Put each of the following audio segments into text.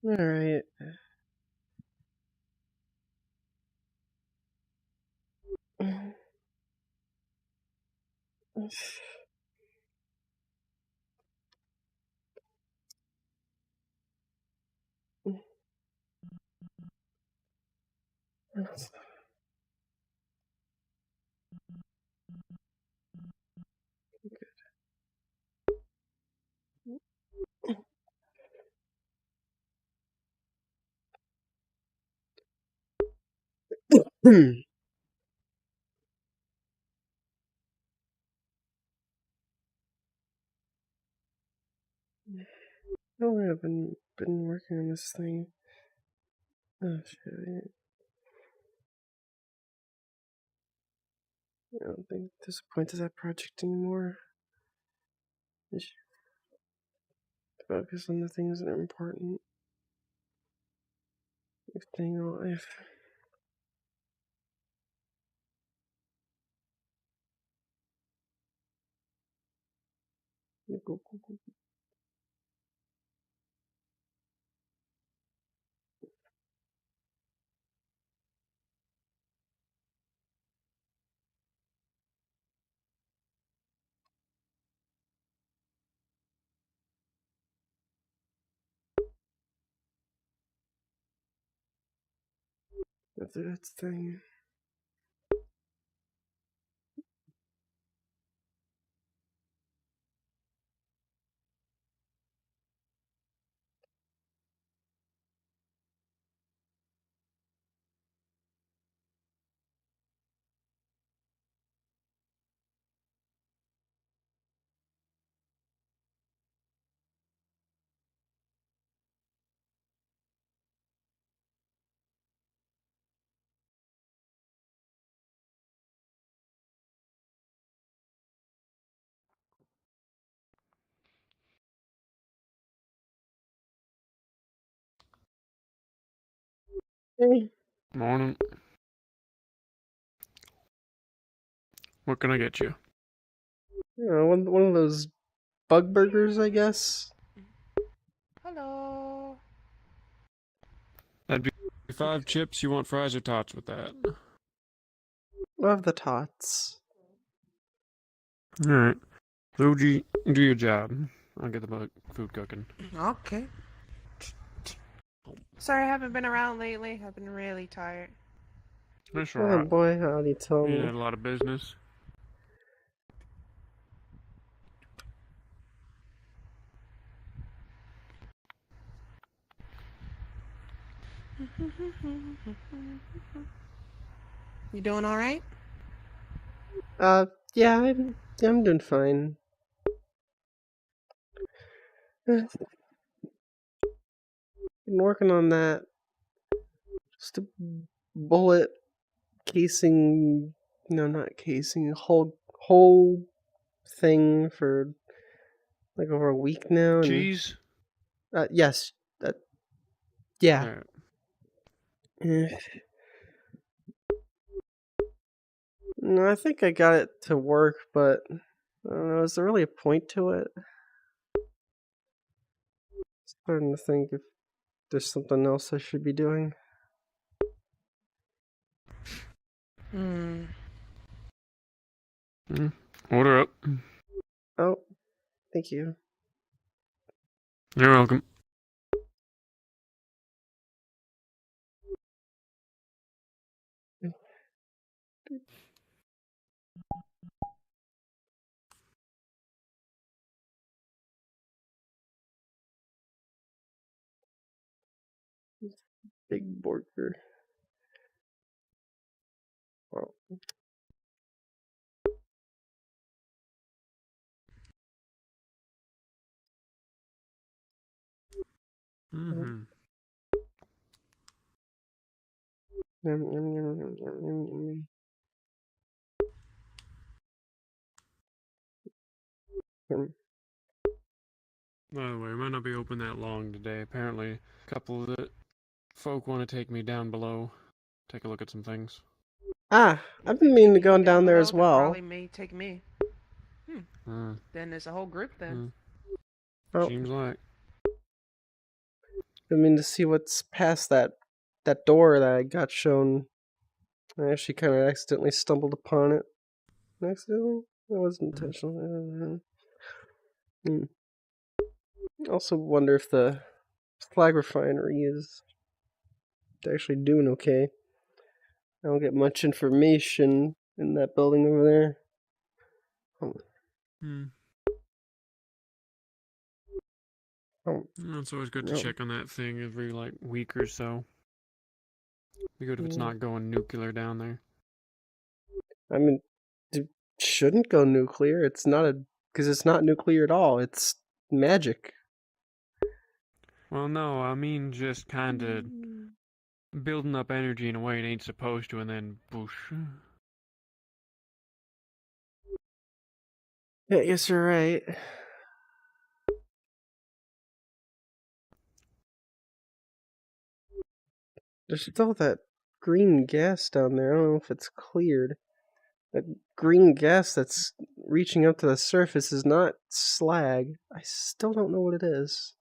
Alright. Oh, I've been working on this thing. Oh shit! I don't think there's a point to that project anymore. I should focus on the things that are important. Staying alive. Go. That's the thing. Hey. Morning. What can I get you? One of those bug burgers, I guess. Hello. That'd be 5 chips. You want fries or tots with that? Love the tots. Alright. Zoey, do your job. I'll get the food cooking. Okay. Sorry I haven't been around lately. I've been really tired. That's Oh alright. boy, how'd he tell You me? had a lot of business. You doing all right? Yeah, I'm doing fine. Been working on that. Just a bullet casing. No, not casing. Whole thing for like over a week now. And, Cheese? yes. Yeah. Alright. No, I think I got it to work, but I don't know. Is there really a point to it? Starting to think if there's something else I should be doing. Order up. Oh, thank you. You're welcome. Big burger. Oh. Mm-hmm. Yum, yum, yum, yum, yum, yum, yum. Yum. By the way, I might not be open that long today. Apparently, a couple of the folk want to take me down below. Take a look at some things. Ah, I've been meaning to go down there as well. Probably may take me. Then there's a whole group then. Oh, Seems like. I mean, to see what's past that door that I got shown. I actually kind of accidentally stumbled upon it. Accidentally? That wasn't intentional. I also wonder if the flag refinery is actually doing okay. I don't get much information in that building over there. It's always good to check on that thing every week or so. Be good if it's not going nuclear down there. I mean, it shouldn't go nuclear. It's not because it's not nuclear at all. It's magic. Well, no, I mean just kind of building up energy in a way it ain't supposed to, and then boosh. Yeah, I guess you're right. There's still that green gas down there. I don't know if it's cleared. That green gas that's reaching up to the surface is not slag. I still don't know what it is.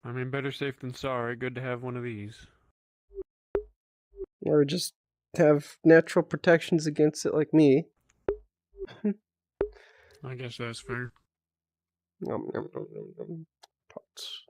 I mean, better safe than sorry. Good to have one of these. Or just have natural protections against it like me. I guess that's fair. Pots.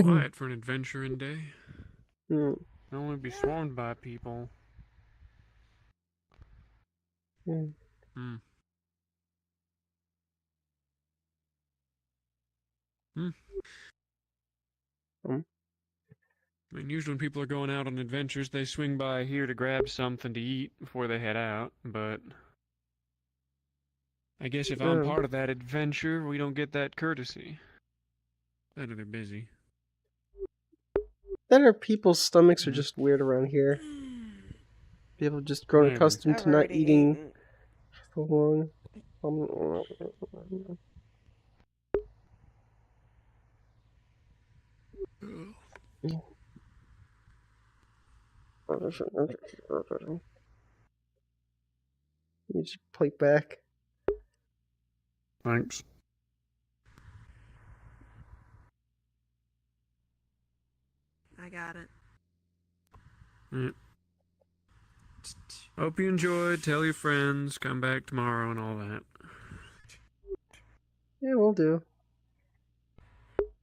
Quiet for an adventuring day. Can only be swarmed by people. I mean, usually when people are going out on adventures, they swing by here to grab something to eat before they head out, but I guess if I'm part of that adventure, we don't get that courtesy. Better they're busy. Better people's stomachs are just weird around here. People have just grown accustomed to not eating for long. You just plate back. Thanks. I got it. Hope you enjoyed. Tell your friends. Come back tomorrow and all that. Yeah, we'll do.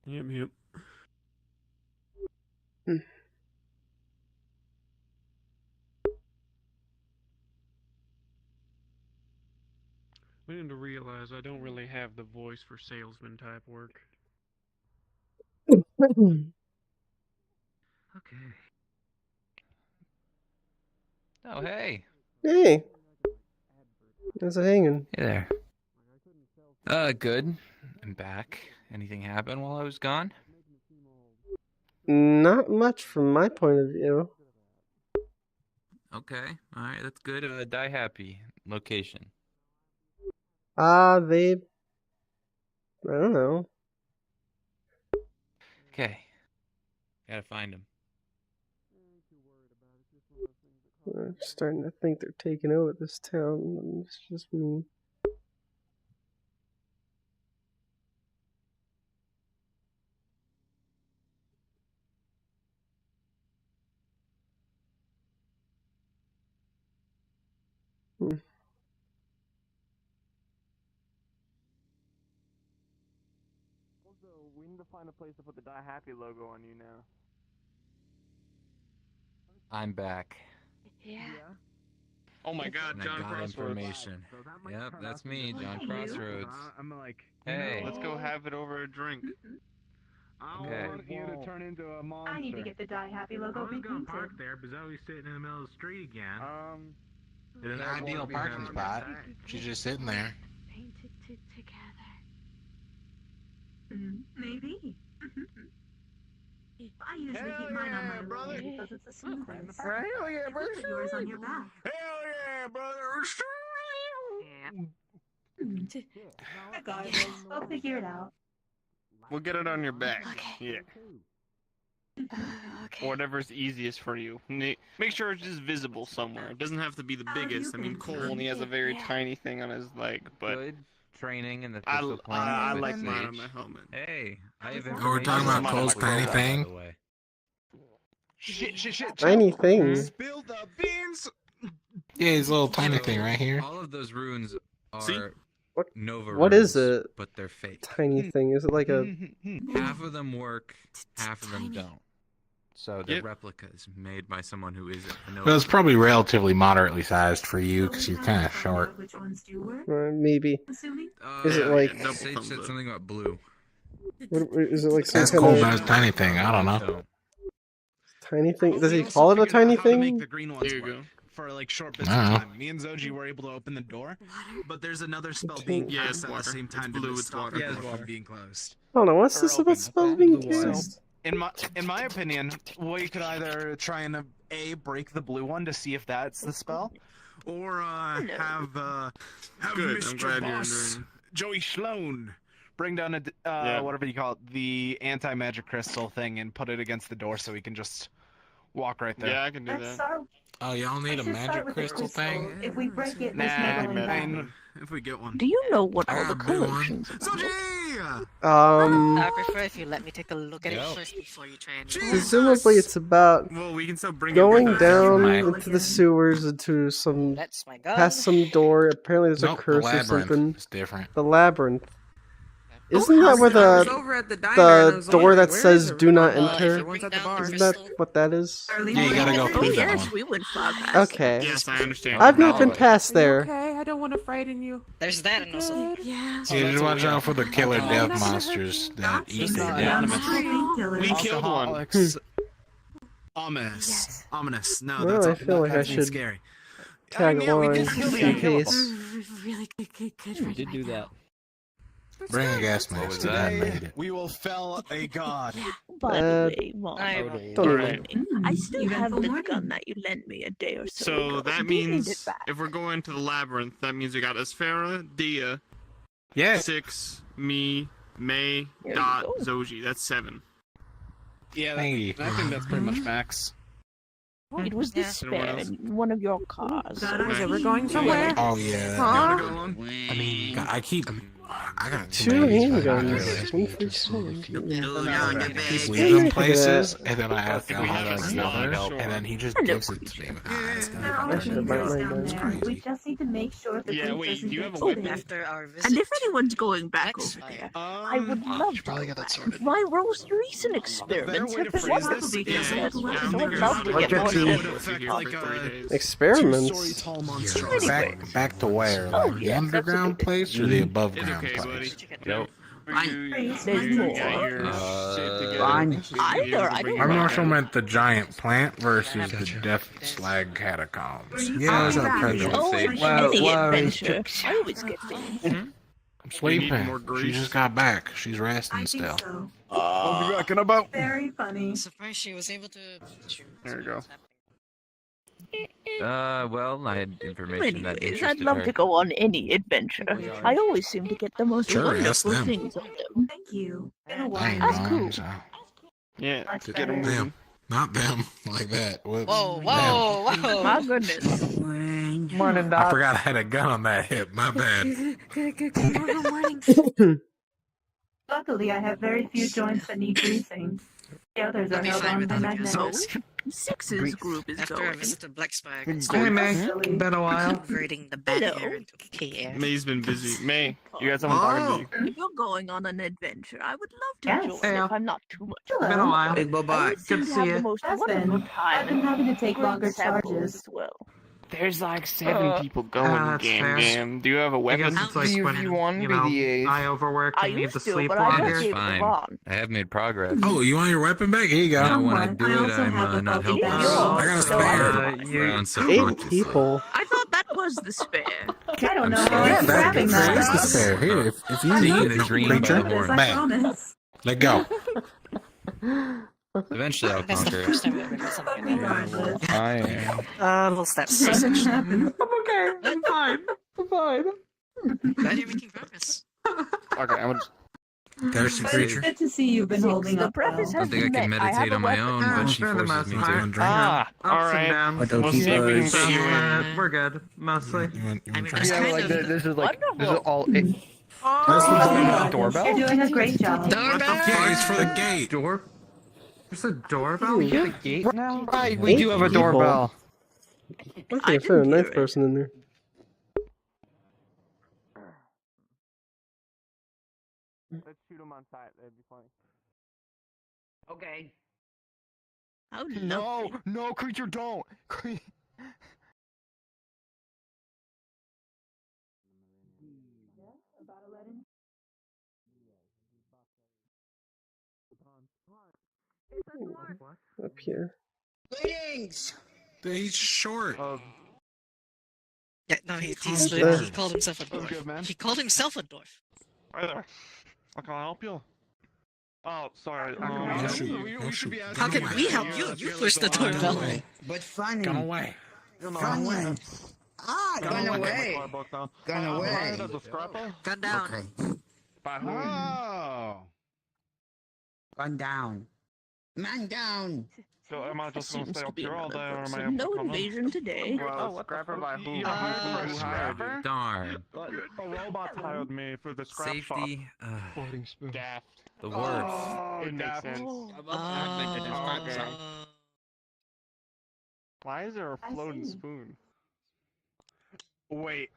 Yep. I need to realize I don't really have the voice for salesman type work. Okay. Oh, hey. Hey. How's it hanging? Hey there. Good. I'm back. Anything happen while I was gone? Not much from my point of view. Okay. Alright, that's good. Die happy. Location. I don't know. Okay. Gotta find him. I'm starting to think they're taking over this town. It's just me. Also, we need to find a place to put the Die Happy logo on you now. I'm back. Yeah. Oh my god, And I John got Crossroads. information. Yep, that's me, John Crossroads. I'm like, Hey. Let's go have it over a drink. I Okay. want you to turn into a monster. I need to get the Die Happy logo repainted. there, but Zoey's sitting in the middle of the street again. An ideal parking spot. She's just sitting there. Painted together. Maybe. I usually keep mine on my brother. leg because it's the smoothest. Hell yeah, brother. Put yours on your back. Hell yeah, brother. I got it. I'll figure it out. We'll get it on your back. Okay. Yeah. Okay. Whatever's easiest for you. Make sure it's just visible somewhere. It doesn't have to be the biggest. I mean, Cole only has a very tiny thing on his leg, but Good training in the I pistol playing. I with like Sage. mine on my helmet. Hey, I have Oh, we're talking about Cole's tiny thing? By the way. Shit. Tiny thing. Spill the beans. Yeah, his little tiny So, thing right here. All of those runes are See? What- Nova what runes, is it? but they're fake. Tiny thing. Is it like a? Half of them work, half of them tiny. don't. So they're Yep. replicas made by someone who isn't a Nova. Well, it's probably relatively moderately sized for you because you're kind of short. Which ones do work? Maybe. Assuming. Is it Yeah, like- double Sage thumbs said up. something about blue. What, is it like some That's kind cool of about his tiny thing. I don't know. Don't. tiny thing? Does We he also call it a figured out tiny how to make thing? the green ones There you work go. for like short bits I of don't know. time. Me and Zoji were able to open the door, Water? but there's another spell Okay. being Yeah, cast it's at water. the same It's time blue, to it's stop water. the Yeah, it's door water. from being closed. Oh no, what's Or this about open. spells being So- cast? In my opinion, we could either try and break the blue one to see if that's the spell, or have Good, I'm Mr. glad you're Boss enjoying Joey Sloan bring down a Yeah. whatever you call it, the anti-magic crystal thing, and put it against the door so we can just walk right there. Yeah, I can do Let's that. start. Oh, y'all need a Let's just start magic with the crystal thing? If we break it, Nah, there's no going man. back. if we get one. Do you know what I all the got a blue one. collections are? Zoji! I prefer if you let me take a look at Yo. it first before you try and. Presumably, it's about Well, we can still bring going it with us. down Right. into the sewers into some That's my gun. past some door. Apparently, there's a Nope, the curse or labyrinth. something. It's different. The labyrinth. Isn't that where I was the over at the diner and I was door wondering, that where says is "Do not everyone? enter"? Everyone's at the bar. Isn't that what that is? Yeah, you gotta go Oh through that yes, one. we went far past. Okay. Yes, I understand. I've not been past there. Okay, I don't want to frighten you. There's that and also. Yeah. Yeah, just watch out for the killer Okay. death Not gonna monsters that eat Just their not dead. anonymous. We killed one. Alcoholics. Ominous. Yes. Ominous. No, Well, that's I feel like I that's should scary. Tag yeah, we along did just kill the in unkillable. case. Really good. We did do that. Bring a gas mask. was to that? that made it. We will fell a god. By Uh, the way, Mom, I- Don't Alright. even. I still have the Eventful gun morning. that you lent me a day or so So ago. that Do you need means it back? if we're going to the labyrinth, that means we got Asfera, Dia, Yeah. 6, me, May, There you Dot, go. Zoji. That's 7. Yeah, Hey. I think that's pretty much max. It was the Yeah. spare Anyone else? in one of your cars. Got Was it. it, we're going somewhere? Oh yeah. Huh? I mean, I keep. I got Two too many handguns. One for I keep Yeah. leaving Yeah. places, and then I ask If him we how have that's a going, slot, and then he just Hello, gives it to me. It's gonna Now, be I should have fucking brought my awesome. gun. It's We crazy. just need to make sure the Yeah, group wait, doesn't do you get have a weapon? taken. After our visit. And if anyone's going back Next over fire. there, I would love to probably go get that back. sorted. My most recent experiments way have to been phrase wonderful this because is- I Yeah, would I'm thinking love to about get it. more What would evidence. affect here like for 3 days. a Experiments. two-story tall monster. Back to where? Oh, Like the yes, that's a underground good place or the above It's ground okay, buddy. place? Yo. There's You more. got your shit together. Fine. You should be Either, able to I bring don't My it back marshal out. meant the giant plant versus the death slag catacombs. Yeah, those are prejudice. Oh, Say, in wow, any wow, adventure, I always get things. I'm need sleeping. more She grease? just got back. She's I resting think still. so. I'll be back in about. Very funny. I'm surprised she was able to. There you go. Well, I had information that Anyways, I'd interested love her. to go on any adventure. I always seem to get the most Sure, ask wonderful them. things of them. Thank you. Been a I while. ain't That's going, cool. so. Yeah, Much get better. them Them. Not them. Like that. Whoops. Whoa, Them. whoa. My goodness. Morning, I forgot I had a gun on that hip. My bad. Luckily, I have very few joints that need greasing. The others are I'll be held fine on with by that. magnetics. Six's group is After our going. visit to Black Spire, Hey, Been a while. converting the bad Hello. air into okay air. May's been busy. May, you got someone talking to you. If you're going on an adventure, I would love to Yes. join Yeah. if I'm not too much. Hello. Been a while. Big bye-bye. Good to see you. The most Has wonderful been. time. I've been having to take Great longer samples charges. as well. There's like 7 people going, that's Gam fair. Gam. Do you have a weapon? it's like when, I overwork I and need used to to, sleep but I longer. just gave it Fine. on. I have made progress. Oh, you want your weapon back? Here you go. Now, when I Somewhat. do I it, also I'm have a not puppy helping. dog. I got a So spare. Around 8 subconscious. people. I thought that was the spare. I don't know I'm how sorry. I'm Back. grabbing That is the that. spare. Here, if you I need love it, the green by the creature, horn. I back. promise. Let go. Eventually, I'll That's the conquer first it. time we ever did something like that. Regardless. I am. Little steps. Nothing happened. I'm okay. I'm fine. I'm fine. Glad you're making progress. Okay, I'm gonna. There's the But it's creature. good to see you've been holding The up preface well. I don't think I can meditate on my own, but she For the forces most me part. to. Drink. Ah, Ups and alright. downs. What don't We'll keep see if we can us- get you in. We're good, mostly. You want I mean, try? it's Yeah, kind like of... this is like this is Wonderful. all. That's the Oh, doorbell. You're doing a great job. Yeah, it's for the gate. Door? There's a doorbell? Yeah. The gate now? Right, we do have a people. doorbell. Okay, fit a ninth person in there. Let's shoot him on sight. That'd be funny. Okay. Oh, No, lovely. no, creature, don't. Up here. Greetings. He's short. Yeah, no, he called himself a dwarf. good, man. He called himself a dwarf. Hi there. How can I help you? Oh, sorry. I'll shoot. I'll shoot. How can we help you? You pushed the doorbell. But funny. Gone away. Funny. Ah, gone away. Gone away. Gun down. Okay. By who? Oh. Gone down. Man down. So am I just gonna Seems stay to up be here all day, another or am I person. able to No come in? invasion today. Well, scrapper by who? You Who hired hired you? Darn. A robot hired me for the scrap shop. Safety. Daft. The worst. Oh, it makes sense. Okay. Why is there a I floating see. spoon? Wait.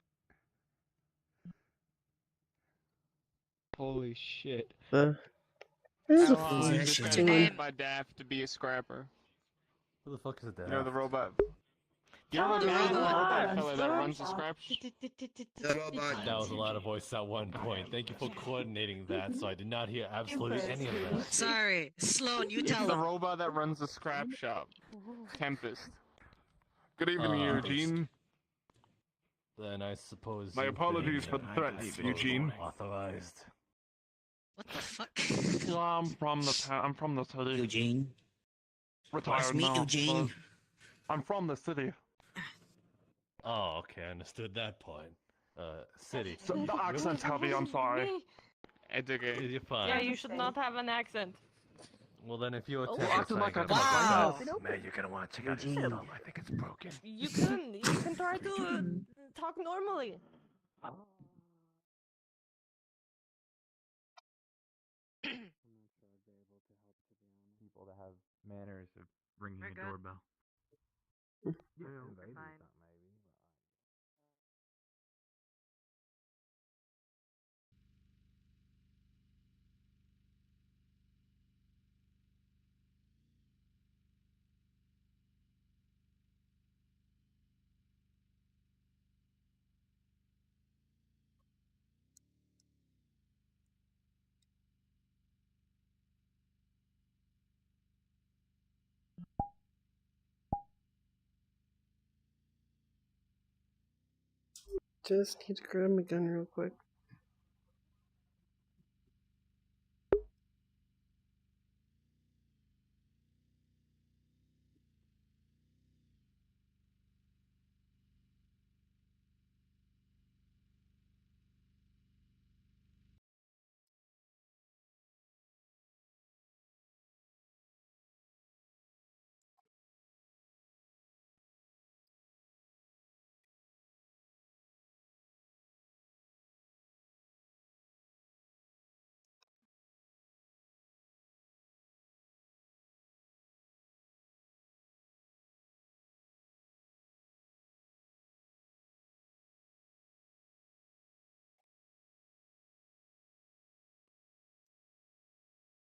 Holy shit. There's a This flash. guy's Someone- hired by Daft to be a scrapper. Who the fuck is that? You know the robot. You know the robot fella that runs the scrap The robot. That was a lot of voice at one point. Thank you for coordinating that, so I did not hear absolutely any of that. Sorry. Sloan, you It's tell the him. robot that runs the scrap shop. Tempest. Good evening, Tempest. Eugene. Then I suppose. My you've apologies been, for the I threats, suppose, Eugene. Authorized. What the fuck? Yeah, I'm from the city. Eugene. Retired Nice to meet now, Eugene. but I'm from the city. Oh, okay, I understood that point. City. So the accent's heavy, I'm sorry. It's okay. You're fine. Yeah, you should not have an accent. Well, then if you're Oh, acting like a wow. man, you're gonna want to check out his Eugene. film. I think it's broken. You can try to talk normally. People that have manners of ringing We're a good. doorbell. Just need to grab my gun real quick.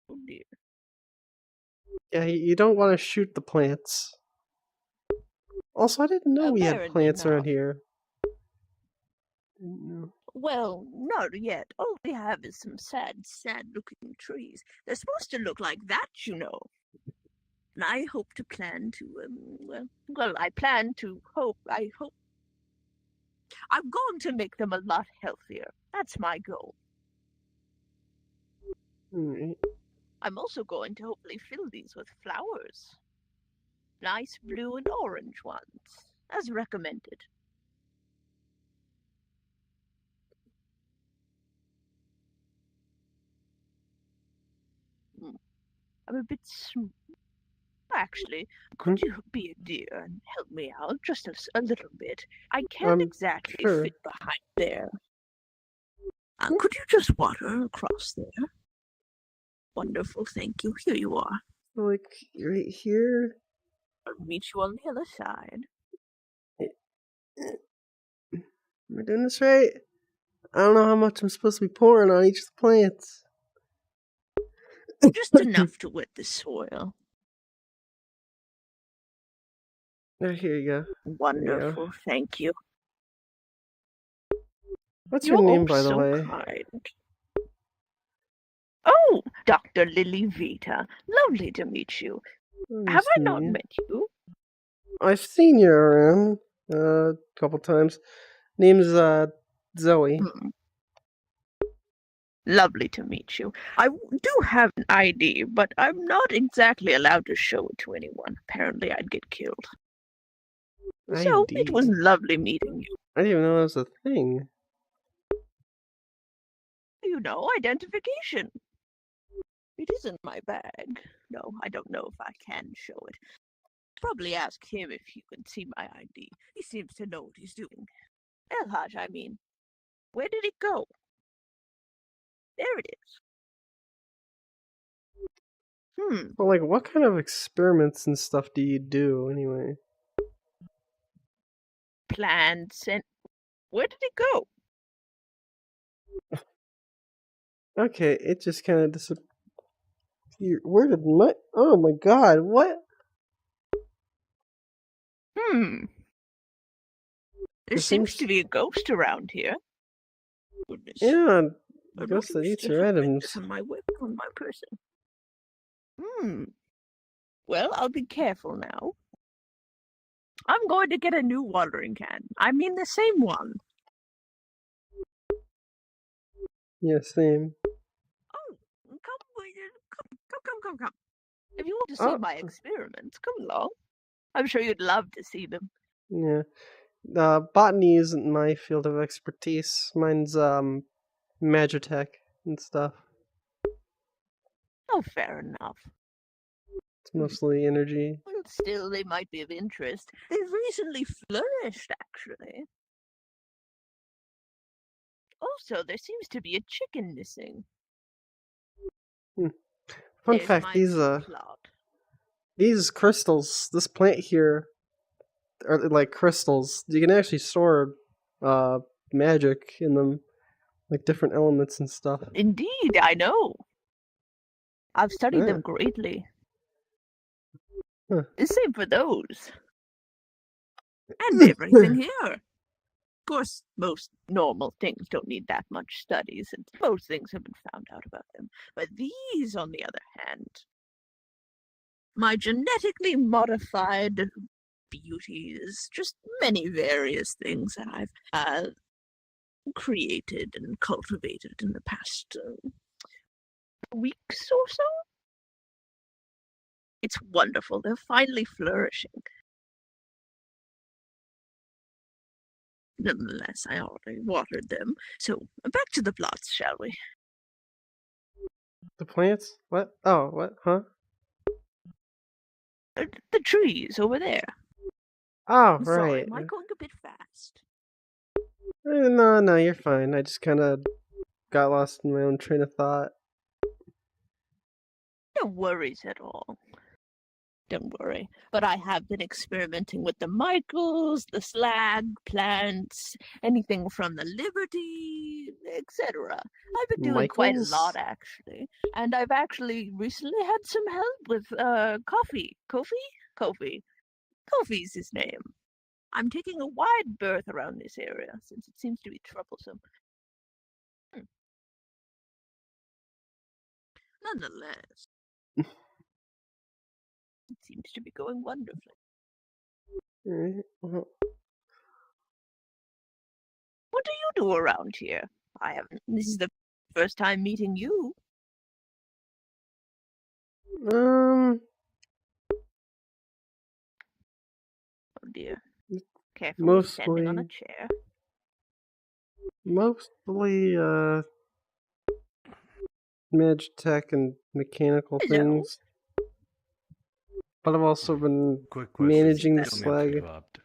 Oh dear. Yeah, you don't want to shoot the plants. Also, I didn't know we had Apparently plants not. around here. Didn't know. Well, not yet. All we have is some sad looking trees. They're supposed to look like that, you know. And I hope to plan to, I plan to I hope. I'm going to make them a lot healthier. That's my goal. Alright. I'm also going to hopefully fill these with flowers. Nice blue and orange ones, as recommended. I'm a bit Actually, could you be a dear and help me out just a little bit? I can't exactly sure. fit behind there. Could you just water across there? Wonderful, thank you. Here you are. Like, right here? I'll meet you on the other side. Am I doing this right? I don't know how much I'm supposed to be pouring on each of the plants. Just enough to wet the soil. Oh, here you go. Wonderful, thank you. What's your name, by the so way? Kind. Oh, Dr. Lily Vita. Lovely to meet you. Nice Have I to not meet you. met you? I've seen you around a couple times. Name's Zoey. Lovely to meet you. I do have an ID, but I'm not exactly allowed to show it to anyone. Apparently, I'd get killed. So, it was lovely meeting you. I didn't even know that was a thing. You know, identification. It isn't my bag. No, I don't know if I can show it. Probably ask him if you can see my ID. He seems to know what he's doing. Elhaj, I mean. Where did it go? There it is. Well, like, what kind of experiments and stuff do you do, anyway? Plants and... Where did it go? Okay, it just kind of disappeared. Where did my... Oh my god, what? There seems to be a ghost around here. Goodness. Yeah, A ghost that looking eats your items. on my whip, on my person. Well, I'll be careful now. I'm going to get a new watering can. I mean the same one. Yeah, same. Oh, come. If you want to see my experiments, come along. I'm sure you'd love to see them. Yeah. Botany isn't my field of expertise. Mine's, magitech and stuff. Oh, fair enough. It's mostly energy. Well, still, they might be of interest. They've recently flourished, actually. Also, there seems to be a chicken missing. Fun fact, these crystals, this plant here, are like crystals. You can actually store magic in them, like different elements and stuff. Indeed, I know. I've studied them greatly. Same for those. And everything here. Of course, most normal things don't need that much studies, and most things have been found out about them. But these, on the other hand, my genetically modified beauties, just many various things that I've created and cultivated in the past weeks or so. It's wonderful. They're finally flourishing. Nonetheless, I already watered them. So, back to the plots, shall we? The plants? What? Oh, what? Huh? The trees over there. Oh, Sorry, right. am I going a bit fast? No, you're fine. I just kind of got lost in my own train of thought. No worries at all. Don't worry. But I have been experimenting with the Michaels, the slag plants, anything from the Liberty, etc. I've been doing quite a lot, actually. And I've actually recently had some help with coffee. Kofi? Kofi's his name. I'm taking a wide berth around this area, since it seems to be troublesome. Nonetheless, it seems to be going wonderfully. Well, What do you do around here? This is the first time meeting you. Oh dear. Carefully standing on a chair. Mostly, magitech and mechanical things. But I've also been Quick question. managing the Don't mean to slag. interrupt.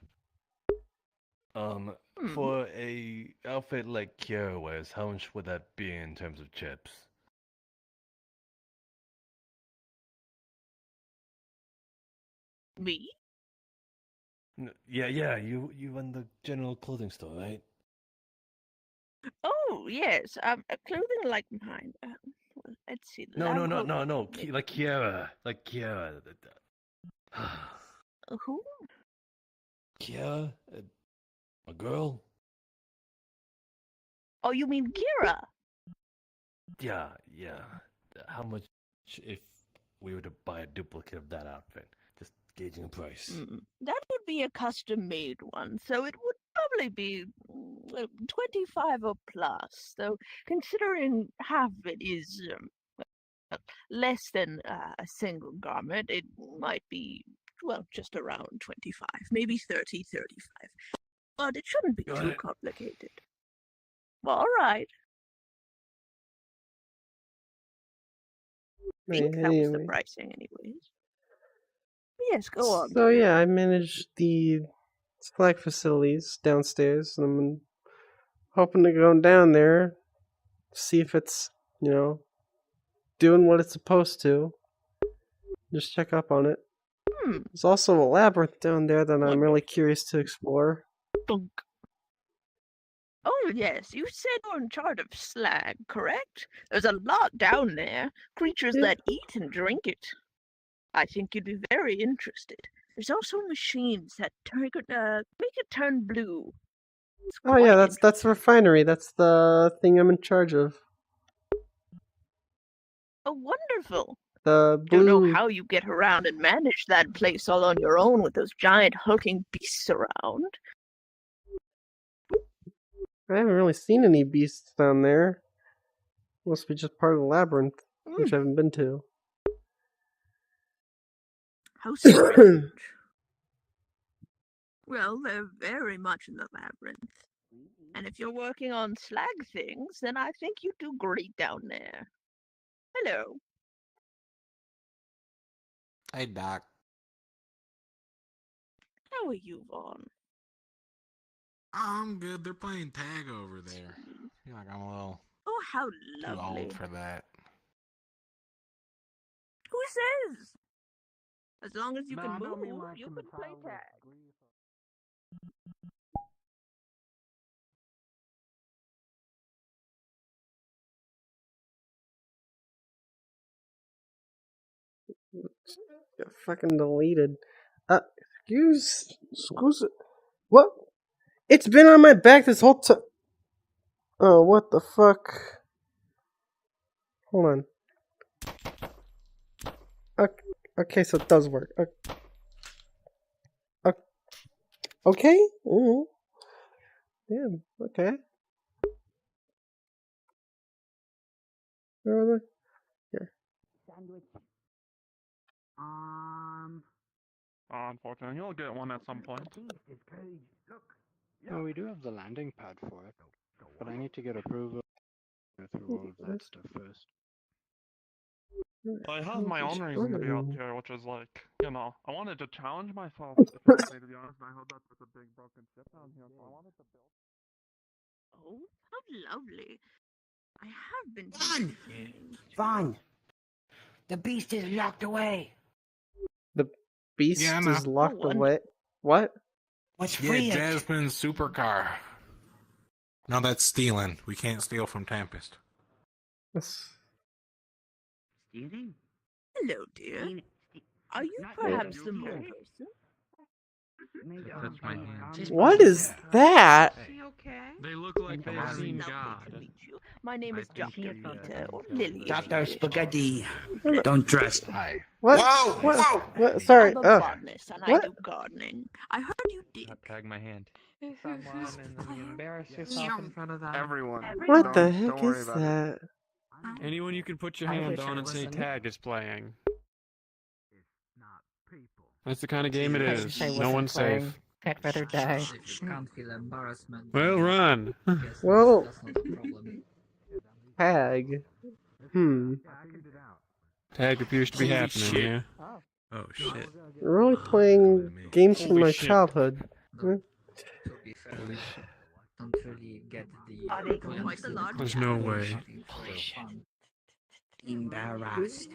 For a outfit like Kiara wears, how much would that be in terms of chips? Me? Yeah, you run the general clothing store, right? Oh, yes. Clothing like mine. Well, let's see. No. Liveable. Like Kiara. Who? Kiara? A girl? Oh, you mean Kira? Yeah. How much if we were to buy a duplicate of that outfit? Just gauging a price. That would be a custom-made one, so it would probably be 25 or plus. Though, considering half of it is less than a single garment, it might be, well, just around 25, maybe 30, 35. But it shouldn't be too complicated. All right. I think that was the pricing, anyways. Yes, go on. So yeah, I manage the slag facilities downstairs, and I'm hoping to go down there, see if it's, doing what it's supposed to. Just check up on it. There's also a labyrinth down there that I'm really curious to explore. Oh, yes, you said you're in charge of slag, correct? There's a lot down there. Creatures that eat and drink it. I think you'd be very interested. There's also machines that make it turn blue. Oh yeah, that's the refinery. That's the thing I'm in charge of. Oh, wonderful. The Don't blue. know how you get around and manage that place all on your own with those giant hulking beasts around. I haven't really seen any beasts down there. Must be just part of the labyrinth, which I haven't been to. How strange. Well, they're very much in the labyrinth. And if you're working on slag things, then I think you do great down there. Hello. Hey, Doc. How are you, Vaughn? I'm good. They're playing tag over there. I feel like I'm a little Oh, how too lovely. old for that. Who says? As long as you can move, you can play tag. Got fucking deleted. Excuse. What? It's been on my back this whole time. Oh, what the fuck? Hold on. Okay, so it does work. Okay? Damn, okay. Where are they? Here. Unfortunately, you'll get one at some point. Oh, we do have the landing pad for it, but I need to get approval through all of that stuff first. I have my own reason to be out here, which is like, I wanted to challenge myself, especially to be honest, and I heard that there's a big broken ship down here, so I wanted to build. Oh, how lovely. I have been... Vaughn! The beast is locked away! The beast is locked away? What? What's free? Yeah, Jasmine's supercar. No, that's stealing. We can't steal from Tempest. Stealing? Hello, dear. Are you perhaps the mole person? Touch my hand. What is that? They look like they've seen God. My name is Dr. Peter, or Lily. Dr. Spaghetti. Don't trust. Hi. What? Whoa! What? Sorry. I'm a botanist, and I do gardening. I heard you did. Tag my hand. Someone and then you embarrass yourself in front of them. Everyone. What the heck is that? Anyone you can put your hand on and say tag is playing. That's the kind of game it is. No one's safe. I'd rather die. Can't feel embarrassment. Well, run. Well, tag. Tag appears to be happening here. Oh shit. Role playing games from my childhood. To be fair, we don't really get the. There's no way. Embarrassed.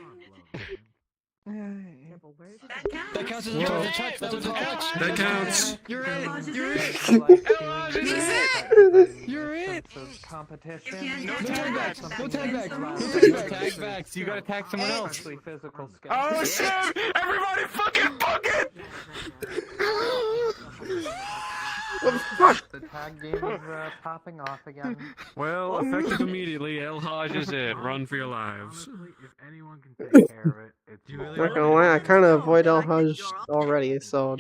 That counts as a touch. That was a touch. That counts. You're it. You're it. You're it. Competition. No tag backs. No tag backs. No Tag backs. You gotta tag someone else. Physical skill. Oh shit! Everybody fucking book it! The tag game is popping off again. Well, effective immediately. El Haj is it. Run for your lives. If anyone can take care of it, it's Not gonna lie, I kind of avoid El Haj already, so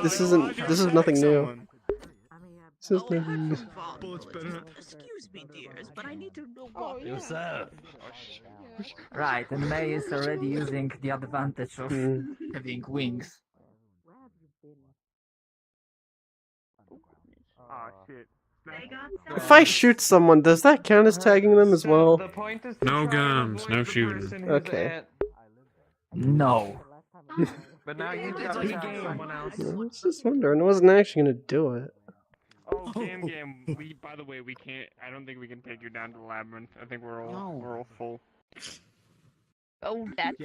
this is nothing new. This is nothing new. Excuse me, dears, but I need to know what. Yourself. Right, and May is already using the advantage of having wings. Ah, shit. If I shoot someone, does that count as tagging them as well? The point is No guns, no shooting. Okay. No. But now you just gotta tag someone else. I was just wondering, I wasn't actually gonna do it. Oh, game. We, by the way, we can't. I don't think we can take you down to the labyrinth. I think we're all full. Oh, that's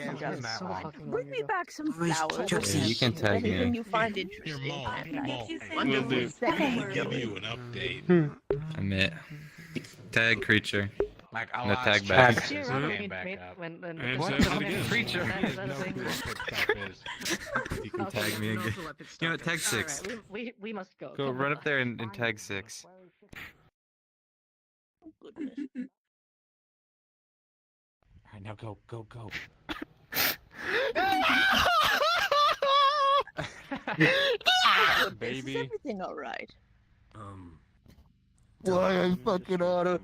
so bring me back some flowers. Yeah, you can tag me. Anything you find interesting. Will do. Give you an update. I'm it. Tag creature. Like, No tag back. You And what say it again. creature? You can tag me again. You know what? Tag 6. We must go. Go run up there and tag 6. Alright, now go. Baby. Is everything alright? Why I fucking oughta.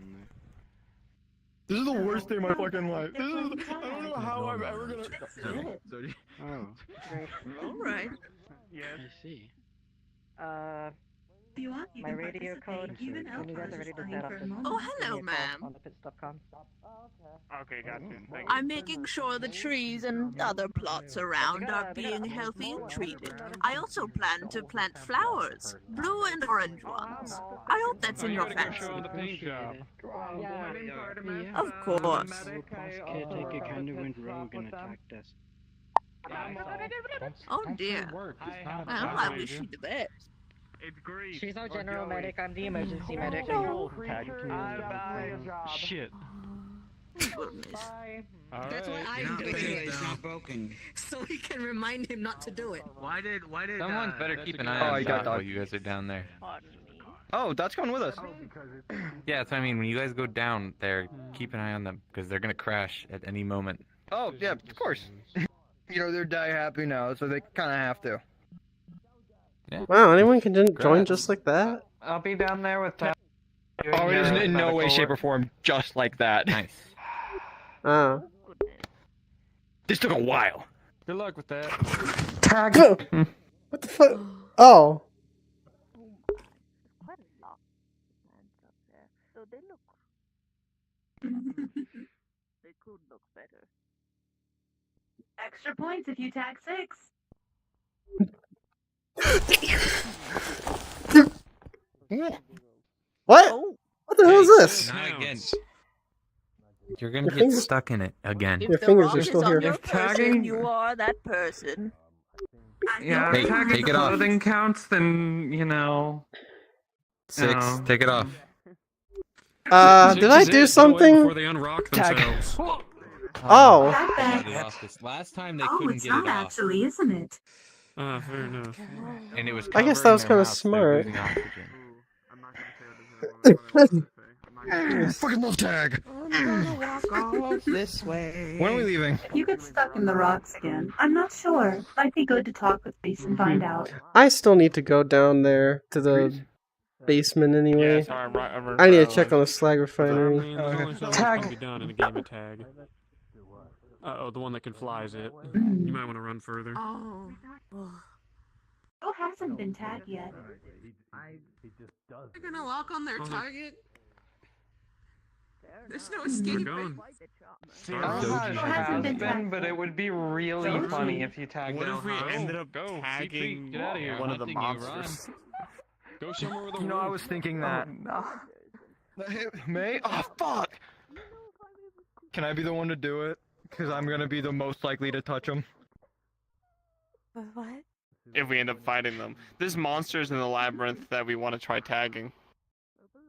This is the worst day of my fucking life. I don't know how I'm ever gonna. Oh. Alright. Yes. I see. If you want, you My can radio code. participate. Even When you guys are ready to set up, just Oh, hello, ma'am. on the pits.com. Okay, got you. Thank you. I'm making sure the trees and other plots around are being healthy and treated. I also plan to plant flowers, blue and orange ones. I hope that's in your fancy. Show the paint job. Of course. Caretaker kinda went rogue and attacked us. Oh dear. Well, I wish you the best. It's great. She's our general medic. I'm the emergency medic. Shit. Goodness. That's why I'm doing it. It's not broken. So we can remind him not to do it. Why did Someone better keep an eye Oh, on you got Dot while Dot. you guys are down there. Oh, Dot's going with us. Yeah, that's what I mean. When you guys go down there, keep an eye on them because they're gonna crash at any moment. Oh, yeah, of course. You know, they're die happy now, so they kind of have to. Wow, anyone can join just like that? I'll be down there with Tab. Oh, it isn't in no way, shape, or form just like that. Nice. Oh. This took a while. Good luck with that. Tag! What the fuck? Oh. Quite a lot of plants up there. So they look. They could look better. Extra points if you tag 6. What? Oh. What the hell is this? Not again. You're gonna Your get fingers- stuck in it again. Your The fingers rock are is still on here. your If person, tagging- you are that person. Yeah, Hey, if tagging take it off. clothing counts, then, you know. 6. No. Take it off. Did I do something? Before they unrock Tag. themselves. Oh. Tag They back. lost this. Last time they Oh, couldn't it's get not it off, actually, isn't it? Ah, fair enough. and it was. I guess that was covering kinda their mouths, they're smart. losing oxygen. I'm not gonna say what this is. I'm not gonna say. Fucking love tag. I'm gonna walk off this way. When are we leaving? You get stuck in the rocks again. I'm not sure. Might be good to talk with Reese and find out. I still need to go down there to the basement Yeah, anyway. sorry, I'm I need to check on the slag I refinery. mean, there's only so much can be done in a game of tag. Uh-oh, the one that can fly is it. You might want to run further. Oh. Who hasn't been tagged yet? He just does. They're gonna walk on their target. There's no We're escaping. going. I don't know how it has been, but it would be really funny if you tagged What out if we Hans. ended up Go. tagging Get out of here. one of the Hunting you, monsters? Go somewhere with a You know, I roof. was thinking Oh, that. no. May? Oh, fuck! Can I be the one to do it? Because I'm gonna be the most likely to touch him. What? If we end up fighting them. There's monsters in the labyrinth that we want to try tagging.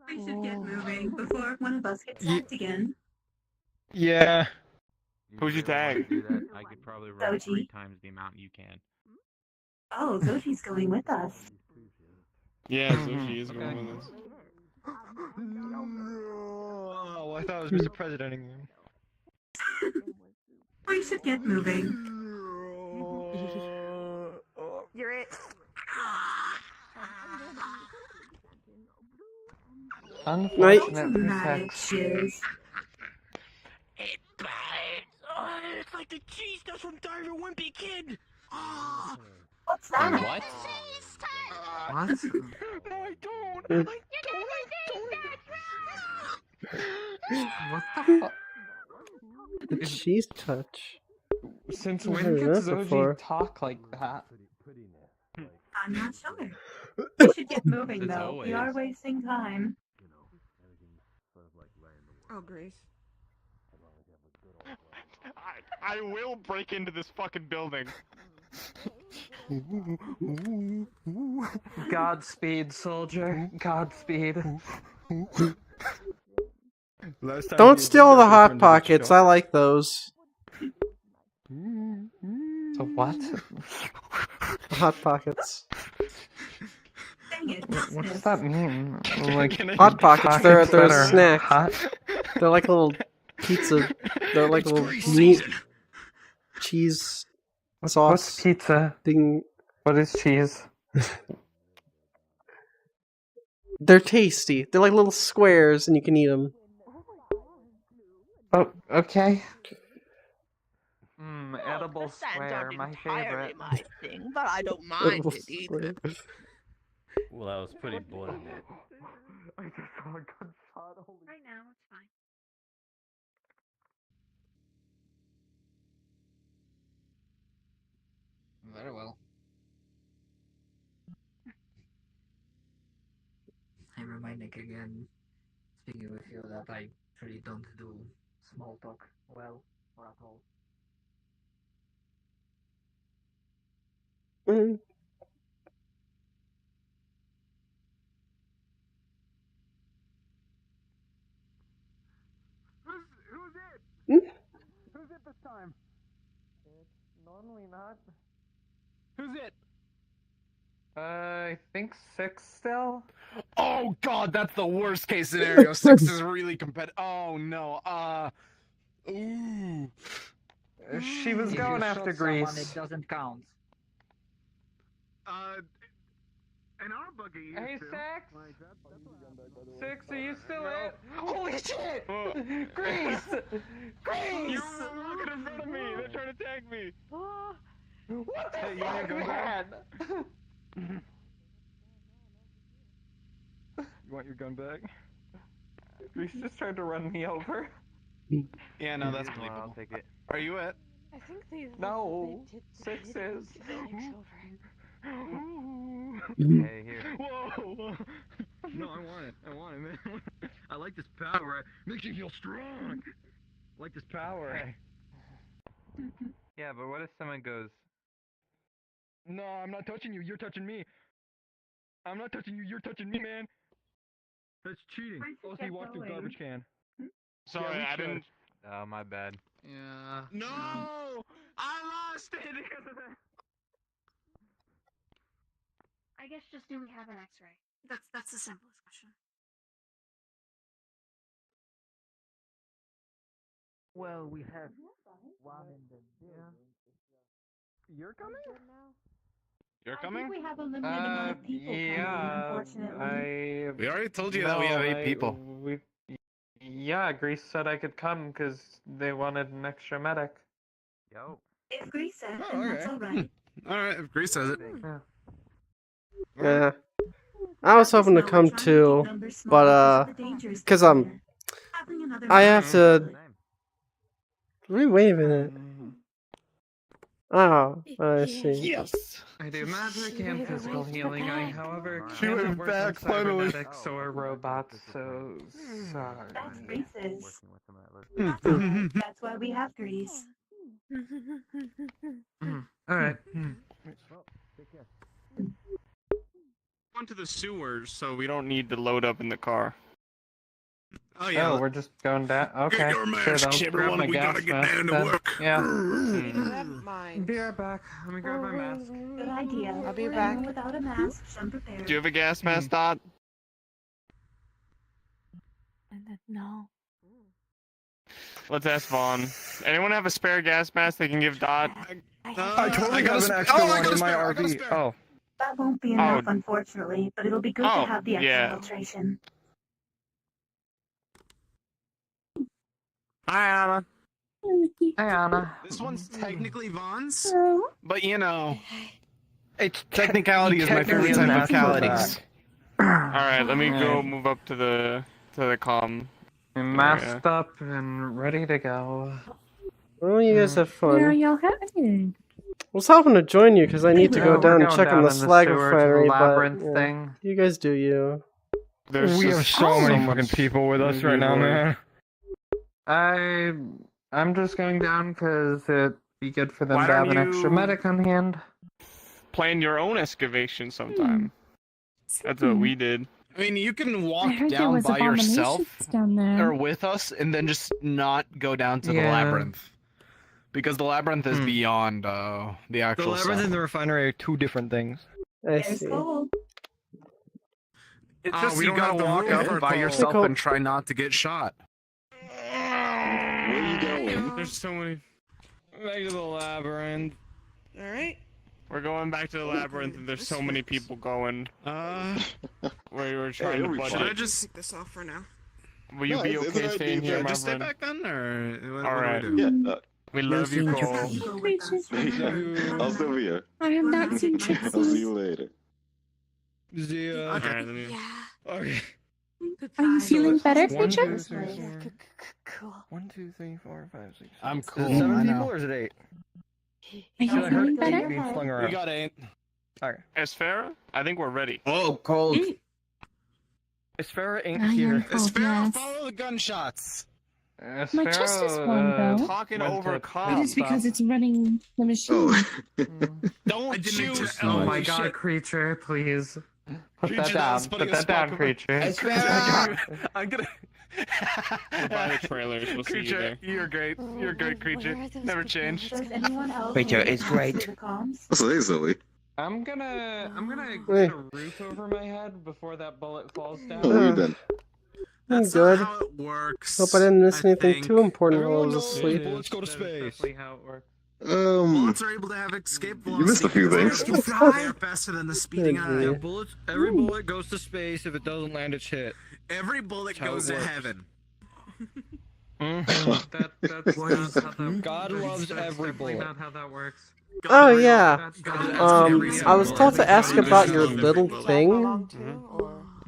We should get moving before one of us gets sacked again. Yeah. Who'd you tag? Do that. I could probably run Zoey. 3 times the amount you can. Oh, Zoji's going with us. Yeah, Zoey is going with us. Oh, I thought it was Mr. President again. We should get moving. You're it. Unfortunate Dramatic text. shiz. It bites. Oh, it's like the cheese dust from Diver Wimpy Kid. Oh. What's that? What? What? No, I don't. What the fuck? The cheese touch. Since I've when heard could that Zoji before. talk like that? I'm not sure. We should get moving As though. We always. are wasting time. Oh, Grace. I will break into this fucking building. Godspeed, soldier. Godspeed. Don't steal the Hot Pockets. I like those. So what? The Hot Pockets. Dang it, What does this. that mean? Like Hot Pockets. They're that a are snack. hot? They're like little pizza. They're like little meat cheese What's sauce pizza? thing. What is cheese? They're tasty. They're like little squares, and you can eat them. Oh, okay. Edible Croissants square, aren't my entirely favorite. my thing, but I don't mind Little it either. squares. Well, that was pretty blunt. I just saw a gunshot. Right now, it's fine. Very well. I'm reminding again, speaking with you, that I really don't do small talk well or at all. Mm. Who's it? Hmm? Who's it this time? It's normally not. Who's it? I think 6 still? Oh god, that's the worst case scenario. 6 is really competitive. Oh no. Ooh. She was If going you after shot someone, Grease. it doesn't count. An our buggy. Hey, 6? 6, are you still it? Holy shit! Grease! Grease! You were walking in front of me. They're trying to tag me. What the Hey, you wanna fuck, go back? man? You want your gun back? Grease just tried to run me over. Yeah, no, that's Well, believable. I'll take it. Are you it? I think they. No, 6 is. Hey, here. Whoa! No, I want it. I want it, man. I like this power. It makes you feel strong. I like this power. Yeah, but what if someone goes, No, I'm not touching you. You're touching me. I'm not touching you. You're touching me, man. That's cheating. Where'd you Also, you get walked through a going? garbage can. Sorry, we I should. didn't. oh, my bad. Yeah. No! I lost it because of that. I guess just do we have an X-ray? That's the simplest question. Well, we have one in the You're coming? You're I coming? think we have a limited amount of people coming, Yeah. unfortunately. We already told you that we have 8 people. Yeah, Grease said I could come because they wanted an extra medic. Yo. If Grease said, Oh, then that's okay. alright. Alright, if Grease says it. Yeah. I was hoping to come too, but because I have to. Wait a minute. Oh, I see. Yes! I do magic and physical healing. I, however, She cannot went work back, on finally. cybernetics or robots, so sorry. That's Grease's. Hmm. That's why we have Grease. Alright. Going to the sewers, so we don't need to load up in the car. Oh yeah. Oh, we're just going down. Okay. your Sure, masks, then. Grab everyone, my we gas gotta get mask down to then. work. Yeah. Be right back. Let me grab my mask. Good idea. I'll be back. Anyone without a mask, come prepared. Do you have a gas mask, Dot? No. Let's ask Vaughn. Anyone have a spare gas mask they can give Dot? I totally have an extra one in my RV. Oh. That won't be enough, unfortunately, but it'll be good to have the extra filtration. Hi, Anna. Hey, Anna. This one's technically Vaughn's, Oh. but you know, it's technicality is my favorite type of technicalities. Alright, let me go move up to the comm. I'm masked up and ready to go. Well, you guys have fun. Where are y'all headed? I was hoping to join you because I need to go We're down and going check on the down in slag sewer to the refinery, but labyrinth yeah, thing. you guys do you. We have so many fucking people with us right now, man. I'm just going down because it'd be good for them Why to have don't an extra you- medic on hand. Plan your own excavation sometime. That's what we did. I mean, you can walk heard there down was by yourself abominations down there. or with us, and then just not go down to the Yeah. labyrinth, because the labyrinth is beyond the The actual labyrinth stuff. and the refinery are two different things. I There's see. Cole. It's just we you don't gotta have the walk room up for by Cole. yourself Cole. and try not to get shot. Where you going? There's so many. Back to the labyrinth. Alright. We're going back to the labyrinth, and there's so many people going. Where we were trying it'll to be budget. fine. Should I just Take this off for now. Will you No, be it's okay an staying idea. here, my just stay friend? back then, or what Alright. do we do? Yeah, We love you, Cole. Go with us. I'll still be here. I have not seen I'll see Trixie. you later. The, Alright, let me. okay. Are you feeling better, One, two, Peaches? three, four. Cool. 1, 2, 3, 4, 5, 6. I'm Is cool. it 7 I people know. or is it 8? Are you I heard feeling 8 better? being flung around. We got 8. Alright. Esfera? I think we're ready. Oh, cold. Is Farrah ain't I am here. cold, yes. Follow the gunshots. My chest is warm, though. Talking went over to It comm. is because it's running the machine. Don't shoot. Oh my Holy god, shit. creature, please. Put Creature, that that down. was putting Put a that down, spark over- creature. I'm gonna. Buy the trailers. We'll see you Creature, there. you're great. You're a great creature. Never change. Does anyone else Creature need is access great. to the comms? So hey, Zoey. I'm gonna Hey. get a roof over my head before that bullet falls down. Oh, where you been? I'm That's good. not how it works. Hope I didn't miss anything think. too important while I Everyone was knows asleep. bullets go to That's space. definitely how it works. Bullets are able to have escape velocity. You missed a few because things. They fly faster than the speeding Good eye. grief. Bullets. Every bullet goes to space. If it doesn't land, it's hit. Every bullet That's how goes it to works. heaven. That's not how that God loves that's every definitely bullet. not how that works. Oh yeah. That's I was told to ask about your little thing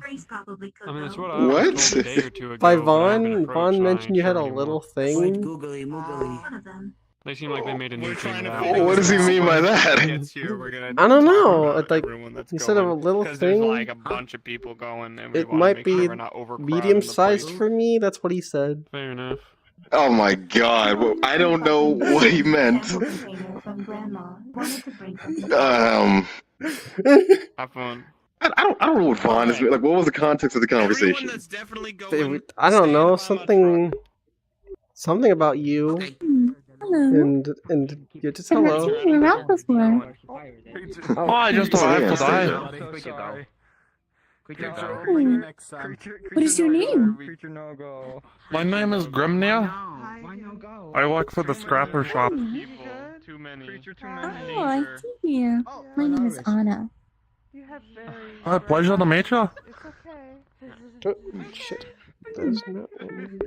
Grace probably could. I mean, that's though. what I was What? told a day or two ago. by but I haven't Vaughn. approached Vaughn trying mentioned you had a anymore. little thing. Googly moogly. One of them. They seem like they made a new We're thing. trying to about figure it. What does he mean by that? Gets here, we're gonna I don't talk know, about it's like, everyone that's instead of a going, little 'cause there's thing, like a bunch of people going, and we It wanna might make be sure we're not overcrowding the medium-sized place. for me. That's what he said. Fair enough. Oh my god, well, I don't know what he meant. Container from Grandma. Wanted to bring something. Have fun. I don't know what Vaughn is. Like, what was the context of the Everyone conversation? that's definitely going. I don't know, stand by my something about you, Hello. and you just I've not hello. seen you around before. Oh, I just So, arrived yeah, today. I'm so sorry. Creature, Oh. next time. What is your name? Creature no go. My name is Grimnir. Why no go? I work for the scrapper shop. People, too many. Oh, I see you. My name is Anna. You have very. Pleasure to meet you. It's okay. Oh, shit. There's no one.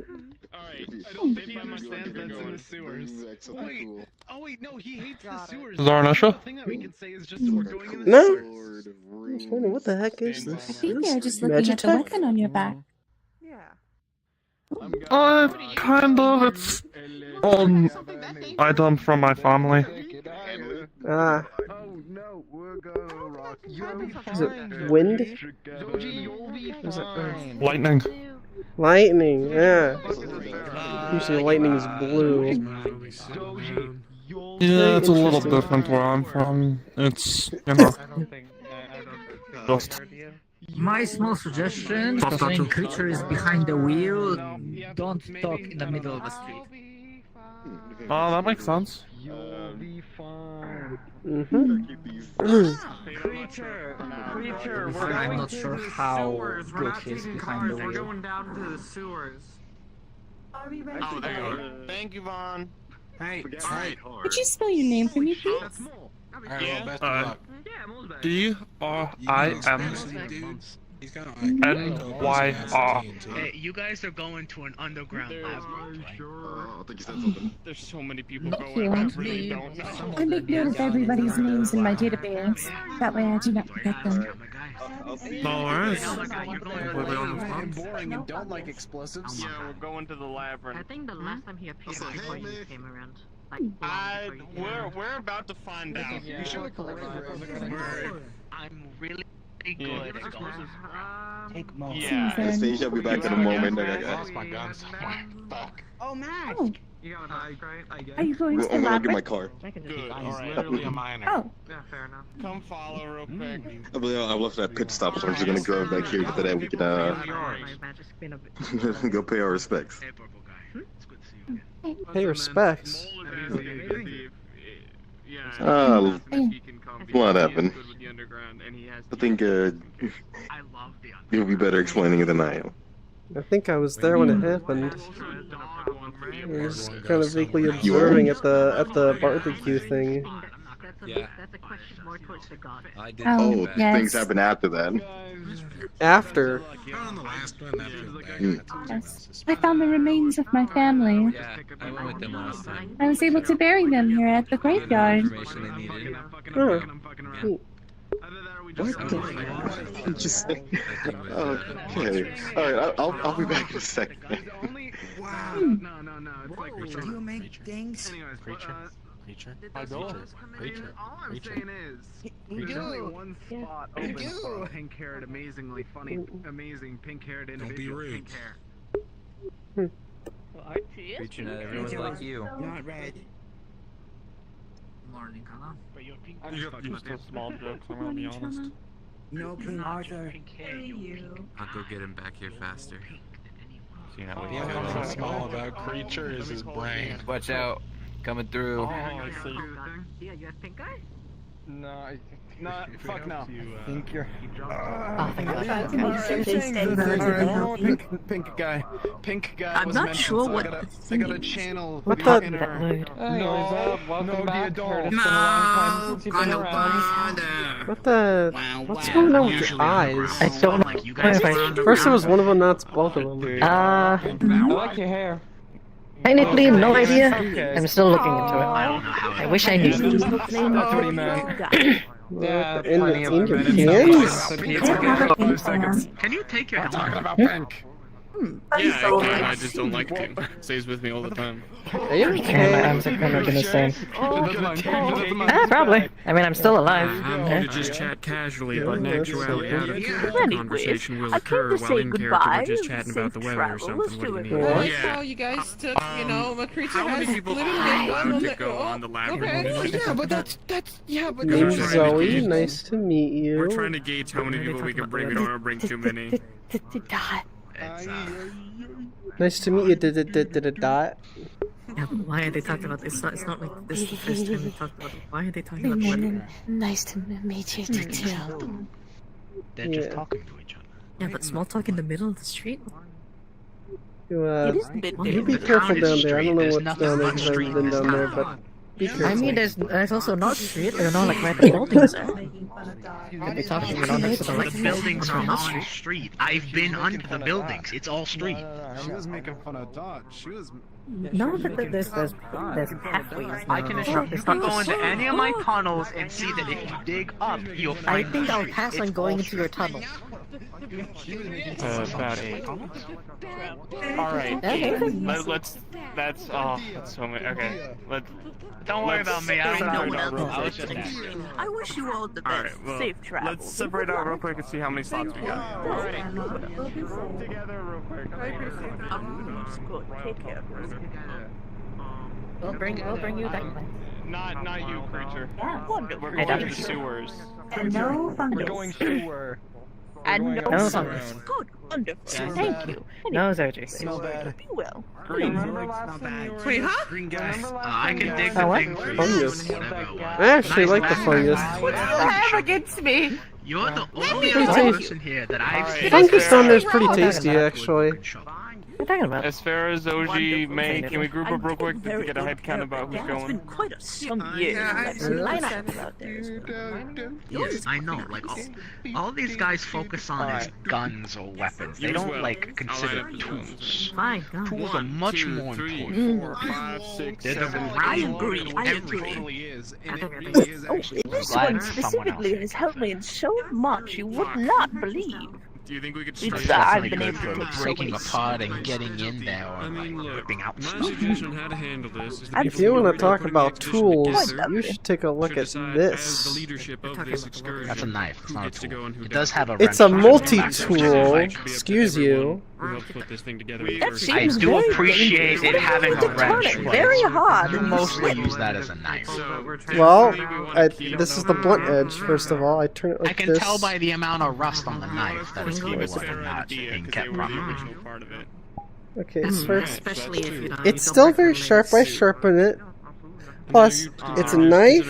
Alright, I don't think he understands that's in the sewers. Wait. Oh wait, no, he hates the sewers. Is there an issue? The thing that we can say is just that we're going in the No. sewers. I was wondering, what the heck is I this? think they're just looking at the weapon on your back. Yeah. Kind of. It's old item from my family. Ah. Is it wind? Is it Lightning. lightning? Yeah. Usually lightning is blue. Yeah, it's a little different where I'm from. It's, you know, just... My small suggestion, if when creature is behind the wheel, don't talk in the middle of the street. Oh, that makes sense. Creature, I'm not sure how good he is behind the We're wheel. going down to the sewers. Are we ready? Oh, there you are. Thank you, Vaughn. Hey, alright. Could you spell your name for me, please? Alright, well, best of luck. D-R-I-M-N-Y-R. Hey, you guys are going to an underground lab. I think you said something. There's so many people Not going, I you. really don't know. I make note of everybody's names in my database. That way I do not forget them. Alright. I'm boring and don't like explosives. Yeah, we're going to the labyrinth. I think the last time he appeared was before you came around. Like, We're about to find out. You should I'm really good at explosives. Take most. Yeah. I say he'll be back in a moment. I lost my guns. Fuck. Oh, Max! Oh, You got an eye, right? I guess. are you going to the I'm gonna get my labyrinth? car. Good. He's Alright. literally a minor. Oh, Yeah, fair enough. Come follow real quick. I believe I left that pit stop, so I'm just gonna go back here so that we can My magic's been a bit. go pay our respects. Hey, purple guy. It's good to see you again. Pay respects. A lot happened. I think I love the you'll be better explaining it than I am. I think I was there when it happened. I was kind of vaguely observing at the barbecue thing. Yeah. That's a question more towards the god. I did. Oh, yes. things happen after that. After. On the last one, that feels bad. yes. I found the remains of my family. Yeah, I went with them last time. I was able to bury them here at the graveyard. Information they needed. Huh. Interesting. Okay. Alright, I'll be back in a second. No. It's like Do you make things? Creature. All I'm saying is, there's only one spot open for a pink-haired, amazingly funny, amazing pink-haired individual. rude. Pink hair. Everyone's like you. Not red. Morning, Kana. I'm just a small joke, I'm gonna be honest. No King Arthur. I'll go get him back here faster. See how we What's small about creature is his brain. Watch out. Coming through. Oh, I see. Yeah, you have pink eye? No, fuck no. I think you're. Pink guy. Pink guy. I'm was not mentioned, sure so what I gotta channel. What the the- inner- Welcome back. What the? What's going on with your eyes? I don't like you guys. First it was one of them, now it's both of them. I like your hair. Technically, no idea. Okay. I'm still looking into it. I don't know how I wish I knew. That's what he meant. Yeah, plenty in of your minutes. hands? Can you take your Talking helmet? about pink. Yeah, I can. I just don't like pink. Stays with me all the time. Are you okay? My arms are kind of the same. Probably. I mean, I'm still alive. I'm here to just chat casually, but in actuality, out of character, Anyways, conversation will I came occur to while say in character goodbye. we're just chatting about the Safe weather or travels something. What do you to need? What? I saw you guys took, you know, a creature How many has people literally are been allowed on to the go on the labyrinth? Okay, yeah, but that's yeah, but Name's We're trying to Zoe. gauge- Nice to meet you. We're trying to gauge how many people we can bring. We don't want to bring too many. Nice to meet you. Dot. Yeah, but why are they talking about this? It's not like this is the first time they talked about it. Why are they talking about weather? Nice to meet you too. They're just talking to each other. Yeah, but small talk in the middle of the street? You, It is a bit you be different. careful down there. I street, don't know there's what's nothing down there on because I street. haven't been down there, but be careful. I mean, there's also not street. They're not like right the buildings are. You could be talking, you know, next to the The light. buildings are not on street. I've been under the buildings. It's all street. She was making fun of Dot. She was No, but there's pathways. I can assure you can go into any of my tunnels and see that if you dig up, you'll I find. think I'll pass on going into your tunnel. About 8. Alright, Okay. let's. That's so many. Okay, Don't worry about me. I don't know. I was just I wish you all the best. Alright, well, Safe travel. let's separate out real quick and see how many slots we got. Alright. Together real quick. Good. Take care. We'll bring you back. Not you, creature. Wonderful. We're going to the sewers. And no fungus. We're going sewer. And no No fungus. Good. Wonderful. Thank you. No surgery. Smell bad. Be well. Green. Wait, huh? Green gas. I can dig the what? thing for you. Fungus. Whatever. I actually like the fungus. What do you have against me? You're the only Pretty other tasty. person here that I've seen. Fungus down there is pretty tasty, actually. What are you talking about? As far as Zoey, May, can we group up real quick to Very get a head count about who's There has been going? quite some years. I've seen lineups out there. as well. Yes, I know. Like all these guys focus on is guns or weapons. They don't like consider tools. Fine, go. Tools are much more 3, important. 4, 5, 6, They're the 7. I ground agree. I agree. everything. is, and it really is Oh, actually. this glad one someone specifically else has helped me in so much you would not believe. Do you think we could It's straight I've Definitely been good able to for take so breaking many apart and getting in there or I mean, like look, ripping out my stuff. suggestion on how to handle this is the If people If you who want are to talk putting the about expedition tools, together you should take a look should at decide as the this. leadership of this excursion. That's a knife. It's who not a gets to tool. go and who It does doesn't. have a It's a wrench on the back of it. multi-tool. Should be up to Excuse everyone you. who helps put this thing together. That I seems do very appreciate dangerous. it having a What if you wrench, turn it but very hard you and you mostly slip? use that as a knife. Well, this is the blunt edge, first of all. I turn it I like can this. tell by the amount of rust on the knife that it's capable of not being kept properly. Part of it. Okay, so first, Especially if you don't. it's still very sharp. I sharpen it. Plus, it's a knife,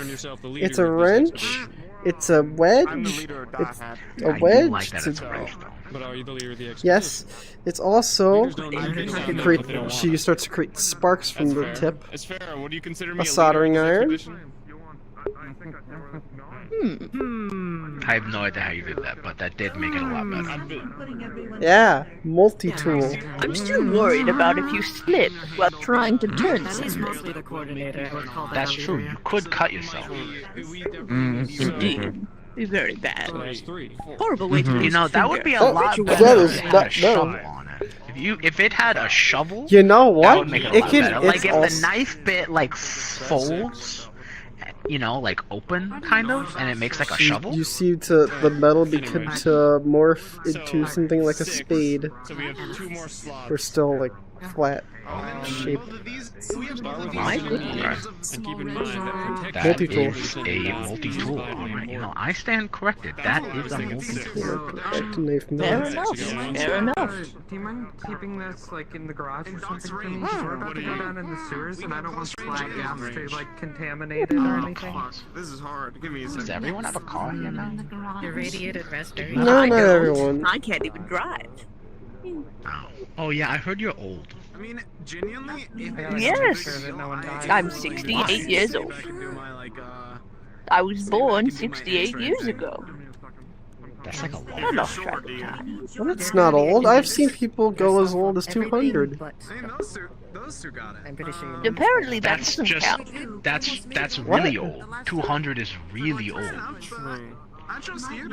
it's a wrench, it's a wedge, it's a I do wedge, like that it's it's a a... wrench, though. But are you the leader of the expedition? Yes, it's also... Leaders don't need to You know create, what they don't want. she starts to create sparks from That's the fair. tip. It's fair. What do you consider me A leader of soldering this iron. expedition? I have no idea how you did that, but that did make it a lot better. Yeah, multi-tool. I'm still worried about if you slip while trying to turn He's something. mostly the coordinator. I would call that That's a true. leader. You could cut yourself. Indeed. Be very bad. So that's 3. Horrible way to You lose know, a that would be a Oh, lot that better is if it had not- a shovel no. on it. If it had a shovel, You know that what? would make it a It lot can. better. It's Like if also, the knife bit like folds, you know, like open kind of, and it makes like a shovel. you see, to the metal become to morph into something like a spade. So we have 2 more slots. We're still like flat shape. My goodness. And keep in mind that That Multi-tool. is a multi-tool. Alright, you know, I stand corrected. That is a multi-tool. Back to knife Fair mill. enough. Fair enough. Do you mind keeping this like in the garage or something for me? We're about to go down in the sewers, and I don't want slag gas to like contaminate it or anything. This is hard. Give me a Does second. everyone have a car here now? Irradiated raspberry. No, I not don't. everyone. I can't even drive. Oh yeah, I heard you're old. I mean, genuinely, if Yes. I'm 68 years old. I was born 68 years ago. That's like a I lot. lost track of time. Well, that's not old. I've seen people go as old as 200. Those two got it. I'm pretty sure you know. Apparently that That's doesn't just count. that's What? really old. 200 is really old. I trust you.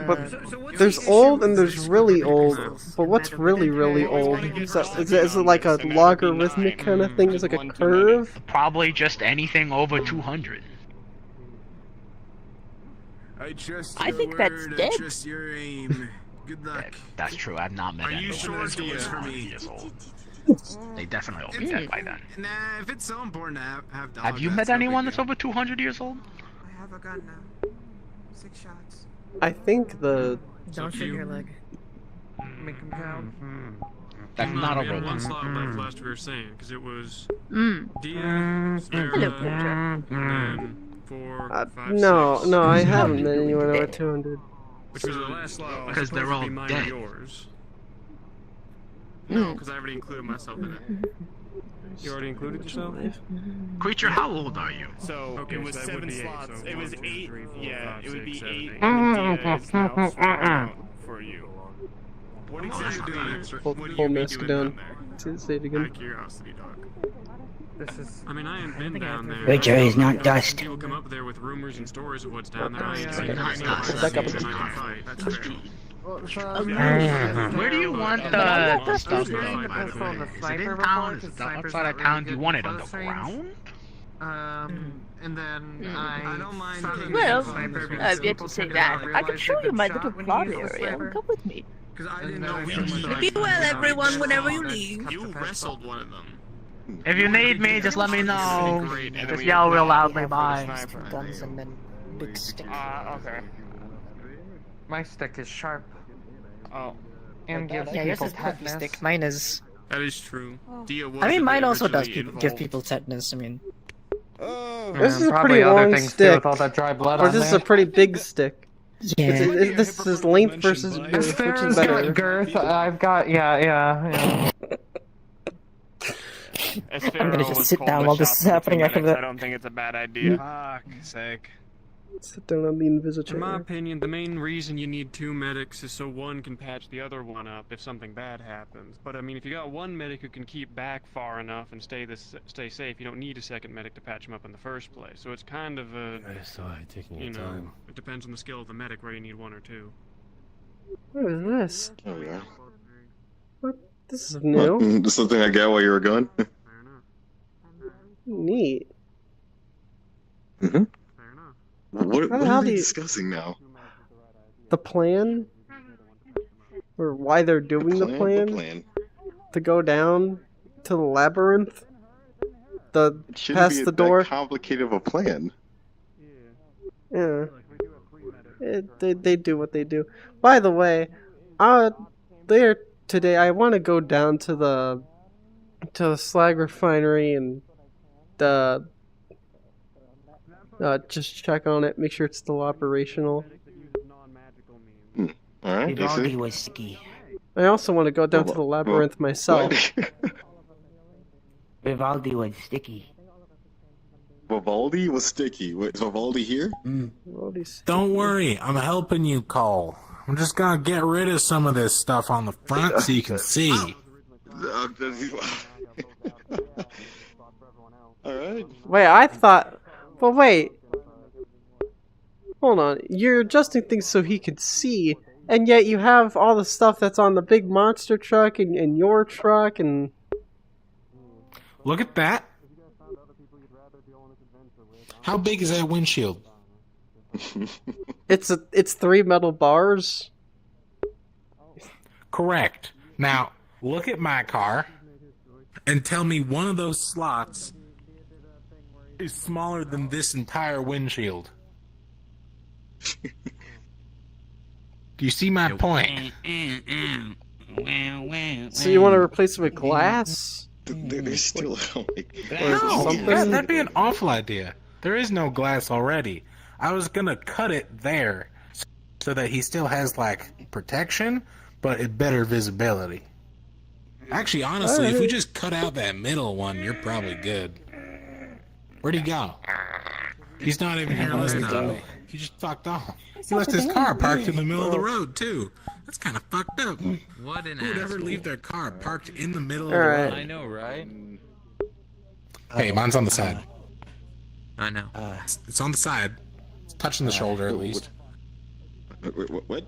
But there's old and there's really old. But what's really, really old? Is it like a logarithmic kind of thing? Is it like a curve? Probably just anything over 200. I trust I your think that's word, dead. I trust your aim. Good luck. That's true. I've not met Are you anyone sure that's it over was for 200 me? years old. They definitely will be dead by then. Nah, if it's so important to have dog, Have you that's met no big anyone deal. that's over 200 years old? I have a gun now. 6 shots. I think the... Don't shoot your leg. Make them count. That's not a we had robot. one slot left last we were saying, because it was Mm. Dia, Spera, Hello, and then 4, 5, No, 6. no, I haven't met anyone over 200. Which was the last slot. Because they're all mine dead. and yours. No, because I already included myself in it. You already included yourself? Creature, how old are you? So Okay, it was so that would 7 be 8, slots. so It was 1, 2, 8. 3, 4, Yeah, 5, it would be 6, 8. 7, 8. And Dia is now swapped out for you. What Full, exactly? full mask down. Say it Out again. of curiosity, dog. This is. I mean, I ain't been down there. Richard is not dust. People come up there with rumors and stories of what's down there. I ain't seen Back anything. up. I can fight. That's true. Where do you want the stuff going, by the way? Is it in town? Is it outside of town? Do you want it underground? And then I don't mind. Well, I've yet to say that. I can show you my little plot area. Come with me. I didn't know Be well, everyone, whenever you leave. You wrestled one of them. If you need me, just let me know. Just yell real loudly, bye. Guns and then big stick. Okay. My stick is sharp. Oh. And gives Yeah, yours people is puppy tetanus. stick. Mine is. That is true. Dia was I mean, mine also does originally give involved. people tetanus. I mean. This is a probably pretty other long things too, stick. with all that dry blood Or on this is there. a pretty big stick. Yeah. This is length versus If width, which there's is better. girth, I've got yeah. I'm gonna just sit down while this is happening after that. I don't think it's a bad idea. Fuck's sake. Sit down on the invisible In my chair. opinion, the main reason you need 2 medics is so one can patch the other one up if something bad happens. But I mean, if you got one medic who can keep back far enough and stay safe, you don't need a second medic to patch him up in the first place. So it's kind of a, taking you your know, time. it depends on the skill of the medic where you need 1 or 2. What is this? Oh yeah. What? This is new. Just something I got while you were gone. Neat. Mm-hmm. What How the are hell we do you- discussing now? The plan? Or why they're doing the plan? To go down to the labyrinth? It shouldn't Past be the door? that complicated of a plan. Yeah. They do what they do. By the way, there today I want to go down to the slag refinery and just check on it, make sure it's still operational. Alright, Vivaldi was sticky. I also want to go down to the labyrinth myself. Vivaldi was sticky. Vivaldi was sticky. Wait, is Vivaldi here? Don't worry, I'm helping you, Cole. I'm just gonna get rid of some of this stuff on the front so you can see. Alright. Wait, I thought... But wait. Hold on. You're adjusting things so he can see, and yet you have all the stuff that's on the big monster truck and your truck and... Look at that. How big is that windshield? It's 3 metal bars. Correct. Now, look at my car and tell me one of those slots is smaller than this entire windshield. Do you see my point? So you want to replace it with glass? They're still like... No, something? that'd be an awful idea. There is no glass already. I was gonna cut it there so that he still has, like, protection, but it better visibility. Actually, honestly, if we just cut out that middle one, you're probably good. Where'd he go? He's not even here listening to me. He just fucked off. He left his car parked in the middle of the road, too. That's kind of fucked up. What an Who would ever asshole. leave their car parked in the middle of the Alright. road? I know, right? Hey, mine's on the side. I know. It's on the side. It's touching the shoulder, at least. What?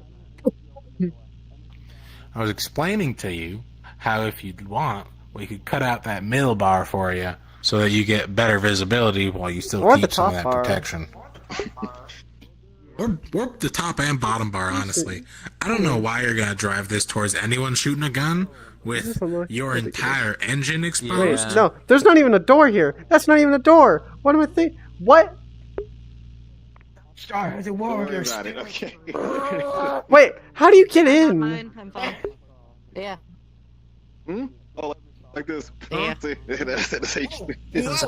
I was explaining to you how if you'd want, we could cut out that middle bar for you so that you get better visibility while you still Or the keep some of top that bar. protection. Or the top and bottom bar, honestly. I don't know why you're gonna drive this towards anyone shooting a gun with your entire engine Wait, exposed. no, there's not even a door here. That's not even a door. What am I thinking? What? Star the warrior. Got it, okay. Wait, how do you get in? I'm fine. Yeah. Hmm? Oh, like this. Yeah. That's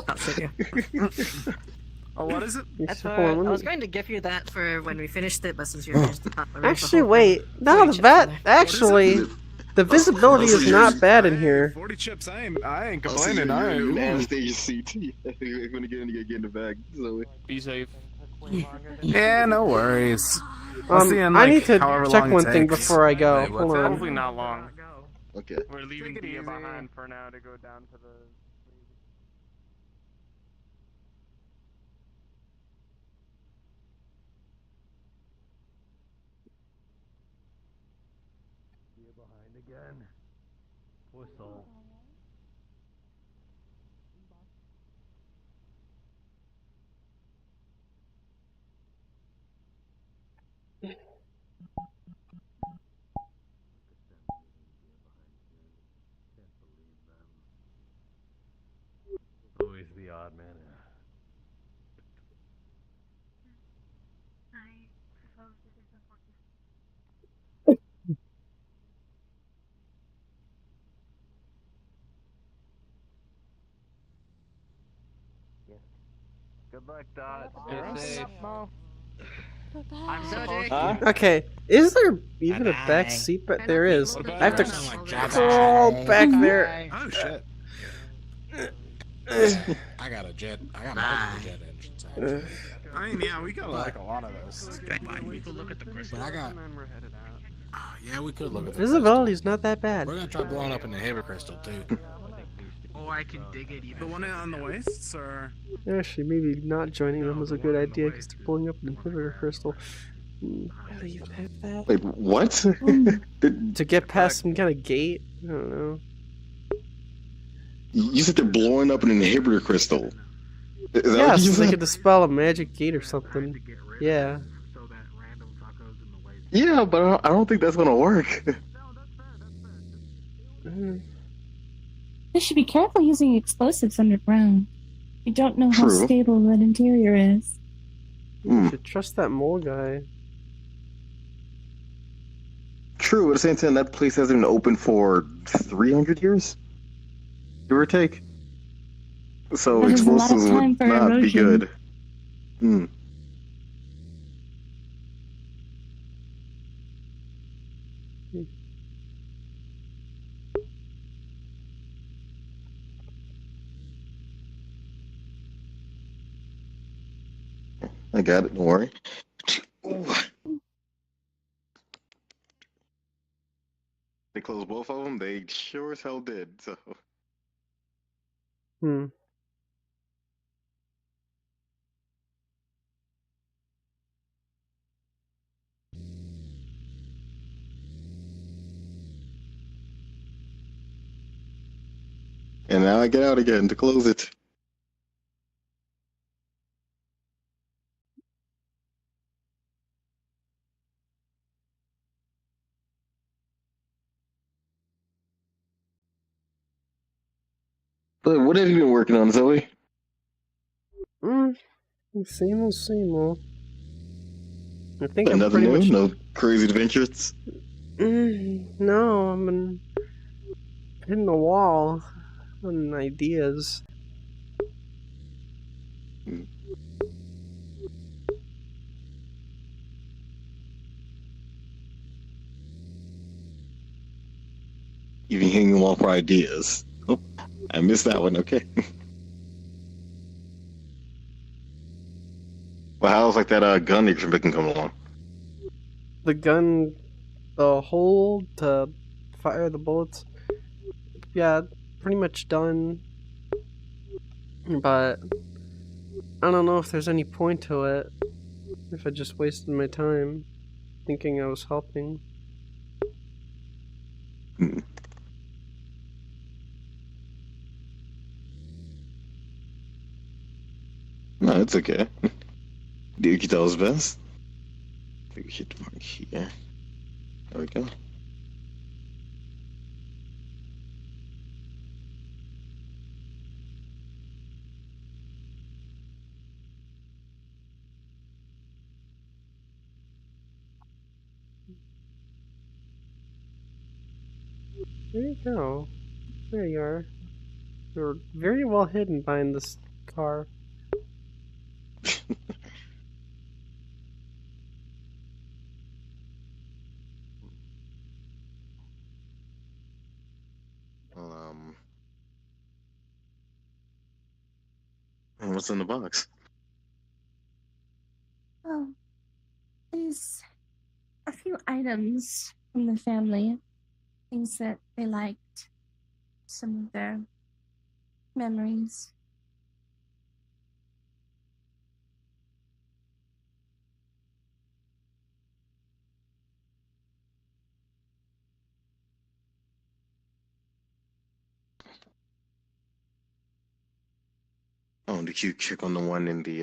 Oh, what is it? That's what I was going to give you that for when we finished it, but since you finished the top, Actually, wait. No, actually, the visibility is not bad in here. 40 chips, I ain't I'll see you complaining. I in ain't. Anastasia CT. You're gonna get in the bag. Zoe. Be safe. Yeah, no worries. I'll see you in, I like, need to however check long it one thing takes. before I go. Wait, Hold on. Hopefully not long. Okay. We're leaving Dia behind for now to go down to the. Dia behind again. Poor soul. Always the odd man out. Good luck, Dot. Stay safe. I'm supposed Zoey. to. Okay, is there even a back seat? But there is. I have to crawl back there. Oh shit. I got a jet. I got multiple jet engines. Actually. I mean, yeah, we got like a lot of those. We could look at the crystal. But I got. Yeah, we could look at the Visibility's not that bad. We're gonna try blowing up an inhibitor crystal too. Oh, I can dig it even. The one on the wastes, or? Actually, maybe not joining them was a good idea because they're pulling up an inhibitor crystal. How do you have that? Wait, what? To get past some kind of gate? I don't know. You said they're blowing up an inhibitor crystal. Is that Yeah, what you so they said? could dispel a magic gate or something. Yeah. Yeah, but I don't think that's gonna work. They should be careful using explosives underground. You don't know how True. stable that interior is. You should trust that mole guy. True, at the same time, that place hasn't been open for 300 years? Give or take. So That is a lot of explosives time would for not be erosion. good. Hmm. I got it, don't worry. They closed both of them? They sure as hell did, so. And now I get out again to close it. But what have you been working on, Zoe? Same old, same old. I think I'm Nothing pretty new? much. No crazy adventures? No, I've been hitting the wall on ideas. You've been hitting them all for ideas. Oh, I missed that one, okay. Well, how's like that gun that you're making come along? The gun, the hole to fire the bullets. Yeah, pretty much done. But I don't know if there's any point to it. If I just wasted my time thinking I was helping. No, it's okay. Dude, you tell us best. I think we should mark here. There we go. There you go. There you are. You're very well hidden behind this car. And what's in the box? Oh, there's a few items from the family. things that they liked, some of their memories. Oh, did you check on the one in the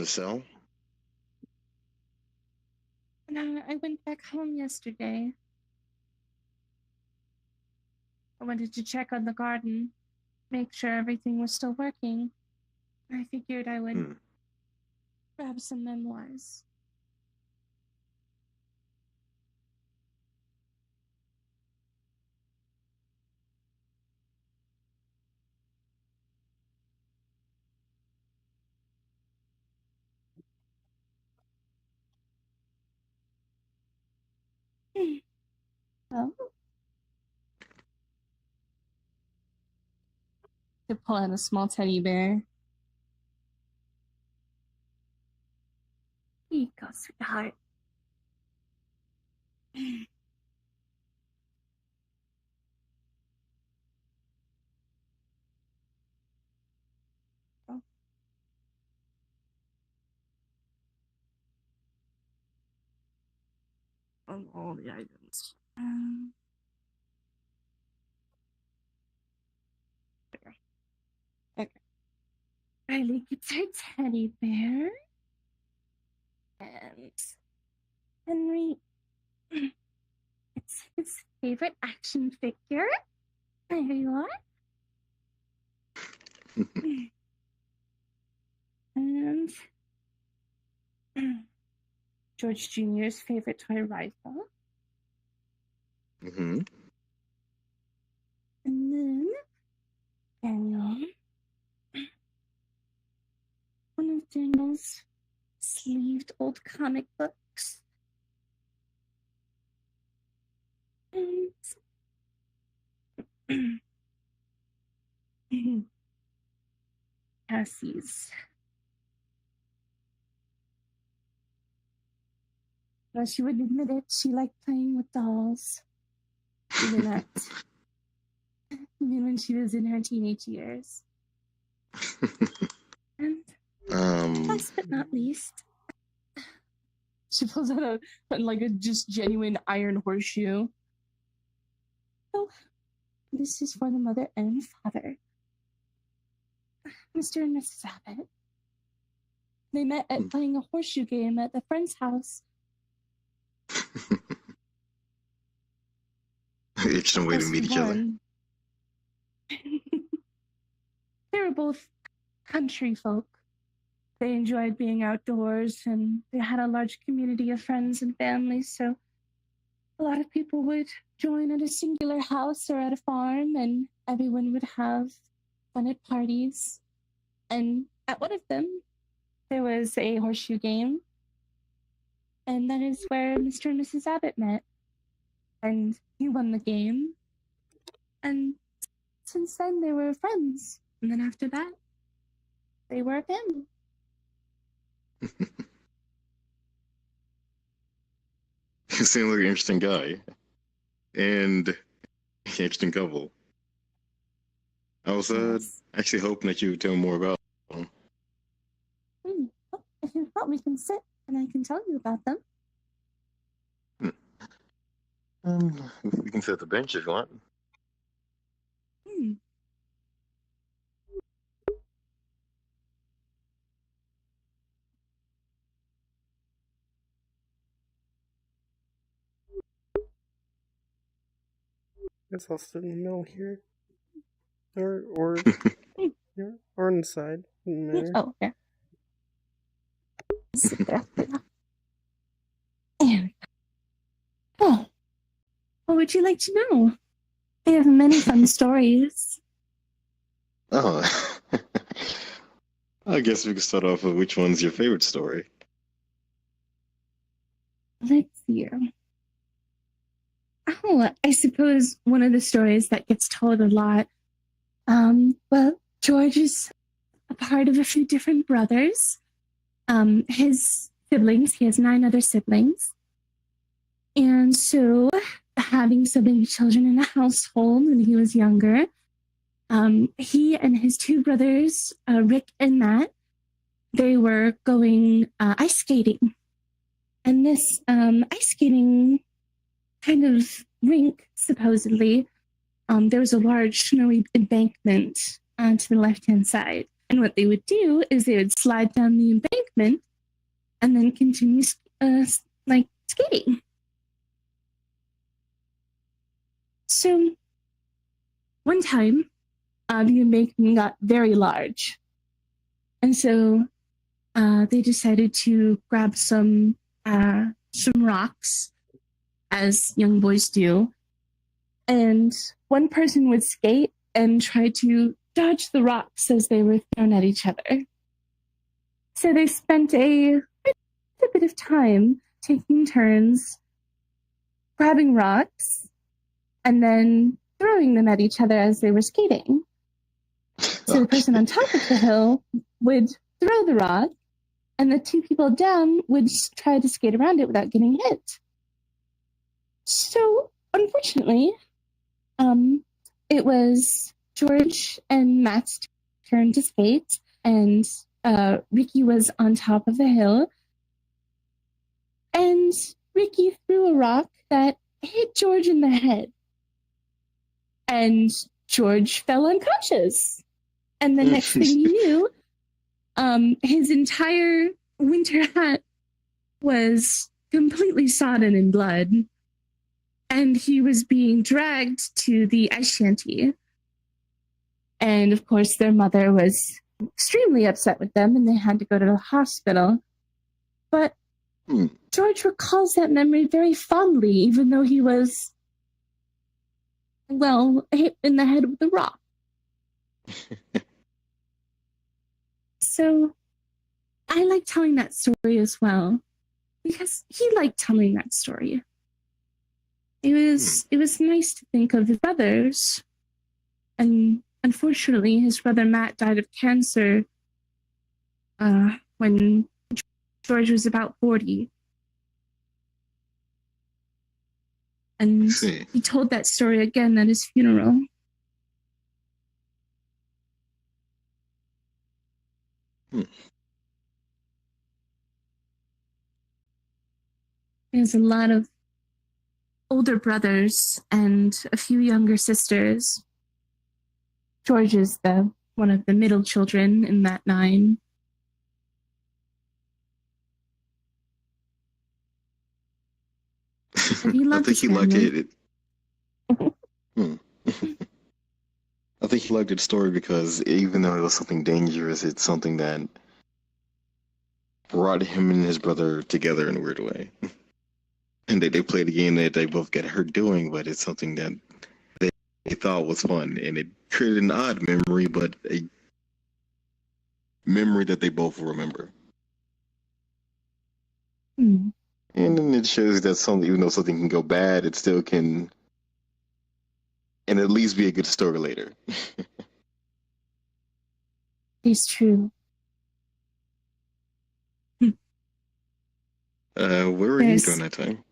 cell? No, I went back home yesterday. I wanted to check on the garden, make sure everything was still working. I figured I would grab some memoirs. Oh. To pull out a small teddy bear. Here you go, sweetheart. Oh. On all the items. There. Okay. Riley gets her teddy bear. And Henry, it's his favorite action figure. There you are. And George Jr.'s favorite toy rifle. Mm-hmm. And then Daniel. One of Daniel's sleeved old comic books. And Cassie's. Well, she wouldn't admit it. She liked playing with dolls. Even when she was in her teenage years. And last but not least, she pulls out a just genuine iron horseshoe. So, this is for the mother and father. Mr. and Mrs. Abbott. They met at playing a horseshoe game at a friend's house. Interesting way to meet each other. They were both country folk. They enjoyed being outdoors, and they had a large community of friends and families, so a lot of people would join at a singular house or at a farm, and everyone would have fun at parties. And at one of them, there was a horseshoe game, and that is where Mr. and Mrs. Abbott met. And he won the game, and since then they were friends. And then after that, they were a family. You seem like an interesting guy. And interesting couple. I was actually hoping that you would tell me more about them. If you want, we can sit and I can tell you about them. We can sit at the bench if you want. Guess I'll sit in the middle here. Or yeah, or inside. Doesn't matter. Oh, yeah. Sit there. There we go. Oh, what would you like to know? They have many fun stories. Oh. I guess we can start off with which one's your favorite story. Let's see here. Oh, I suppose one of the stories that gets told a lot. Well, George is a part of a few different brothers. His siblings, he has 9 other siblings. And so having so many children in the household when he was younger. He and his two brothers, Rick and Matt, they were going ice skating. And this ice skating kind of rink, supposedly, there was a large snowy embankment to the left-hand side. And what they would do is they would slide down the embankment and then continue skating. So one time, the embankment got very large. And so they decided to grab some rocks, as young boys do. And one person would skate and try to dodge the rocks as they were thrown at each other. So they spent a bit of time taking turns grabbing rocks and then throwing them at each other as they were skating. So the person on top of the hill would throw the rock, and the two people down would try to skate around it without getting hit. So, unfortunately, it was George and Matt's turn to skate, and Ricky was on top of the hill. And Ricky threw a rock that hit George in the head. And George fell unconscious. And the next thing he knew, his entire winter hat was completely sodden in blood. And he was being dragged to the ice shanty. And of course, their mother was extremely upset with them, and they had to go to the hospital. But George recalls that memory very fondly, even though he was, well, hit in the head with a rock. So I like telling that story as well, because he liked telling that story. It was nice to think of his brothers, and unfortunately, his brother Matt died of cancer when George was about 40. And he told that story again at his funeral. He has a lot of older brothers and a few younger sisters. George is one of the middle children in that 9. But he loved his family. I think he liked the story because even though it was something dangerous, it's something that brought him and his brother together in a weird way. And they played a game that they both got hurt doing, but it's something that they thought was fun. And it created an odd memory, but a memory that they both will remember. And then it shows that even though something can go bad, it still can, and at least be a good story later. It's true. Where were you during that time?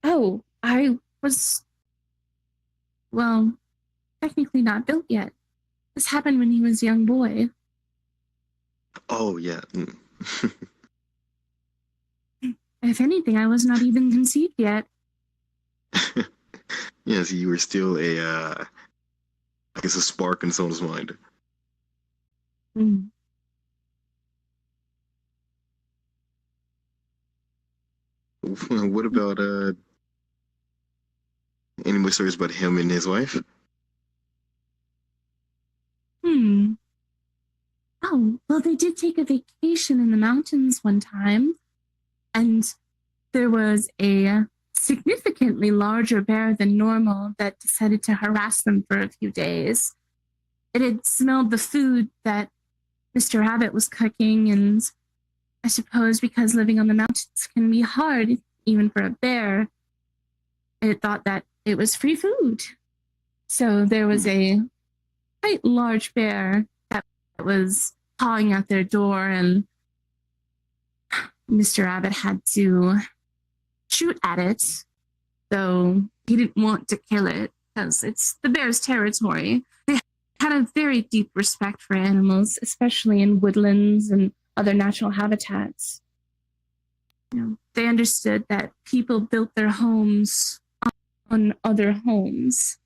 Oh, I was, well, technically not built yet. This happened when he was a young boy. Oh, yeah. If anything, I was not even conceived yet. Yes, you were still I guess a spark in someone's mind. What about any more stories about him and his wife? Oh, well, they did take a vacation in the mountains one time, and there was a significantly larger bear than normal that decided to harass them for a few days. It had smelled the food that Mr. Rabbit was cooking, and I suppose because living on the mountains can be hard, even for a bear, it thought that it was free food. So there was a quite large bear that was pawing at their door, and Mr. Rabbit had to shoot at it, though he didn't want to kill it because it's the bear's territory. They had a very deep respect for animals, especially in woodlands and other natural habitats. You know, they understood that people built their homes on other homes,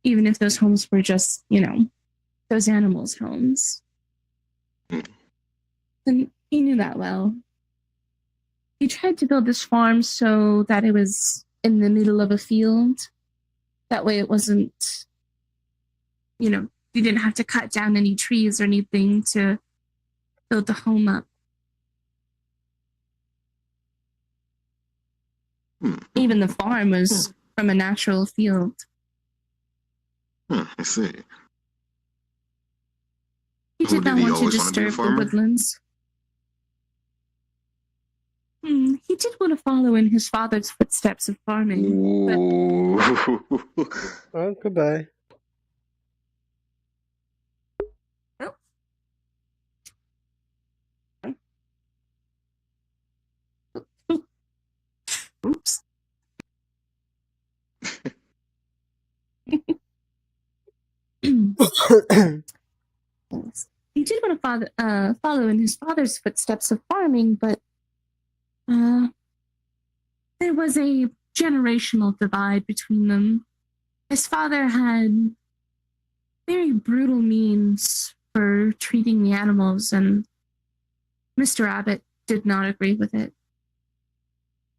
even if those homes were just, you know, those animals' homes. And he knew that well. He tried to build this farm so that it was in the middle of a field. That way it wasn't, you know, you didn't have to cut down any trees or anything to build the home up. Even the farm was from a natural field. I see. He did not Did he want to always want to be a disturb the farmer? woodlands. He did want to follow in his father's footsteps of farming. But Oh, goodbye. oops. He did want to follow in his father's footsteps of farming, but there was a generational divide between them. His father had very brutal means for treating the animals, and Mr. Abbott did not agree with it.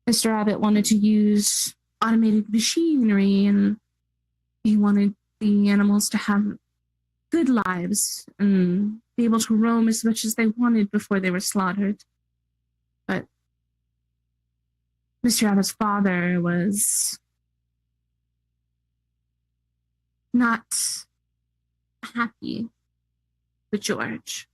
Mr. Abbott wanted to use automated machinery, and he wanted the animals to have good lives and be able to roam as much as they wanted before they were slaughtered. But Mr. Abbott's father was not happy with George.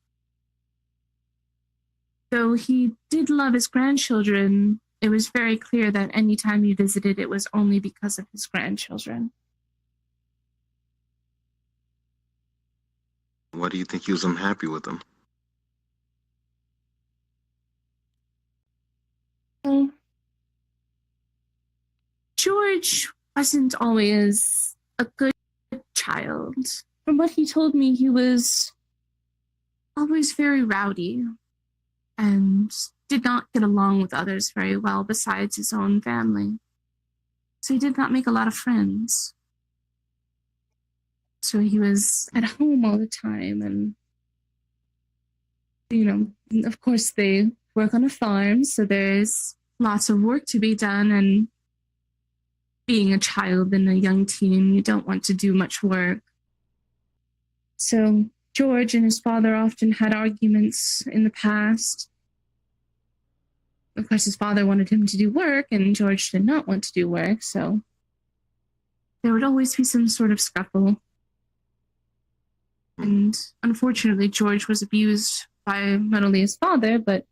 Though he did love his grandchildren, it was very clear that any time he visited, it was only because of his grandchildren. Why do you think he was unhappy with them? Well, George wasn't always a good child. From what he told me, he was always very rowdy and did not get along with others very well besides his own family. So he did not make a lot of friends. So he was at home all the time, and, you know, of course they work on a farm, so there's lots of work to be done, and being a child and a young teen, you don't want to do much work. So George and his father often had arguments in the past. Of course, his father wanted him to do work, and George did not want to do work, so there would always be some sort of scuffle. And unfortunately, George was abused by not only his father, but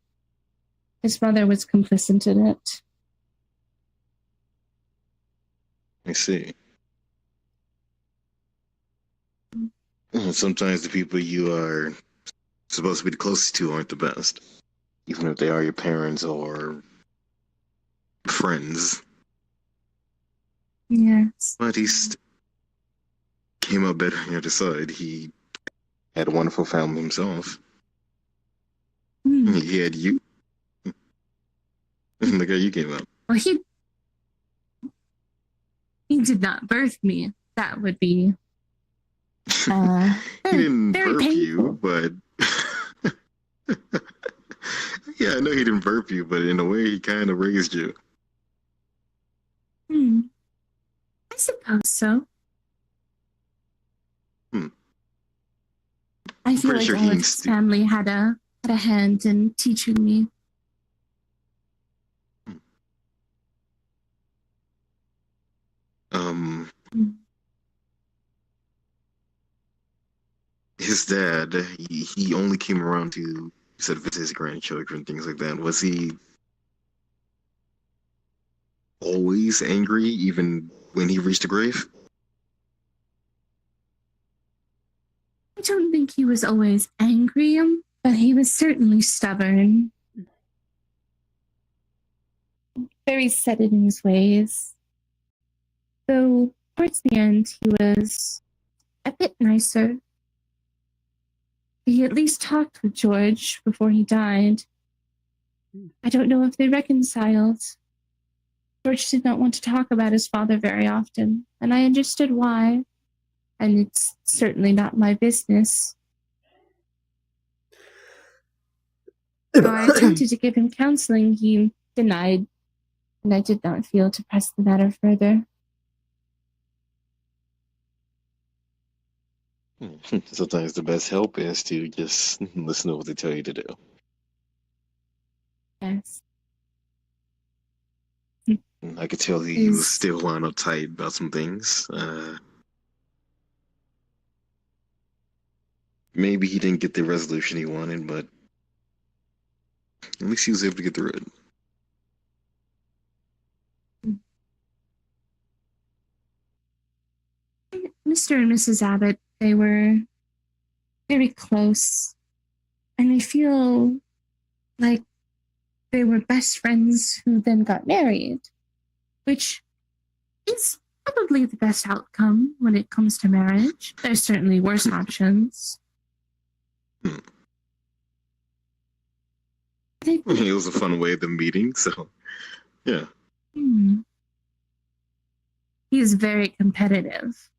his mother was complicit in it. I see. Sometimes the people you are supposed to be the closest to aren't the best, even if they are your parents or friends. Yes. But he came out better on the other side. He had a wonderful family himself. He had you. Look how you came out. Well, he did not birth me. That would be He didn't very burp painful. you, but yeah, I know he didn't burp you, but in a way, he kind of raised you. I suppose so. I feel Pretty like sure all he of his family had a hand in teaching me. His dad, he only came around to sort of visit his grandchildren, things like that. Was he always angry, even when he reached the grave? I don't think he was always angry, but he was certainly stubborn. very set in his ways. Though towards the end, he was a bit nicer. He at least talked with George before he died. I don't know if they reconciled. George did not want to talk about his father very often, and I understood why. And it's certainly not my business. So I attempted to give him counseling. He denied, and I did not feel to press the matter further. Sometimes the best help is to just listen to what they tell you to do. Yes. I could tell he was still lying uptight about some things. Maybe he didn't get the resolution he wanted, but at least he was able to get through it. Mr. and Mrs. Abbott, they were very close. And I feel like they were best friends who then got married, which is probably the best outcome when it comes to marriage. There's certainly worse options. It was a fun way of the meeting, so yeah. He is very competitive.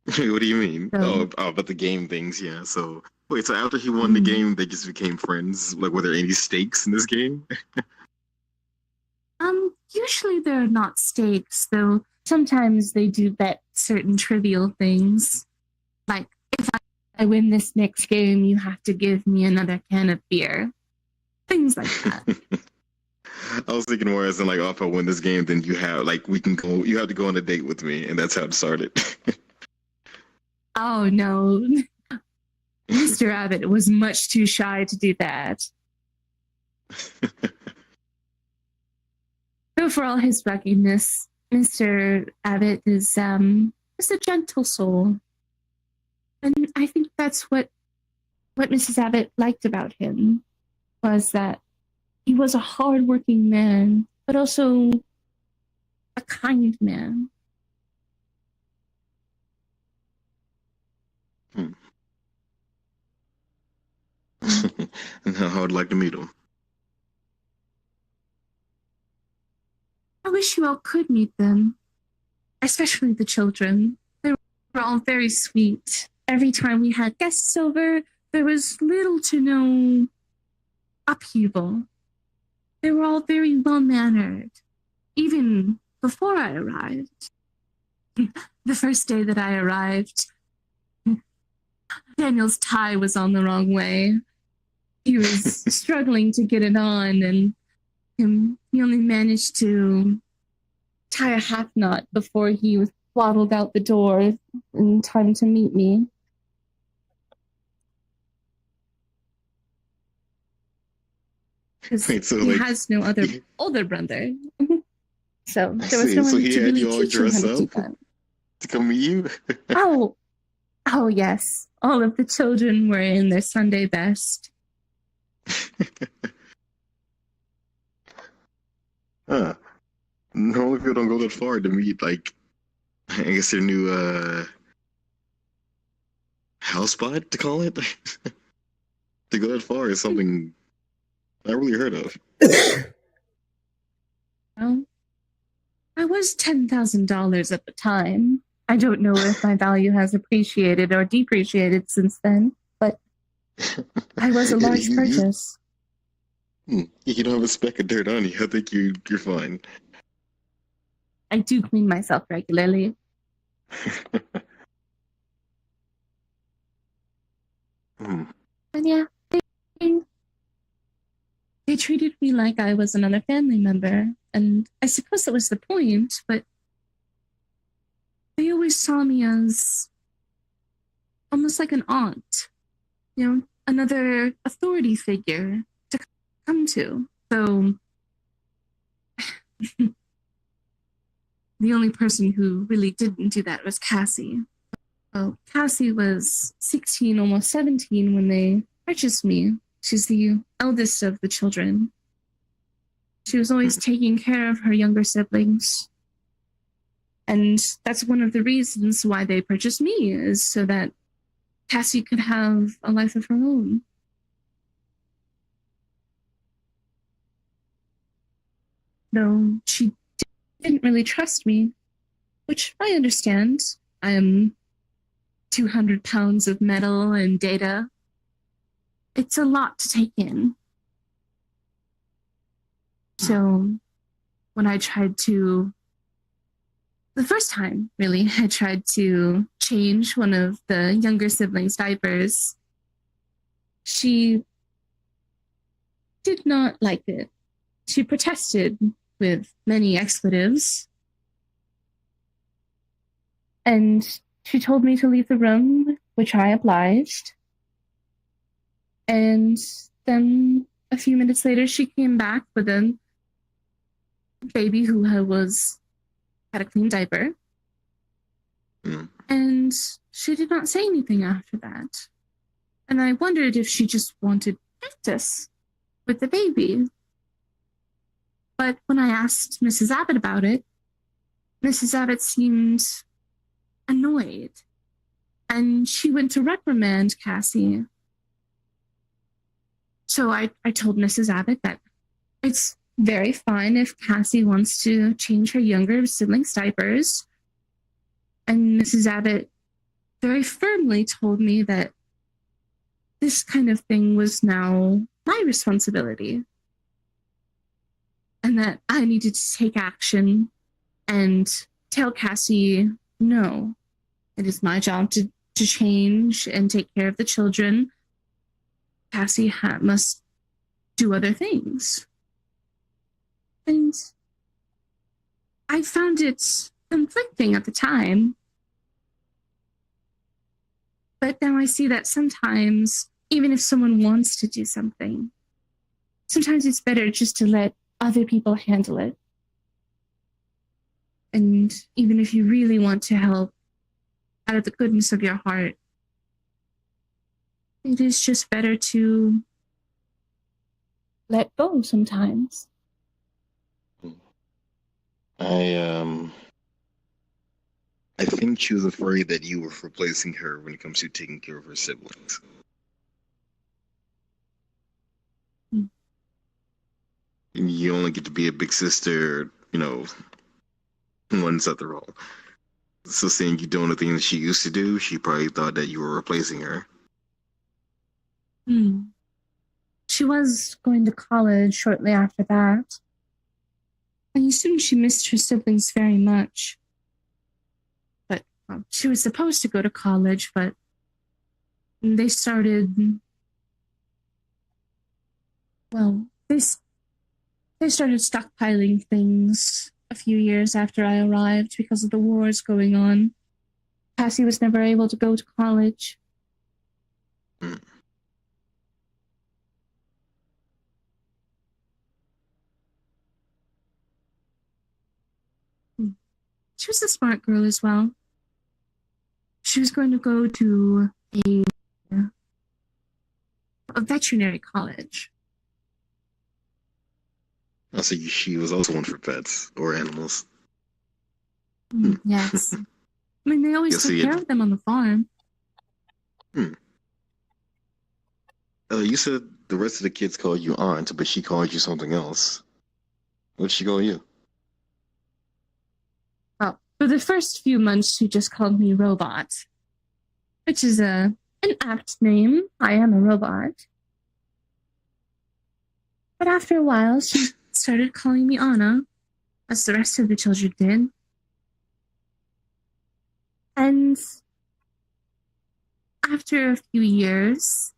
What do you mean? About the game things, yeah. So wait, so after he won the game, they just became friends? Like, were there any stakes in this game? Usually there are not stakes, though sometimes they do bet certain trivial things. Like, if I win this next game, you have to give me another can of beer. Things like that. I was thinking more as in like, oh, if I win this game, then you have you have to go on a date with me, and that's how it started. Oh, no. Mr. Abbott was much too shy to do that. Though for all his ruggedness, Mr. Abbott is a gentle soul. And I think that's what Mrs. Abbott liked about him, was that he was a hard-working man, but also a kind man. And how I would like to meet him. I wish you all could meet them, especially the children. They were all very sweet. Every time we had guests over, there was little to no upheaval. They were all very well-mannered, even before I arrived. The first day that I arrived, Daniel's tie was on the wrong way. He was struggling to get it on, and he only managed to tie a half knot before he waddled out the door in time to meet me. Because he has no other older brother. So there was no one to really teach him how to do that. To come meet you? Oh yes. All of the children were in their Sunday best. Normally people don't go that far to meet, like, I guess their new house spot, to call it. To go that far is something I really heard of. Well, I was $10,000 at the time. I don't know if my value has appreciated or depreciated since then, but I was a large purchase. You don't have a speck of dirt on you. I think you're fine. I do clean myself regularly. And yeah, they treated me like I was another family member, and I suppose that was the point, but they always saw me as almost like an aunt, another authority figure to come to. So the only person who really didn't do that was Cassie. Well, Cassie was 16, almost 17 when they purchased me, She's the eldest of the children. She was always taking care of her younger siblings. And that's one of the reasons why they purchased me, is so that Cassie could have a life of her own. Though she didn't really trust me, which I understand. I am 200 pounds of metal and data. It's a lot to take in. So when I tried to, the first time really, I tried to change one of the younger siblings' diapers, she did not like it. She protested with many expletives. And she told me to leave the room, which I obliged. And then a few minutes later, she came back with a baby who had a clean diaper. And she did not say anything after that. And I wondered if she just wanted practice with the baby. But when I asked Mrs. Abbott about it, Mrs. Abbott seemed annoyed. And she went to reprimand Cassie. So I told Mrs. Abbott that it's very fine if Cassie wants to change her younger siblings' diapers. And Mrs. Abbott very firmly told me that this kind of thing was now my responsibility. And that I needed to take action and tell Cassie, no, it is my job to change and take care of the children. Cassie must do other things. And I found it conflicting at the time. But now I see that sometimes, even if someone wants to do something, sometimes it's better just to let other people handle it. And even if you really want to help out of the goodness of your heart, it is just better to let go sometimes. I think she was afraid that you were replacing her when it comes to taking care of her siblings. You only get to be a big sister, once after all. So seeing you doing the things she used to do, she probably thought that you were replacing her. She was going to college shortly after that. I assume she missed her siblings very much. But she was supposed to go to college, but they started stockpiling things a few years after I arrived because of the wars going on. Cassie was never able to go to college. She was a smart girl as well. She was going to go to a veterinary college. So she was also one for pets or animals. Yes. I mean, they always took care of them on the farm. You said the rest of the kids called you aunt, but she called you something else. What did she call you? Oh, for the first few months, she just called me Robot, which is an apt name. I am a robot. But after a while, she started calling me Anna, as the rest of the children did. And after a few years,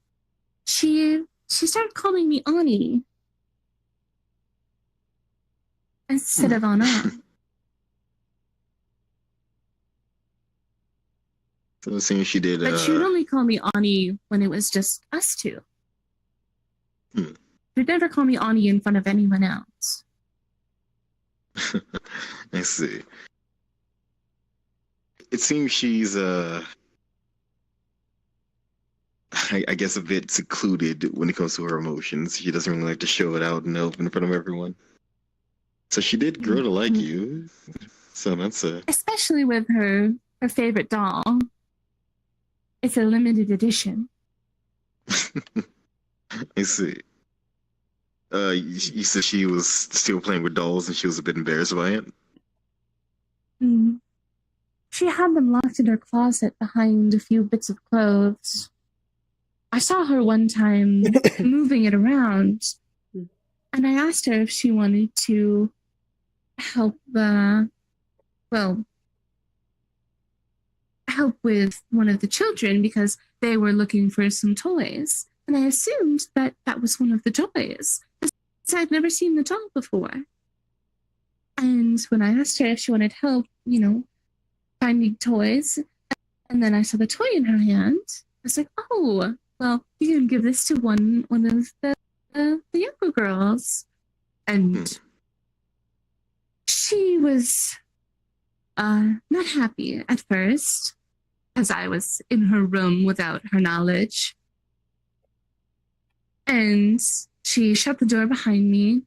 she started calling me Ani instead of Anna. So it seems she did. But she would only call me Ani when it was just us two. She'd never call me Ani in front of anyone else. I see. It seems she's I I guess, a bit secluded when it comes to her emotions. She doesn't really like to show it out in the open in front of everyone. So she did grow to like you. So that's Especially with her favorite doll. It's a limited edition. I see. You said she was still playing with dolls and she was a bit embarrassed by it? Mm. She had them locked in her closet behind a few bits of clothes. I saw her one time moving it around, and I asked her if she wanted to help, help with one of the children because they were looking for some toys. And I assumed that that was one of the toys, because I'd never seen the doll before. And when I asked her if she wanted help, finding toys, and then I saw the toy in her hand, I was like, oh, well, you can give this to one of the younger girls. And she was not happy at first, because I was in her room without her knowledge. And she shut the door behind me,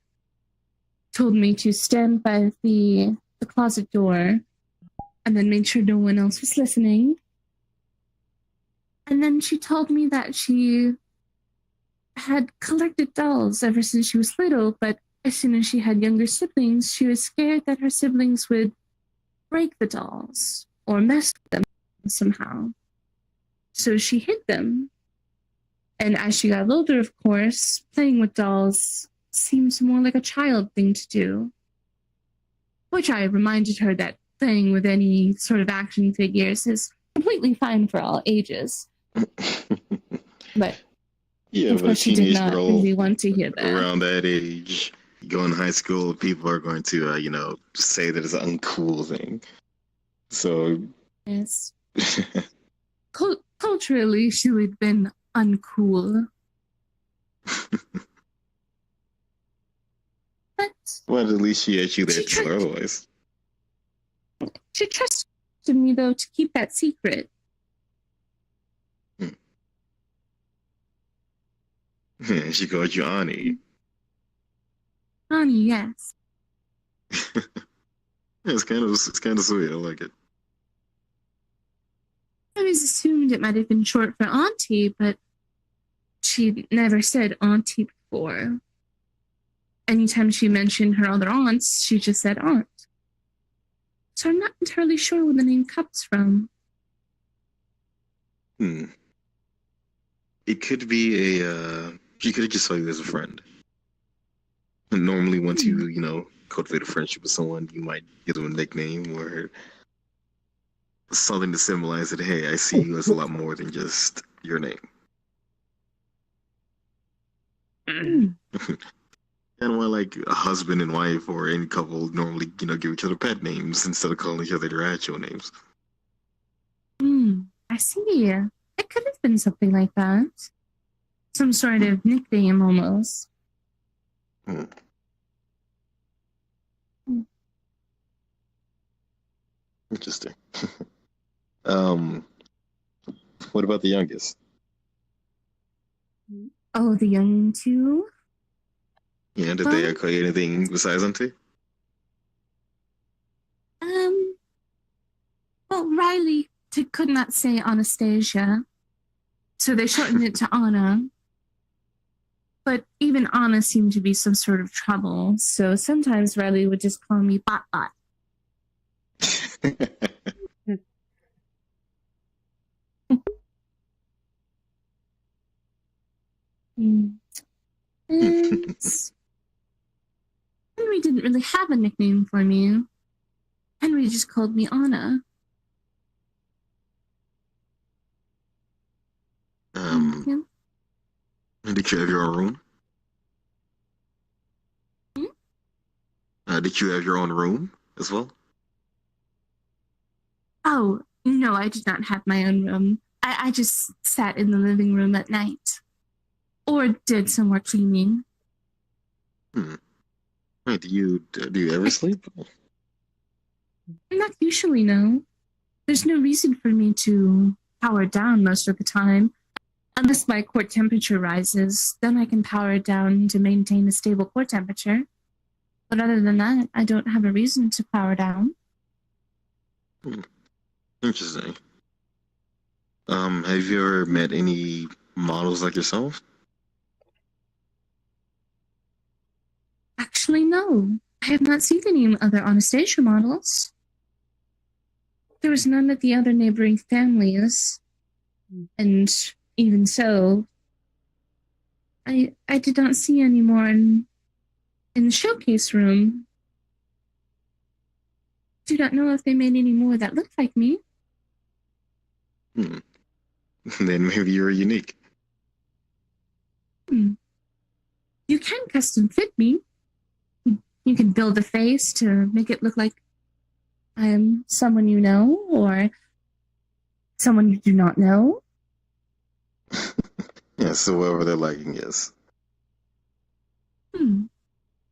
told me to stand by the closet door, and then made sure no one else was listening. And then she told me that she had collected dolls ever since she was little, but as soon as she had younger siblings, she was scared that her siblings would break the dolls or mess with them somehow. So she hid them. And as she got older, of course, playing with dolls seems more like a child thing to do. Which I reminded her that playing with any sort of action figures is completely fine for all ages. But yeah, of but course a she did teenage not girl really want to hear that. around that age, going to high school, people are going to, say that it's an uncool thing. So. Yes. Culturally, she would have been uncool. But well, at least she had you there to tell her otherwise. she trusted me, though, to keep that secret. She called you Ani. Honey, yes. It's kind of sweet. I like it. I always assumed it might have been short for auntie, but she never said auntie before. Anytime she mentioned her other aunts, she just said aunt. So I'm not entirely sure where the name comes from. It could be she could have just saw you as a friend. And normally, once you cultivate a friendship with someone, you might give them a nickname or something to symbolize that, hey, I see you as a lot more than just your name. And why, like, a husband and wife or any couple normally, give each other pet names instead of calling each other their actual names. I see. It could have been something like that. Some sort of nickname, almost. Interesting. What about the youngest? Oh, the young two? Yeah, did they call you anything besides auntie? Well, Riley could not say Anastasia, so they shortened it to Anna. But even Anna seemed to be some sort of trouble, so sometimes Riley would just call me Bot Bot. And Henry didn't really have a nickname for me. Henry just called me Anna. Did you have your own room? Did you have your own room as well? Oh, no, I did not have my own room. I just sat in the living room at night. Or did some more cleaning. Wait, do you ever sleep? Not usually, no. There's no reason for me to power down most of the time. Unless my core temperature rises, then I can power it down to maintain a stable core temperature. But other than that, I don't have a reason to power down. Interesting. Have you ever met any models like yourself? Actually, no. I have not seen any other Anastasia models. There was none at the other neighboring families. And even so, I did not see any more in the showcase room. Do not know if they made any more that looked like me. Then maybe you're unique. You can custom fit me. You can build a face to make it look like I am someone you know or someone you do not know. Yeah, so whatever their liking is.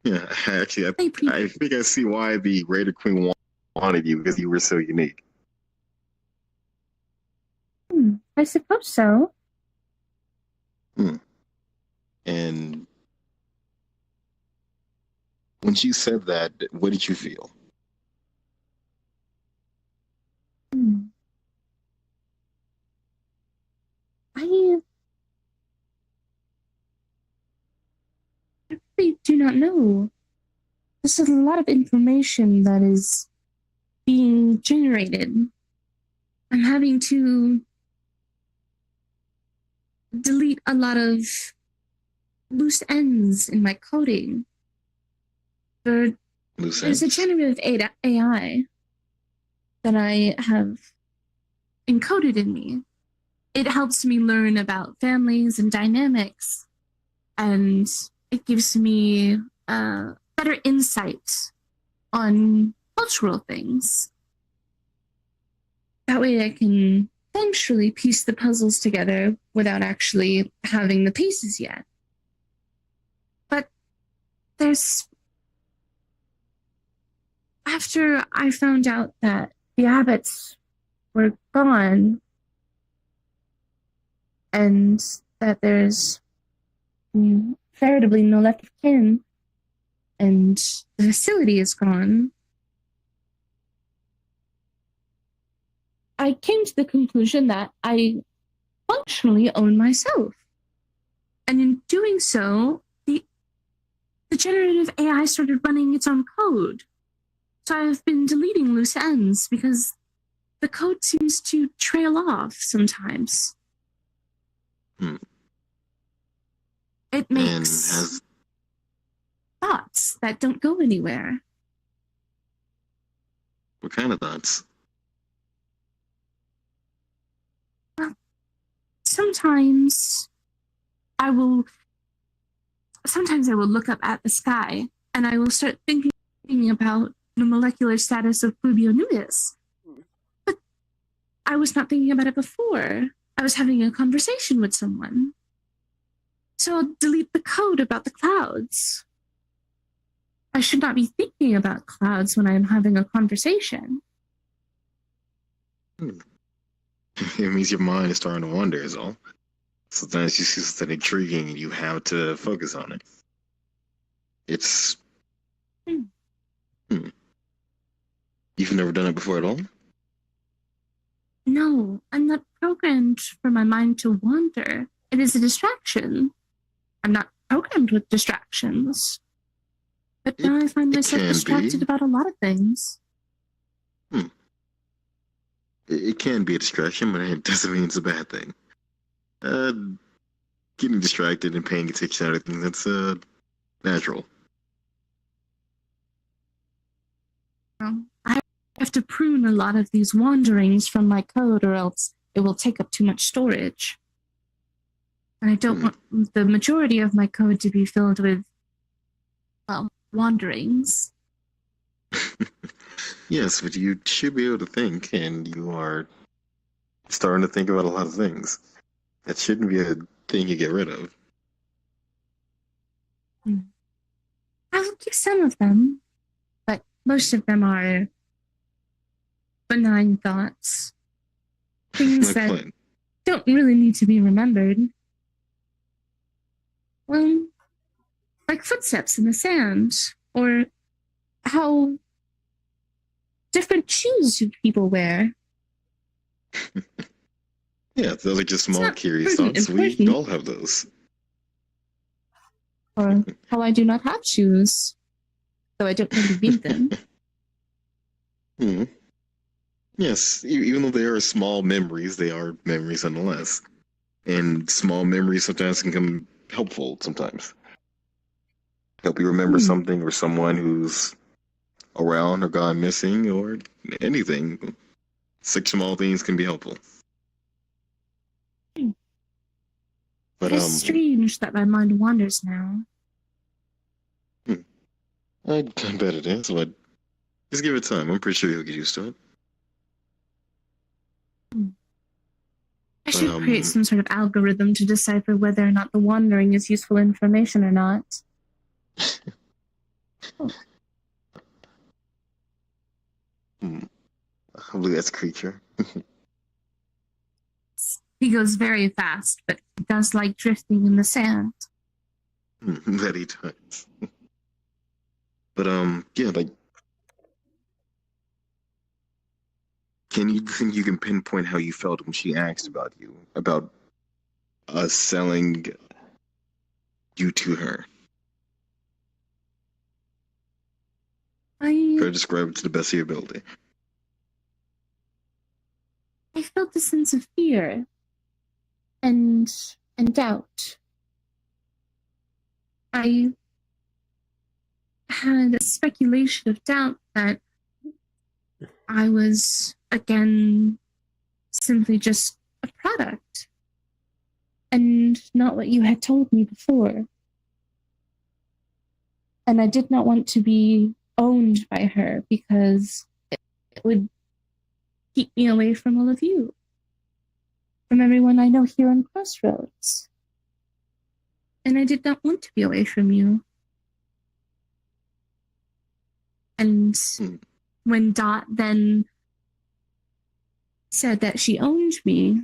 Yeah, actually, I think I see why the Raider Queen wanted you, because you were so unique. I suppose so. And when she said that, what did you feel? I really do not know. This is a lot of information that is being generated. I'm having to delete a lot of loose ends in my coding. There's a generative AI that I have encoded in me. It helps me learn about families and dynamics, and it gives me better insight on cultural things. That way I can eventually piece the puzzles together without actually having the pieces yet. But after I found out that the abbots were gone and that there's veritably no left of kin and the facility is gone, I came to the conclusion that I functionally own myself. And in doing so, the generative AI started running its own code. So I've been deleting loose ends because the code seems to trail off sometimes. It makes thoughts that don't go anywhere. What kind of thoughts? Sometimes I will look up at the sky and I will start thinking about the molecular status of Plubio nudis. But I was not thinking about it before. I was having a conversation with someone. So I'll delete the code about the clouds. I should not be thinking about clouds when I'm having a conversation. It means your mind is starting to wander, is all. Sometimes you see something intriguing and you have to focus on it. It's... You've never done it before at all? No, I'm not programmed for my mind to wander. It is a distraction. I'm not programmed with distractions. But now I find myself distracted about a lot of things. It can be a distraction, but it doesn't mean it's a bad thing. Getting distracted and paying attention to other things, that's natural. I have to prune a lot of these wanderings from my code or else it will take up too much storage. And I don't want the majority of my code to be filled with, well, wanderings. Yes, but you should be able to think, and you are starting to think about a lot of things. That shouldn't be a thing you get rid of. I'll do some of them, but most of them are benign thoughts. Things Like that what? don't really need to be remembered. Well, like footsteps in the sand, or how different shoes people wear. Yeah, those are just small, not curious prudent thoughts. and We flirty. all have those. Or how I do not have shoes, though I don't really need them. Hmm. Yes, even though they are small memories, they are memories nonetheless. And small memories sometimes can come helpful sometimes. Help you remember something or someone who's around or gone missing or anything. Such small things can be helpful. But It is strange that my mind wanders now. I bet it is, but just give it time. I'm pretty sure you'll get used to it. I should create some sort of algorithm to decipher whether or not the wandering is useful information or not. I believe that's creature. He goes very fast, but he does like drifting in the sand. That he does. But yeah, like, can you think you can pinpoint how you felt when she asked about you, about us selling you to her? Try to describe it to the best of your ability. I felt a sense of fear and doubt. I had a speculation of doubt that I was, again, simply just a product and not what you had told me before. And I did not want to be owned by her because it would keep me away from all of you, from everyone I know here on Crossroads. And I did not want to be away from you. And when Dot then said that she owned me,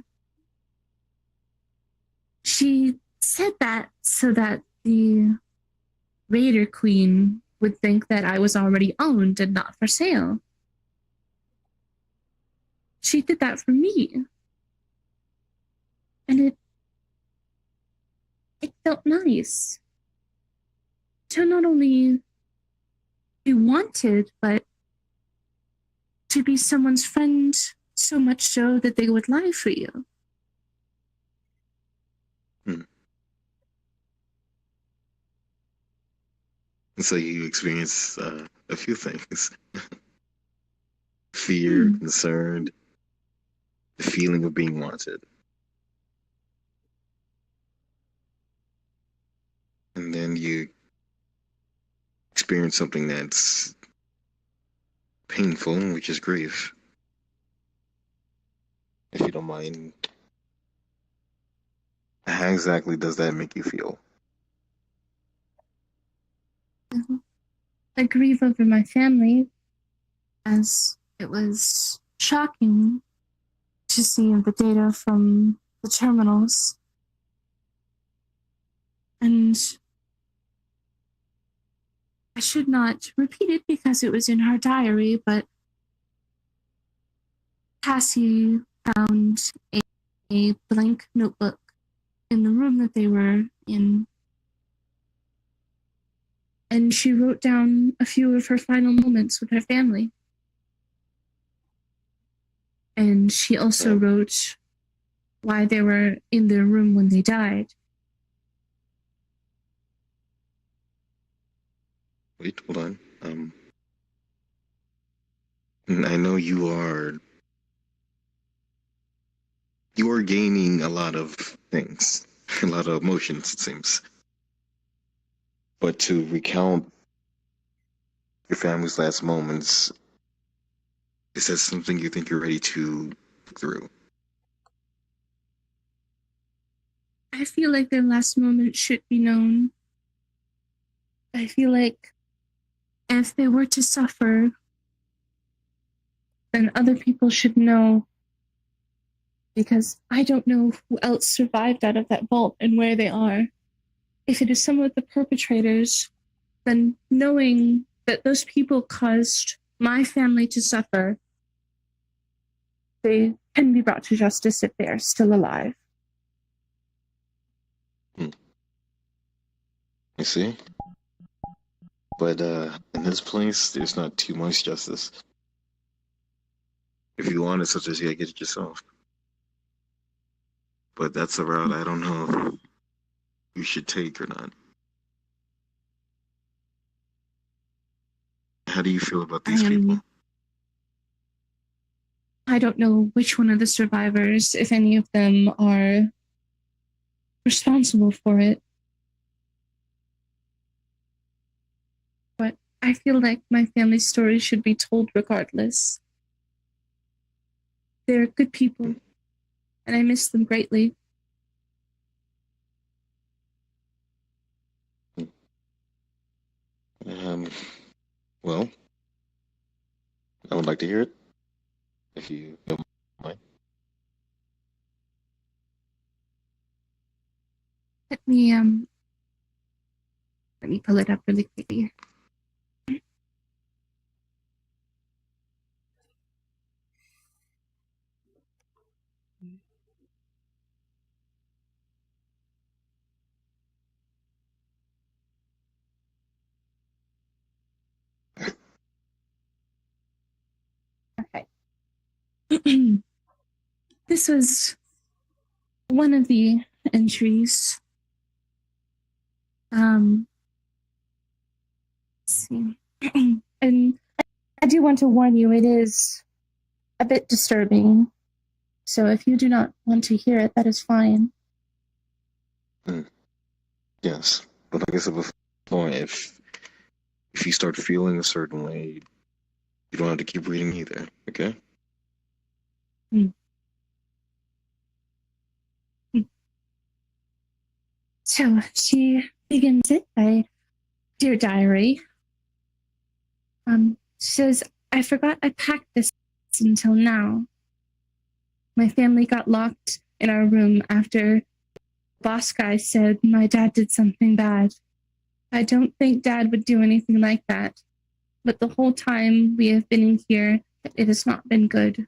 she said that so that the Raider Queen would think that I was already owned and not for sale. She did that for me. And it felt nice to not only be wanted, but to be someone's friend so much so that they would lie for you. So you experience a few things. Fear, concern, the feeling of being wanted. And then you experience something that's painful, which is grief. If you don't mind, how exactly does that make you feel? I grieve over my family, as it was shocking to see the data from the terminals. And I should not repeat it because it was in her diary, but Cassie found a blank notebook in the room that they were in. And she wrote down a few of her final moments with her family. And she also wrote why they were in their room when they died. Wait, hold on. I know you are gaining a lot of things, a lot of emotions, it seems. But to recount your family's last moments, is that something you think you're ready to look through? I feel like their last moment should be known. I feel like if they were to suffer, then other people should know because I don't know who else survived out of that vault and where they are. If it is some of the perpetrators, then knowing that those people caused my family to suffer, they can be brought to justice if they are still alive. You see? But in this place, there's not too much justice. If you want it, such as you gotta get it yourself. But that's a route I don't know if you should take or not. How do you feel about these people? I don't know which one of the survivors, if any of them, are responsible for it. But I feel like my family's story should be told regardless. They're good people, and I miss them greatly. Well, I would like to hear it, if you don't mind. Let me pull it up really quickly. Okay. This was one of the entries. Let's see. And I do want to warn you, it is a bit disturbing. So if you do not want to hear it, that is fine. Yes, but like I said before, if you start feeling a certain way, you don't have to keep reading either, okay? So she begins it by, "Dear Diary," says, "I forgot I packed this until now. My family got locked in our room after boss guy said my dad did something bad. I don't think dad would do anything like that, but the whole time we have been in here, it has not been good.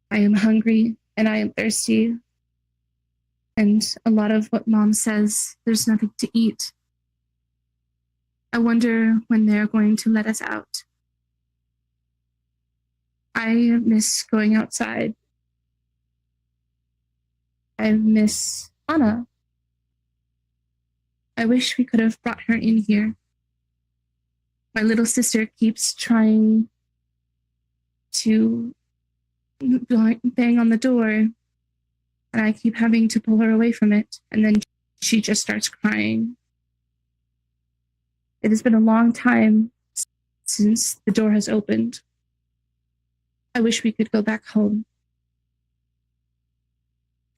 I am hungry and I am thirsty. And a lot of what mom says, there's nothing to eat. I wonder when they're going to let us out. I miss going outside. I miss Anna. I wish we could have brought her in here. My little sister keeps trying to bang on the door, and I keep having to pull her away from it, and then she just starts crying. It has been a long time since the door has opened. I wish we could go back home.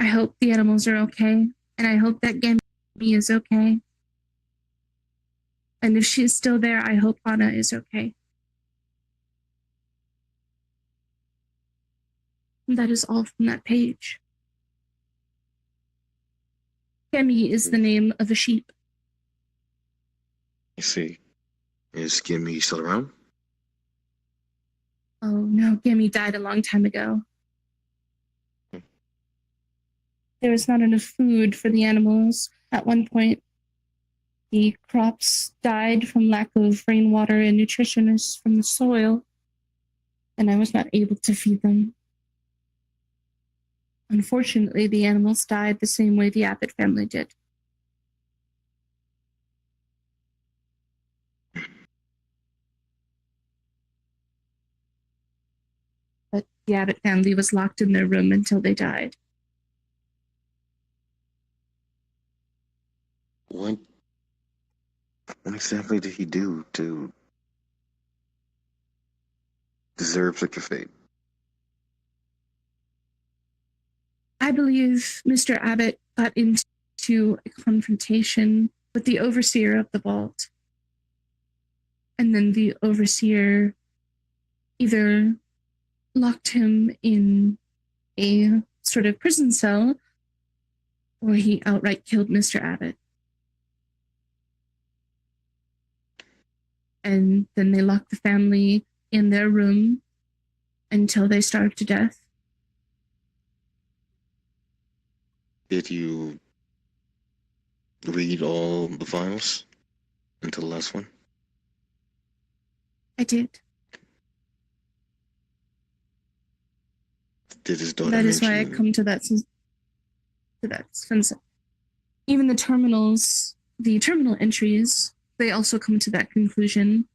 I hope the animals are okay, and I hope that Gammy is okay. And if she's still there, I hope Anna is okay." And that is all from that page. Gammy is the name of a sheep. I see. Is Gimme still around? Oh no, Gammy died a long time ago. There was not enough food for the animals. At one point, the crops died from lack of rainwater and nutrition from the soil, and I was not able to feed them. Unfortunately, the animals died the same way the Abbott family did. But the Abbott family was locked in their room until they died. What exactly did he do to deserve such a fate? I believe Mr. Abbott got into a confrontation with the overseer of the vault. And then the overseer either locked him in a sort of prison cell where he outright killed Mr. Abbott. And then they locked the family in their room until they starved to death. Did you read all the files until the last one? I did. Did his daughter That is why I mention- come to that sense. Even the terminal entries, they also come to that conclusion,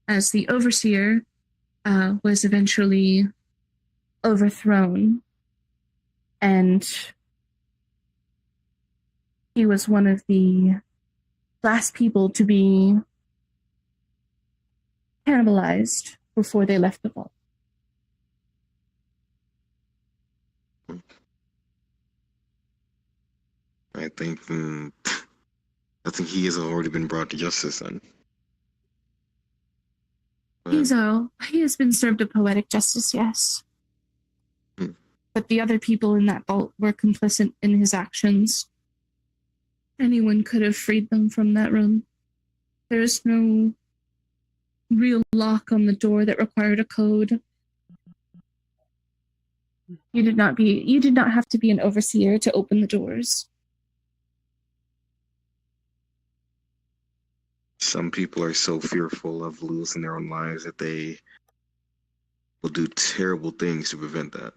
as the overseer was eventually overthrown, and he was one of the last people to be cannibalized before they left the vault. I think he has already been brought to justice then. He has been served a poetic justice, yes. But the other people in that vault were complicit in his actions. Anyone could have freed them from that room. There is no real lock on the door that required a code. You did not have to be an overseer to open the doors. Some people are so fearful of losing their own lives that they will do terrible things to prevent that.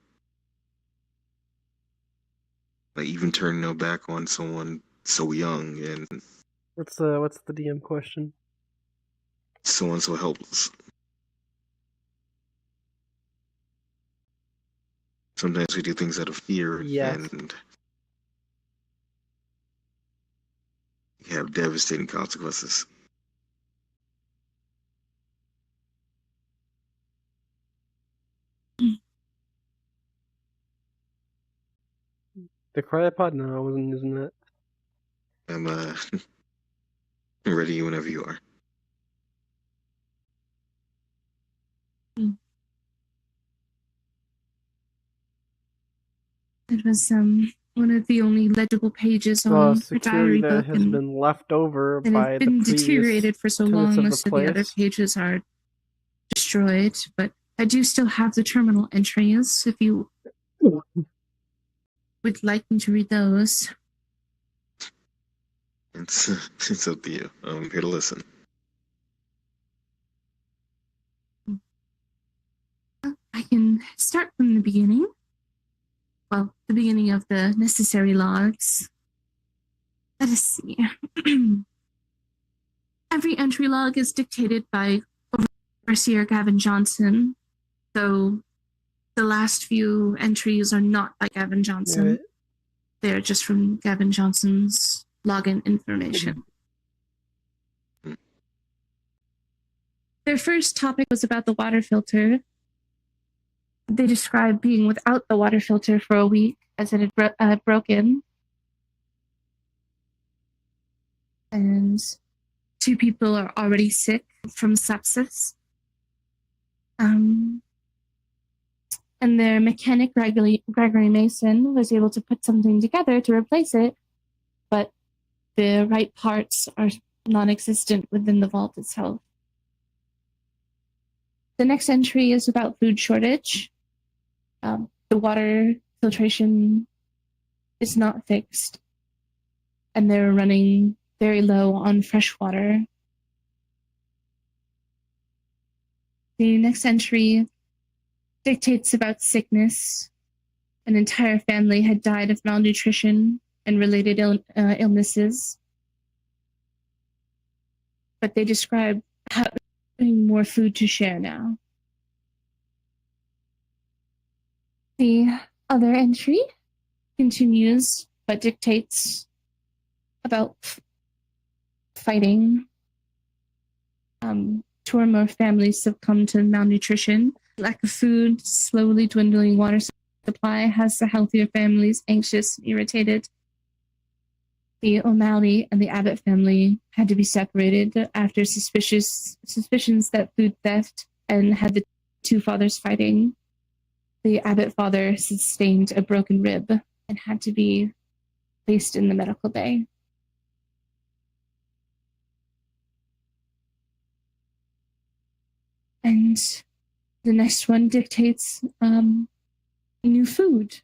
Like even turning their back on someone so young and What's the DM question? someone so helpless. Sometimes we do things out of fear Yes. and you have devastating consequences. The cryopod? No, I wasn't using that. I'm ready whenever you are. It was one of the only legible pages on her Security diary that book, has and been left over it by has the been previous deteriorated for so tenants long. of Most the of the other place. pages are destroyed, but I do still have the terminal entries if you would like me to read those. It's up to you. I'm here to listen. I can start from the beginning. Well, the beginning of the necessary logs. Let us see. Every entry log is dictated by Overseer Gavin Johnson, though the last few entries are not by Gavin Johnson. Yeah. They're just from Gavin Johnson's login information. Their first topic was about the water filter. They described being without the water filter for a week as it had broken. And 2 people are already sick from sepsis. And their mechanic, Gregory Mason, was able to put something together to replace it, but the right parts are non-existent within the vault itself. The next entry is about food shortage. The water filtration is not fixed, and they're running very low on fresh water. The next entry dictates about sickness. An entire family had died of malnutrition and related illnesses, but they describe having more food to share now. The other entry continues but dictates about fighting. 2 or more families succumb to malnutrition. Lack of food, slowly dwindling water supply has the healthier families anxious and irritated. The O'Malley and the Abbott family had to be separated after suspicions that food theft and had the 2 fathers fighting. the abbot father sustained a broken rib and had to be placed in the medical bay. And the next one dictates new food.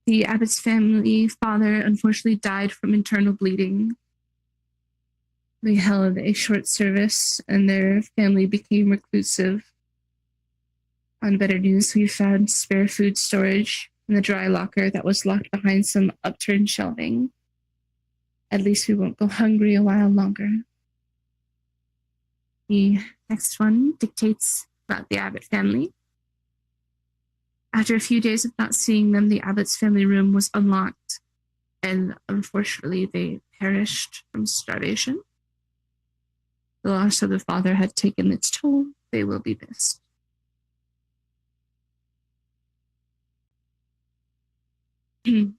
The abbot's family father unfortunately died from internal bleeding. They held a short service and their family became reclusive. On better news, we found spare food storage in the dry locker that was locked behind some upturned shelving. At least we won't go hungry a while longer. The next one dictates about the Abbott family. After a few days of not seeing them, the Abbott's family room was unlocked, and unfortunately they perished from starvation. The loss of the father had taken its toll. They will be missed. And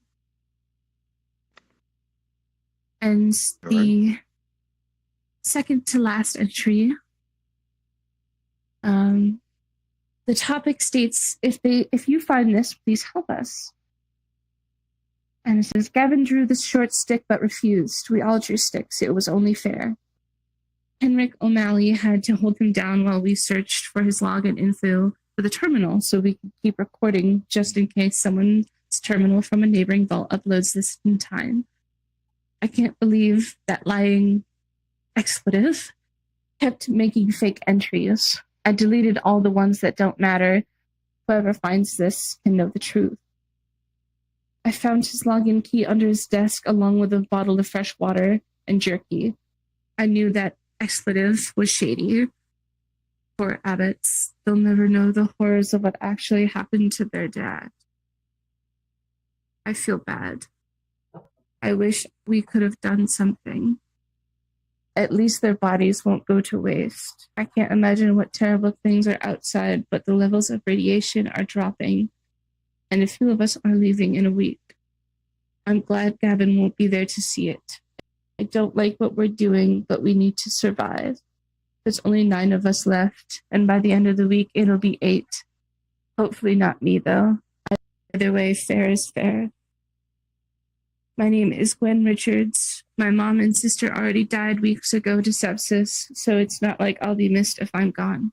the second to last entry, the topic states, if you find this, please help us. And it says, Gavin drew the short stick but refused. We all drew sticks. It was only fair. Henrik O'Malley had to hold him down while we searched for his log and info for the terminal so we could keep recording just in case someone's terminal from a neighboring vault uploads this in time. I can't believe that lying expletive kept making fake entries. I deleted all the ones that don't matter. Whoever finds this can know the truth. I found his login key under his desk along with a bottle of fresh water and jerky. I knew that expletive was shady. Poor Abbots. They'll never know the horrors of what actually happened to their dad. I feel bad. I wish we could have done something. At least their bodies won't go to waste. I can't imagine what terrible things are outside, but the levels of radiation are dropping, and a few of us are leaving in a week. I'm glad Gavin won't be there to see it. I don't like what we're doing, but we need to survive. There's only 9 of us left, and by the end of the week, it'll be 8. Hopefully not me, though. Either way, fair is fair. My name is Gwen Richards. My mom and sister already died weeks ago to sepsis, so it's not like I'll be missed if I'm gone.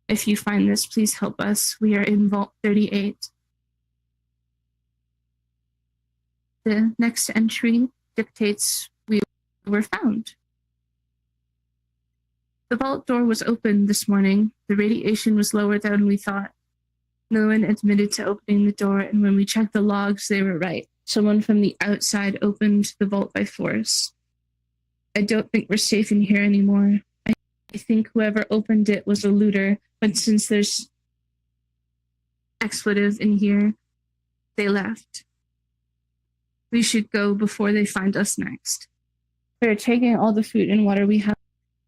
If you find this, please help us. We are in Vault 38. The next entry dictates we were found. The vault door was open this morning. The radiation was lower than we thought. No one admitted to opening the door, and when we checked the logs, they were right. Someone from the outside opened the vault by force. I don't think we're safe in here anymore. I think whoever opened it was a looter, but since there's expletive in here, they left. We should go before they find us next. They're taking all the food and water we have.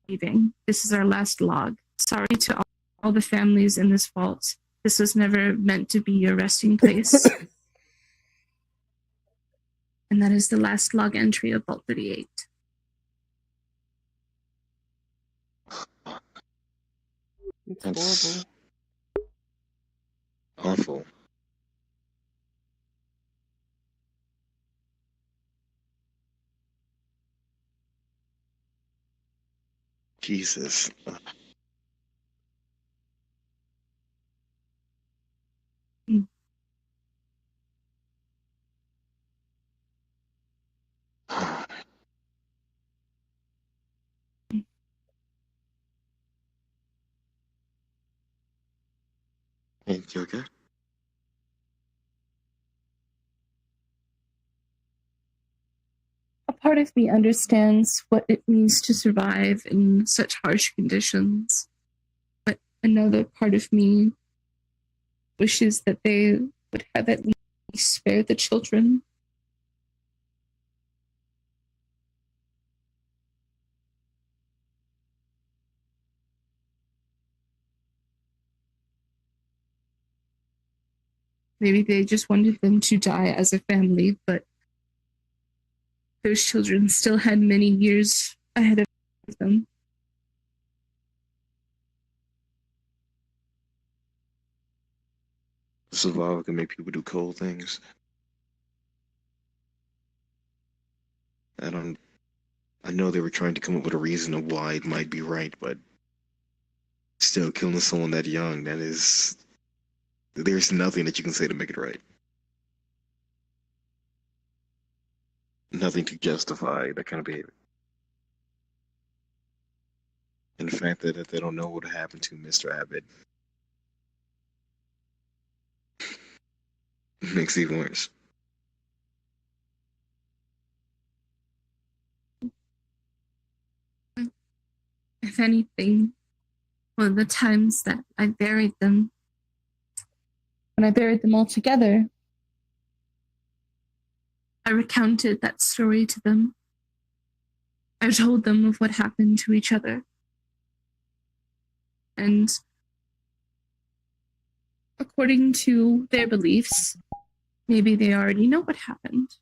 Leaving. This is our last log. Sorry to all the families in this vault. This was never meant to be your resting place. And that is the last log entry of Vault 38. It's horrible. Awful. Jesus. Thank you, okay? A part of me understands what it means to survive in such harsh conditions, but another part of me wishes that they would have at least spared the children. Maybe they just wanted them to die as a family, but those children still had many years ahead of them. survival can make people do cold things. I know they were trying to come up with a reason of why it might be right, but still killing someone that young, there's nothing that you can say to make it right. Nothing to justify that kind of behavior. And the fact that they don't know what happened to Mr. Abbott makes it even worse. If anything, one of the times that I buried them, when I buried them all together, I recounted that story to them. I told them of what happened to each other. And according to their beliefs, maybe they already know what happened.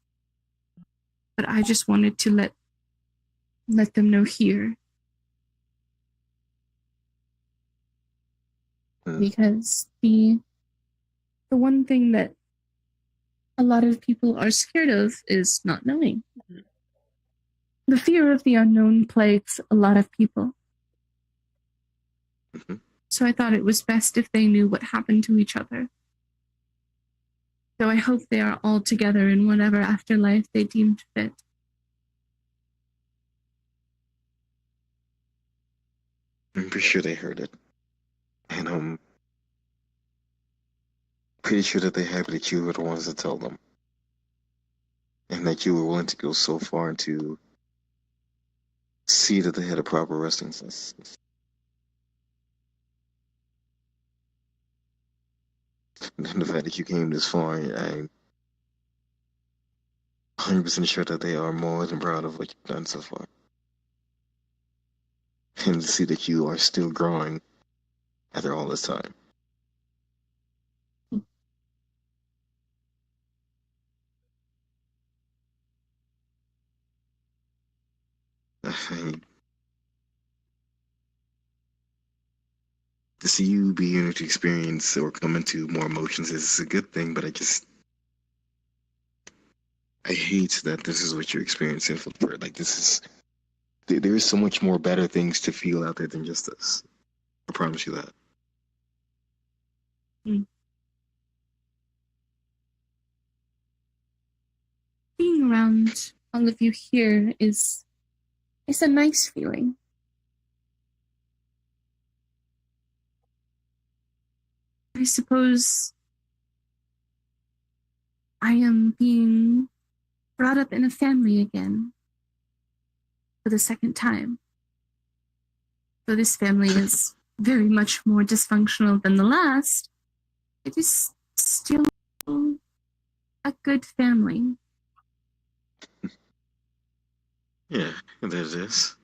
But I just wanted to let them know here. Because the one thing that a lot of people are scared of is not knowing. The fear of the unknown plagues a lot of people. So I thought it was best if they knew what happened to each other. So I hope they are all together in whatever afterlife they deemed fit. I'm pretty sure they heard it. And I'm pretty sure that they're happy that you were the ones to tell them. And that you were willing to go so far to see that they had a proper resting place. And the fact that you came this far, I'm 100% sure that they are more than proud of what you've done so far. And to see that you are still growing after all this time. To see you be able to experience or come into more emotions is a good thing, but I hate that this is what you're experiencing for the like there is so much more better things to feel out there than just this. I promise you that. Being around all of you here is a nice feeling. I suppose I am being brought up in a family again for the second time. Though this family is very much more dysfunctional than the last, it is still a good family. Yeah, there's this.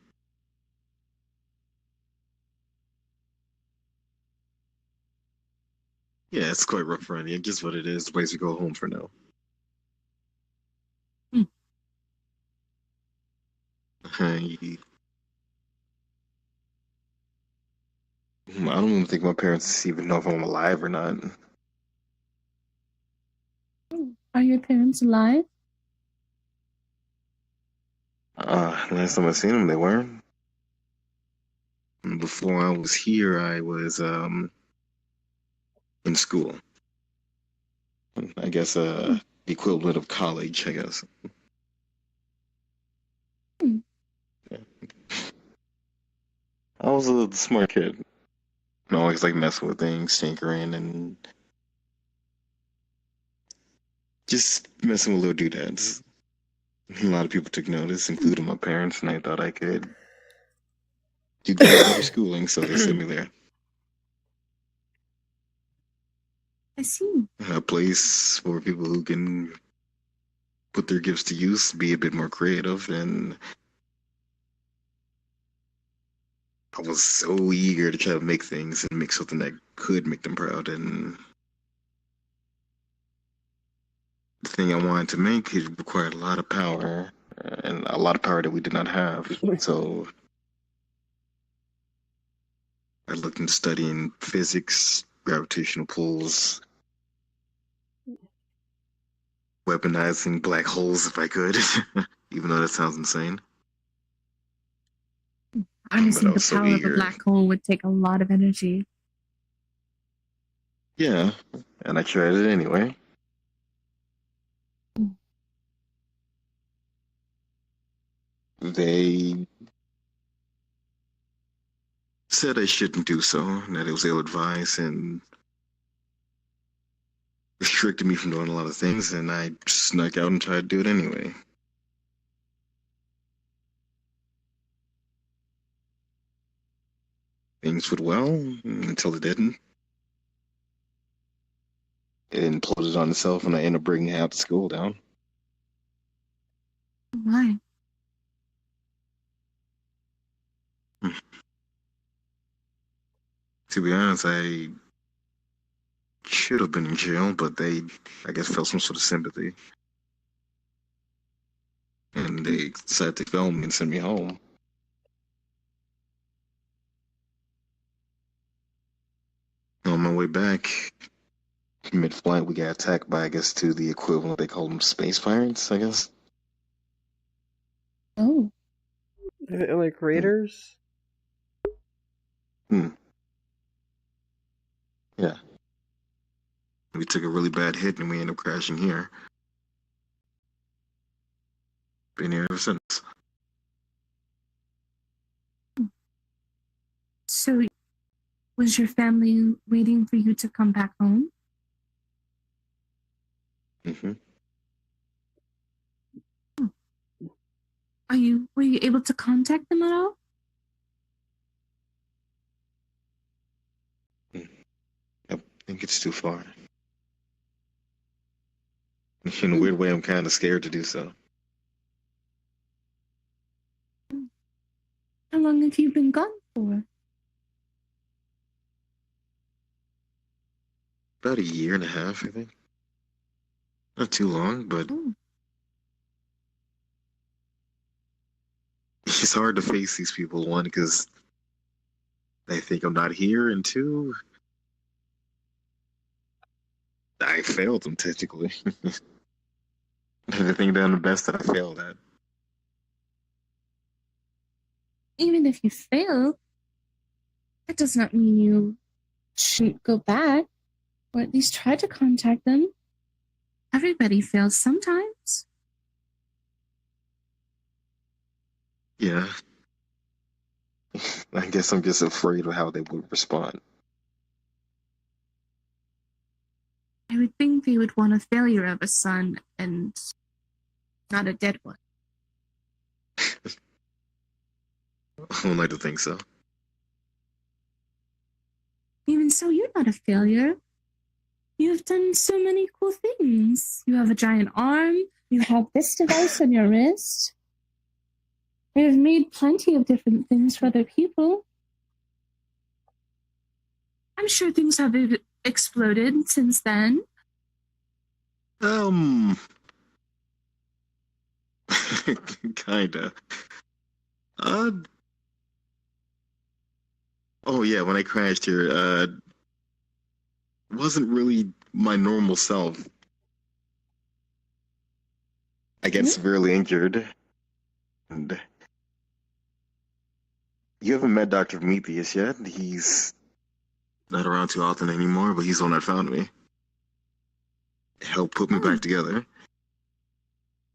Yeah, it's quite rough around here. Just what it is. The place we go home for now. I don't even think my parents even know if I'm alive or not. Are your parents alive? Last time I seen them, they weren't. Before I was here, I was in school. I guess the equivalent of college, I guess. Yeah. I was a smart kid. I always like messing with things, tinkering, and just messing with little doodads. A lot of people took notice, including my parents, and I thought I could do better schooling, so they sent me there. I see. A place for people who can put their gifts to use, be a bit more creative, and I was so eager to try to make things and make something that could make them proud. And the thing I wanted to make, it required a lot of power, and a lot of power that we did not have. So I looked into studying physics, gravitational pulls, weaponizing black holes if I could, even though that sounds insane. Harnessing I the was so power of a eager. black hole would take a lot of energy. Yeah, and I tried it anyway. They said I shouldn't do so, and that it was ill-advised, and restricted me from doing a lot of things, and I snuck out and tried to do it anyway. Things went well until it didn't. It imploded on itself, and I ended up bringing half the school down. Why? To be honest, I should have been in jail, but they, I guess, felt some sort of sympathy. And they decided to film me and send me home. On my way back, mid-flight, we got attacked by, I guess, to the equivalent, they call them space pirates, I guess. Oh. Like raiders? Yeah. We took a really bad hit and we ended up crashing here. Been here ever since. So, was your family waiting for you to come back home? Mm-hmm. Were you able to contact them at all? I think it's too far. In a weird way, I'm kind of scared to do so. How long have you been gone for? About a year and a half, I think. Not too long, but it's hard to face these people. One, because they think I'm not here, and two, I failed them technically. The thing done the best that I failed at. Even if you fail, that does not mean you shouldn't go back, or at least try to contact them. Everybody fails sometimes. Yeah. I guess I'm just afraid of how they would respond. I would think they would want a failure of a son and not a dead one. I would like to think so. Even so, you're not a failure. You have done so many cool things. You have a giant arm. You have this device on your wrist. You have made plenty of different things for other people. I'm sure things have exploded since then. Kinda. Oh yeah, when I crashed here, wasn't really my normal self. I get severely injured. And you haven't met Dr. Prometheus yet. He's not around too often anymore, but he's the one that found me. Helped put me back together.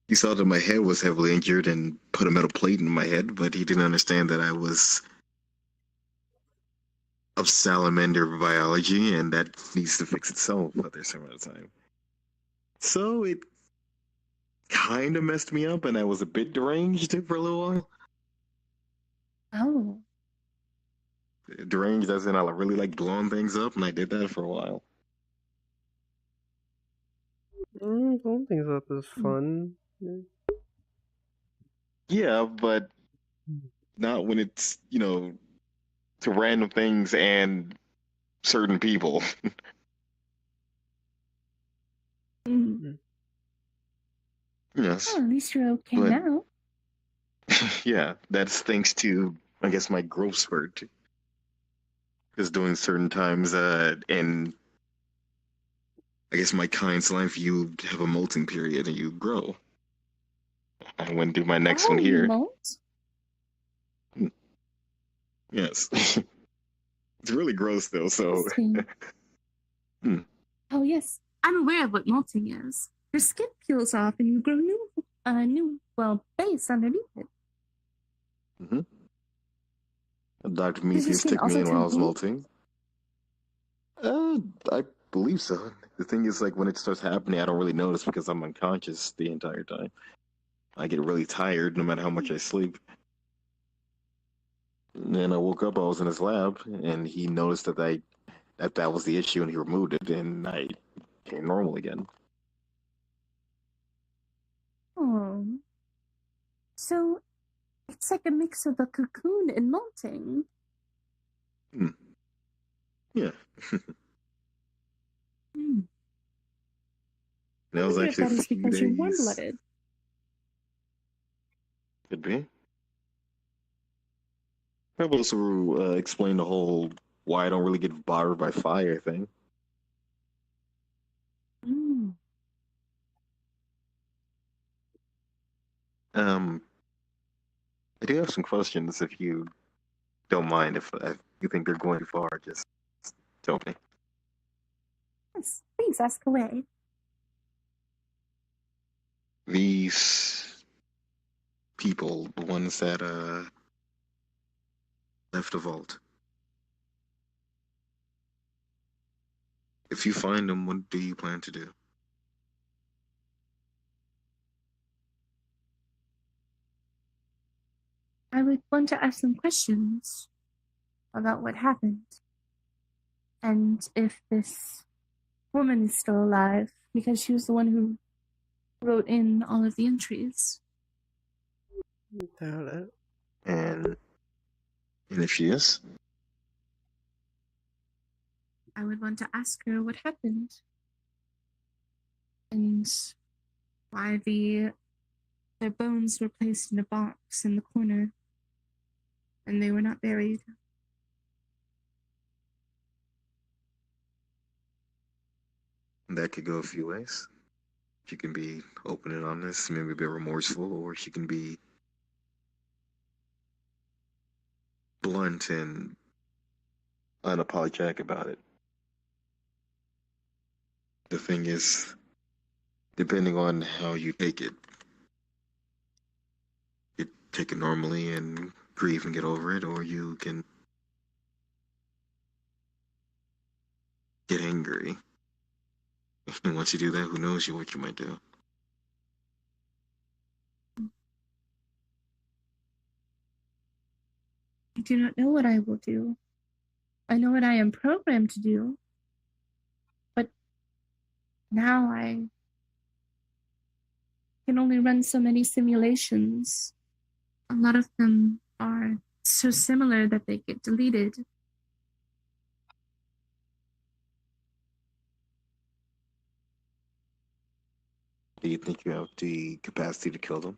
He saw that my head was heavily injured and put a metal plate in my head, but he didn't understand that I was of salamander biology, and that needs to fix itself after some amount of time. So it kind of messed me up, and I was a bit deranged for a little while. Oh. Deranged as in I really like blowing things up, and I did that for a while. Blowing things up is fun. Yeah, but not when it's, to random things and certain people. Yes. Oh, at least you're okay But- now. Yeah, that's thanks to, I guess, my growth spurt. Because doing certain times and I guess my kind's life, you have a molting period and you grow. I went through my next one You here. molt? Yes. It's really gross though, so. Interesting. Oh yes, I'm aware of what molting is. Your skin peels off and you grow new base underneath it. Mm-hmm. Dr. Does your Metheus skin took me also in while I was turn pink? molting. I believe so. The thing is, like, when it starts happening, I don't really notice because I'm unconscious the entire time. I get really tired no matter how much I sleep. And then I woke up, I was in his lab, and he noticed that was the issue, and he removed it, and I became normal again. Oh. So it's like a mix of a cocoon and molting. Yeah. Hmm. That was wonder if actually that a is few because you're days. warm-blooded. Could be. That would also explain the whole why I don't really get bothered by fire thing. Mm. I do have some questions if you don't mind. If you think they're going too far, just tell me. Yes, please ask away. These people, the ones that left the vault. If you find them, what do you plan to do? I would want to ask some questions about what happened. And if this woman is still alive, because she was the one who wrote in all of the entries. Doubt it. And if she is? I would want to ask her what happened. And why their bones were placed in a box in the corner. And they were not buried. That could go a few ways. She can be open and honest, maybe a bit remorseful, or she can be blunt and unapologetic about it. The thing is, depending on how you take it, you take it normally and grieve and get over it, or you can get angry. And once you do that, who knows what you might do. I do not know what I will do. I know what I am programmed to do. But now I can only run so many simulations. A lot of them are so similar that they get deleted. Do you think you have the capacity to kill them?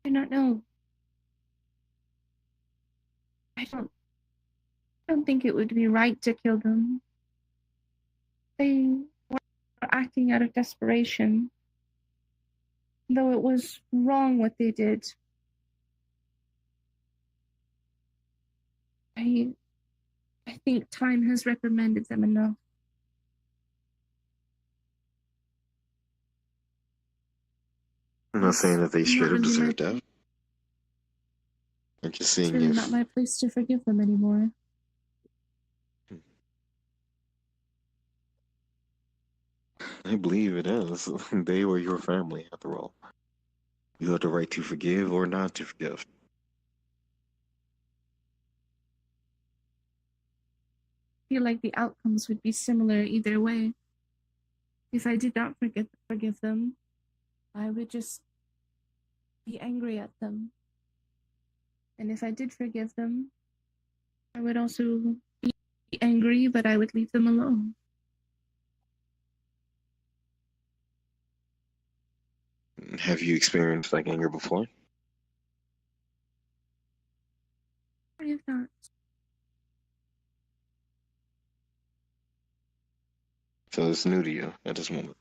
I don't know. I don't think it would be right to kill them. They were acting out of desperation. Though it was wrong what they did. I think time has reprimanded them enough. I'm not saying that they straight up really deserve death. I'm just It's seeing really if not my place to forgive them anymore. I believe it is. They were your family, after all. You have the right to forgive or not to forgive. I feel like the outcomes would be similar either way. If I did not forgive them, I would just be angry at them. And if I did forgive them, I would also be angry, but I would leave them alone. Have you experienced like anger before? not. So it's new to you at this moment.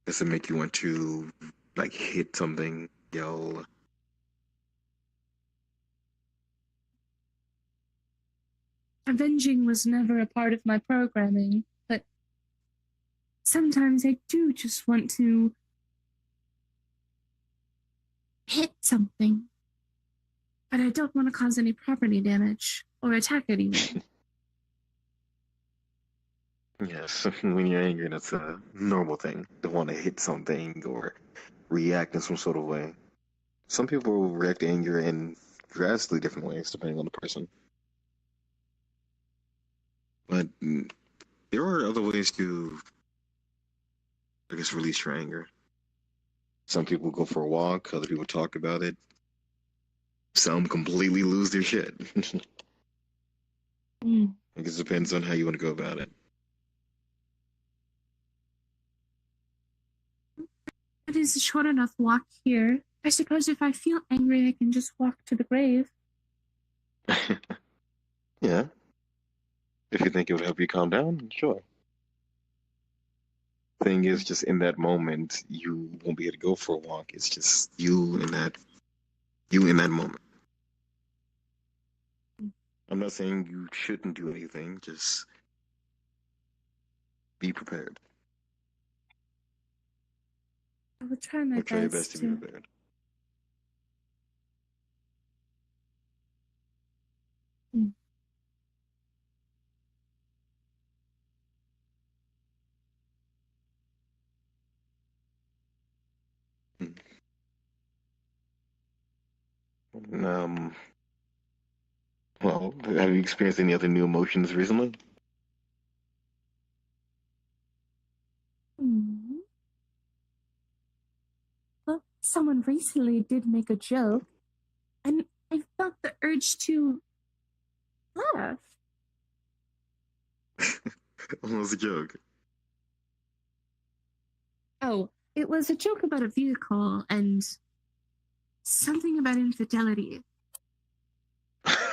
Does it make you want to, like, hit something, yell? Avenging was never a part of my programming, but sometimes I do just want to hit something. But I don't want to cause any property damage or attack anyone. Yes, when you're angry, that's a normal thing to want to hit something or react in some sort of way. Some people will react to anger in drastically different ways depending on the person. But there are other ways to, I guess, release your anger. Some people go for a walk, other people talk about it. Some completely lose their shit. Mm. I guess it depends on how you want to go about it. It is a short enough walk here. I suppose if I feel angry, I can just walk to the grave. Yeah. If you think it would help you calm down, sure. Thing is, just in that moment, you won't be able to go for a walk. It's just you in that moment. I'm not saying you shouldn't do anything, just be prepared. I will try my Try your best best to be prepared. Mm. Well, have you experienced any other new emotions recently? Hmm. Well, someone recently did make a joke, and I felt the urge to laugh. What was a joke? Oh, it was a joke about a vehicle and something about infidelity.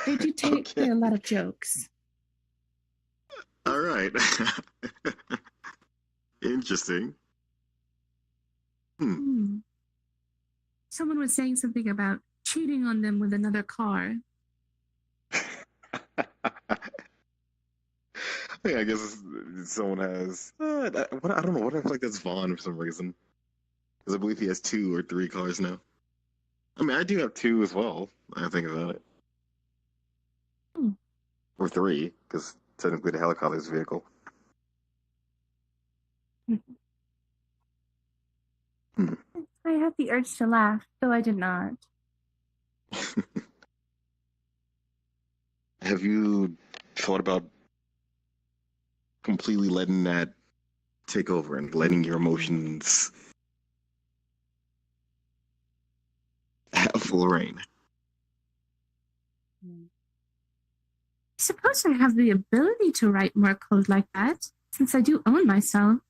They do take a lot of jokes. All right. Interesting. Someone was saying something about cheating on them with another car. I guess someone has. I don't know. What I feel like that's Vaughn for some reason. Because I believe he has 2 or 3 cars now. I mean, I do have 2 as well. I think about it. Or 3, because technically the helicopter's a vehicle. I had the urge to laugh, though I did not. Have you thought about completely letting that take over and letting your emotions have full reign? I suppose I have the ability to write more code like that, since I do own myself.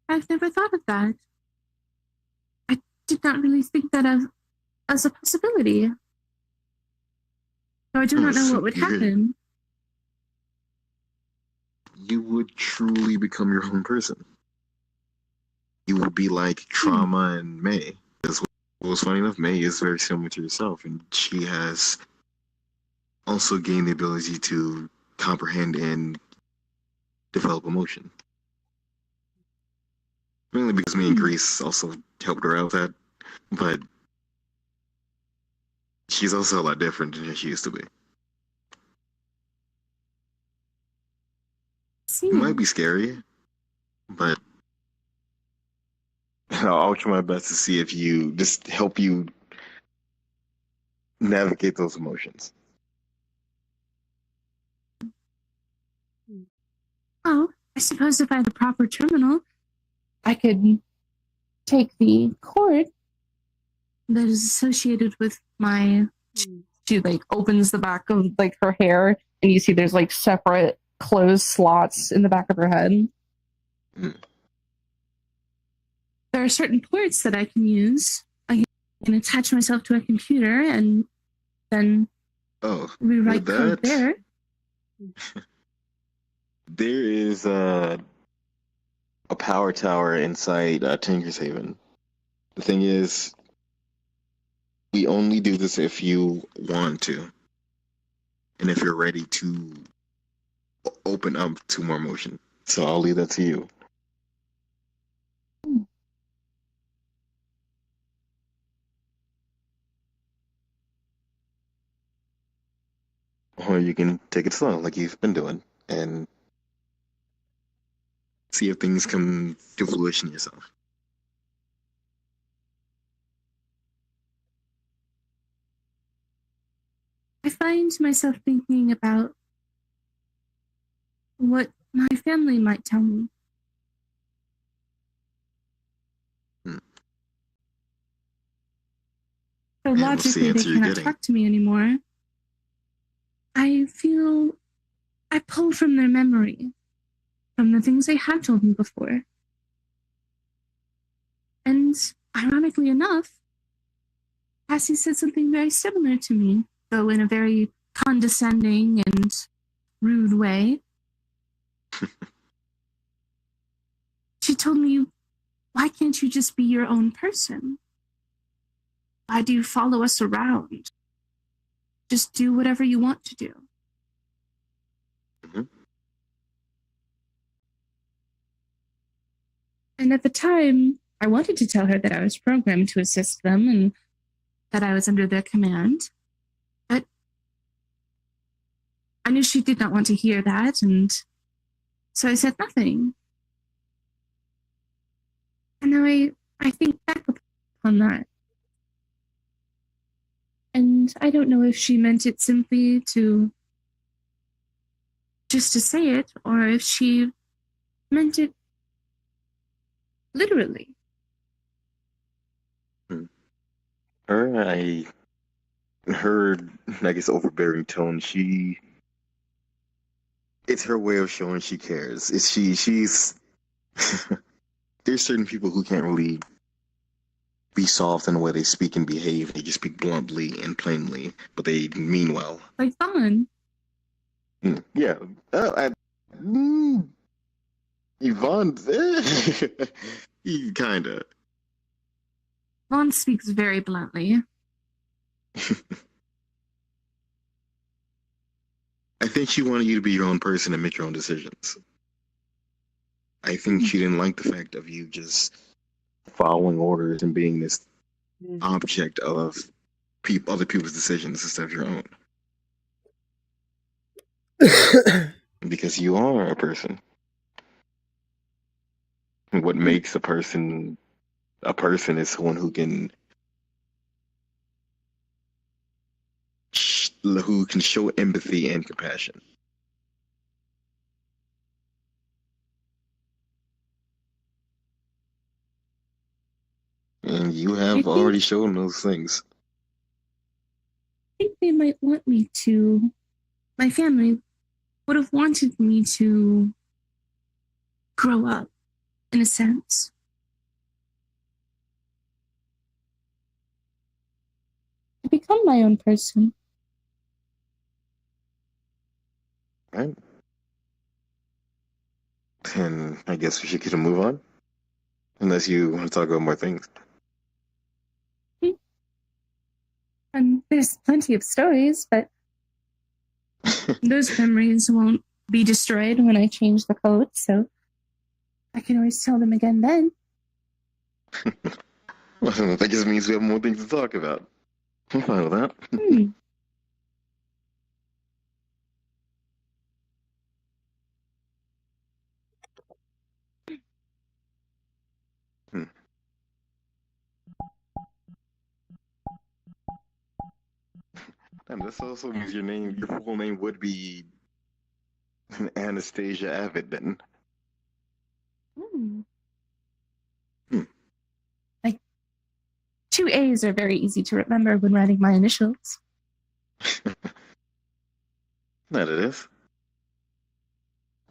I've never thought of that. I did not really think that as a possibility. So I do not know what would happen. You would truly become your own person. You would be like Trauma and May. Because what was funny enough, May is very similar to yourself, and she has also gained the ability to comprehend and develop emotion. Mainly because me and Grease also helped her out with that, but she's also a lot different than she used to be. It might be scary, but I'll try my best to see if you just help you navigate those emotions. Oh, I suppose if I had a proper terminal, I could take the cord that is associated with my... She like opens the back of like her hair, and you see there's like separate closed slots in the back of her head. There are certain ports that I can use. and attach myself to a computer and then rewrite code there. There is a power tower inside Tinker's Haven. The thing is, we only do this if you want to, and if you're ready to open up to more motion. So I'll leave that to you. Or you can take it slow, like you've been doing, and see if things come to fruition yourself. I find myself thinking about what my family might tell me. So logically, they cannot talk to me anymore. I feel I pull from their memory, from the things they have told me before. And ironically enough, Cassie said something very similar to me, though in a very condescending and rude way. She told me, why can't you just be your own person? Why do you follow us around? Just do whatever you want to do. And at the time, I wanted to tell her that I was programmed to assist them and that I was under their command. But I knew she did not want to hear that, and so I said nothing. And now I think back upon that. And I don't know if she meant it simply just to say it, or if she meant it literally. I guess, overbearing tone, it's her way of showing she cares. She's there's certain people who can't really be soft in the way they speak and behave. They just speak bluntly and plainly, but they mean well. Like Vaughn. Yeah. Yvonne, he kinda. Vaughn speaks very bluntly. I think she wanted you to be your own person and make your own decisions. I think she didn't like the fact of you just following orders and being this object of other people's decisions instead of your own. Because you are a person. And what makes a person is someone who can show empathy and compassion. And you have already shown those things. I think they might want me to. My family would have wanted me to grow up, in a sense. To become my own person. Right. And I guess we should get a move on. Unless you want to talk about more things. And there's plenty of stories, but those memories won't be destroyed when I change the code, so I can always tell them again then. Well, that just means we have more things to talk about. I'm fine with that. And this also means your full name would be Anastasia Avid then. Like, 2 A's are very easy to remember when writing my initials. That it is.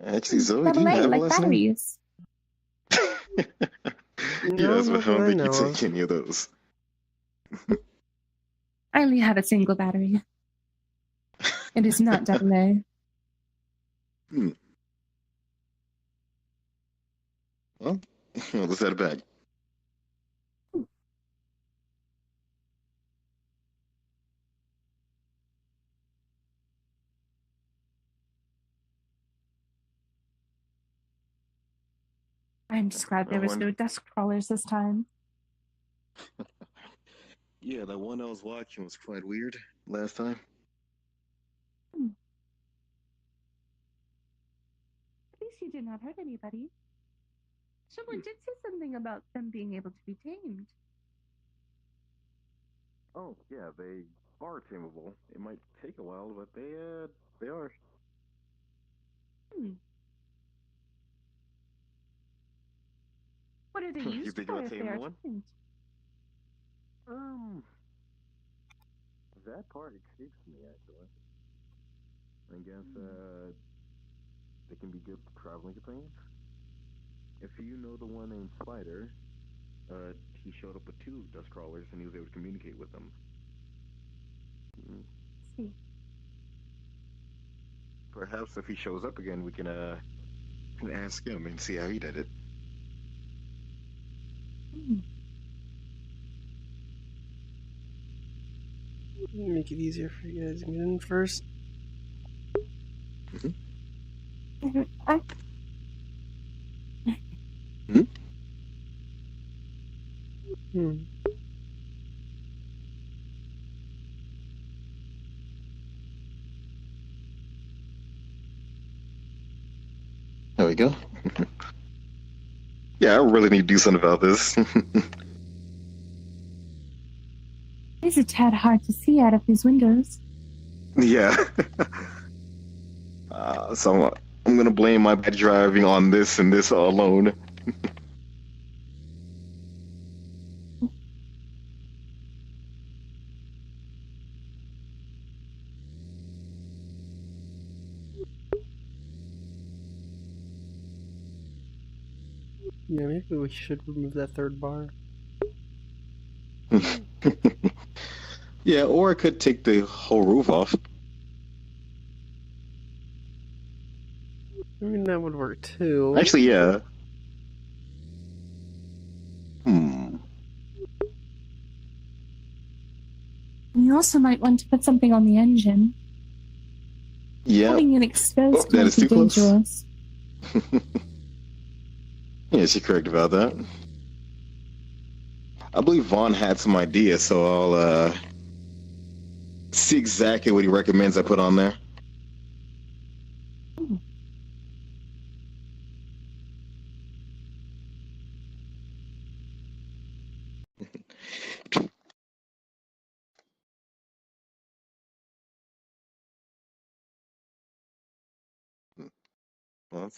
Actually, Zoe, do you have a last name? Yes, but I don't think you take any of those. I only have a single battery. It is not AA. Hmm. Well, let's head back. I'm just glad there was no dust crawlers this time. Yeah, that one I was watching was quite weird last time. At least you did not hurt anybody. Someone did say something about them being able to be tamed. Oh, yeah, they are tameable. It might take a while, but they are. What are they You used think for about if they taming are one? tamed? That part escapes me, actually. I guess, they can be good traveling companions. If you know the one named Spider, he showed up with 2 dust crawlers and he was able to communicate with them. See. Perhaps if he shows up again, we can ask him and see how he did it. Make it easier for you guys to get in first. There we go. Yeah, I really need to do something about this. It's a tad hard to see out of these windows. Yeah. So I'm gonna blame my bad driving on this and this alone. Yeah, maybe we should remove that 3rd bar. Yeah, or I could take the whole roof off. I mean, that would work too. Actually, yeah. You also might want to put something on the engine. Yeah. Having it exposed that might is be too close. dangerous. Yeah, she's correct about that. I believe Vaughn had some ideas, so I'll see exactly what he recommends I put on there. Well, it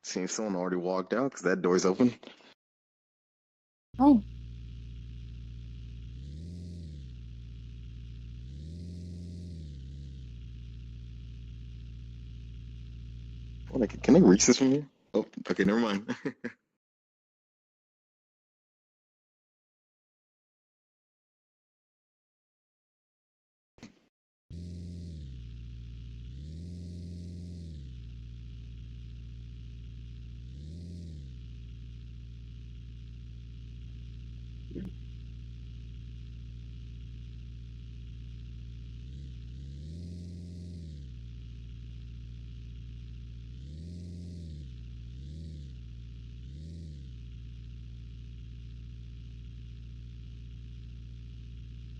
seems someone already walked out because that door's open. Oh. Oh, can I reach this from here? Oh, okay, never mind.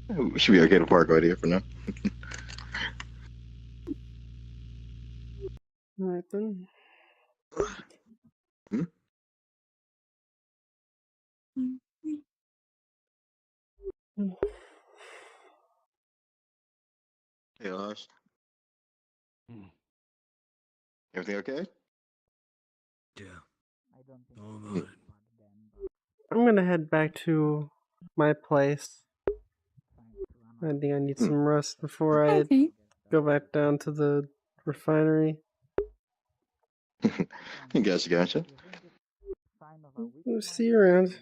We should be okay to park right here for now. Alright then. Hey, Ash. Everything okay? I'm gonna head back to my place. I think I need some rest before I go back down to the refinery. Gotcha. We'll see you around.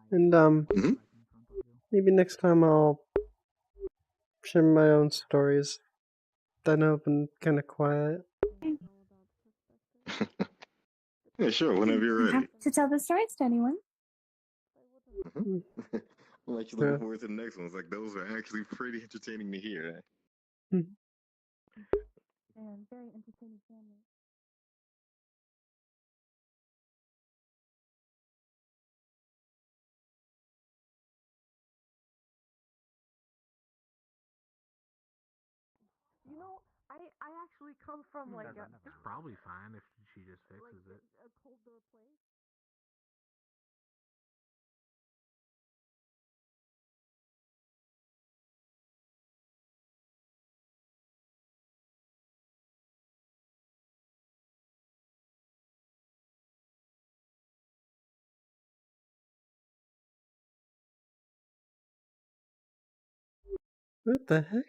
And maybe next time I'll share my own stories. I know I've been kind of quiet. Yeah, sure, whenever you're ready. Happy to tell the stories to anyone. I'm actually looking forward to the next ones. Like, those are actually pretty entertaining to hear. And very entertaining family. You know, I actually come from like a It's probably fine if she just fixes it. a colder place. What the heck?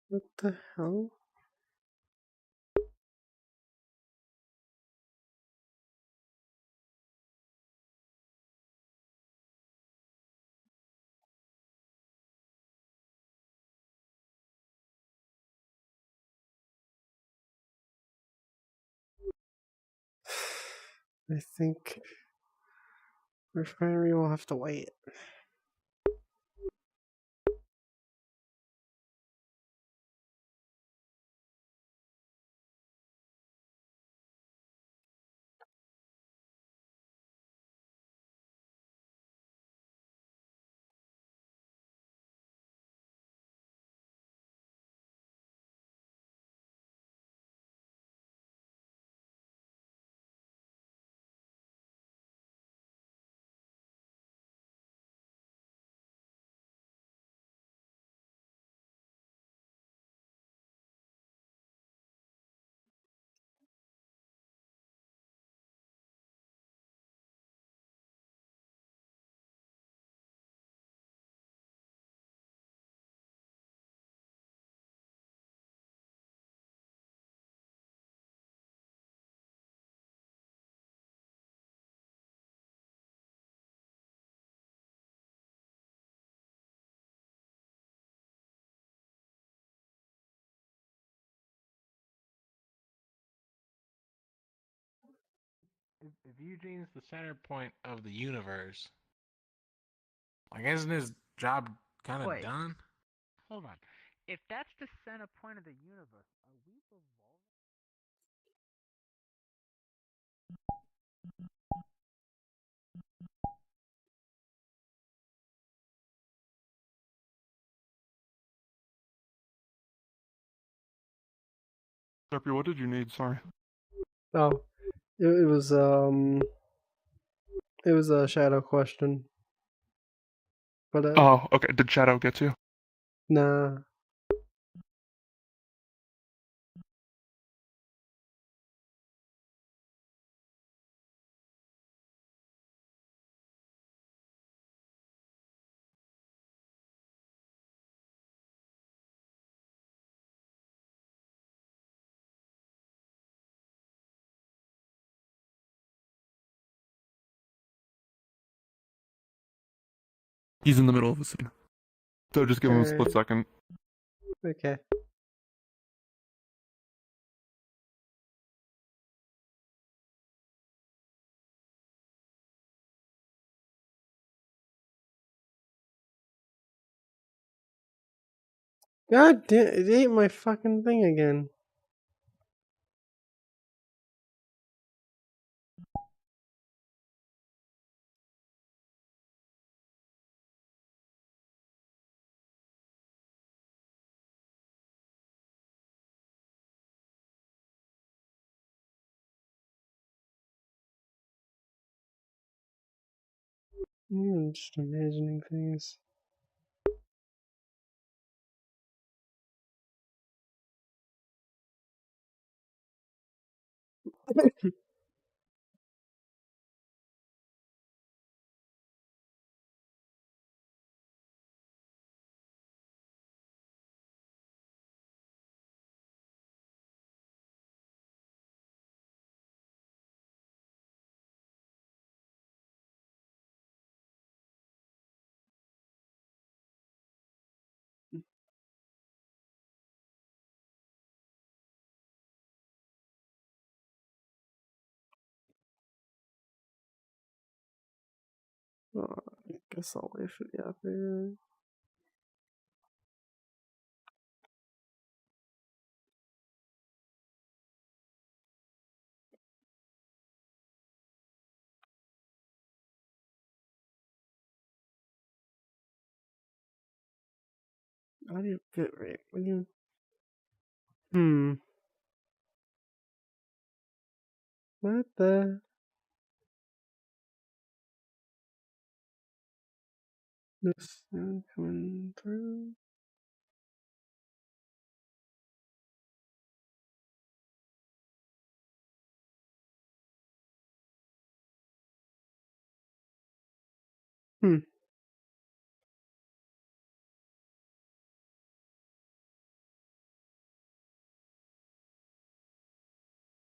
What the hell? I think refinery will have to wait. If Eugene's the center point of the universe, like, isn't his job kind of Wait. done? Hold on. If that's the center point of the universe, are we evolving? Derpy, what did you need? Sorry. Oh, it was a shadow question. But Oh, okay. Did Shadow get you? nah. He's in the middle of a scene. So just give him a split second. Okay. God damn, it ate my fucking thing again. I'm just imagining things. Oh, I guess I'll wait for the operator. Audio bit rate. What do you? What the? This sound coming through.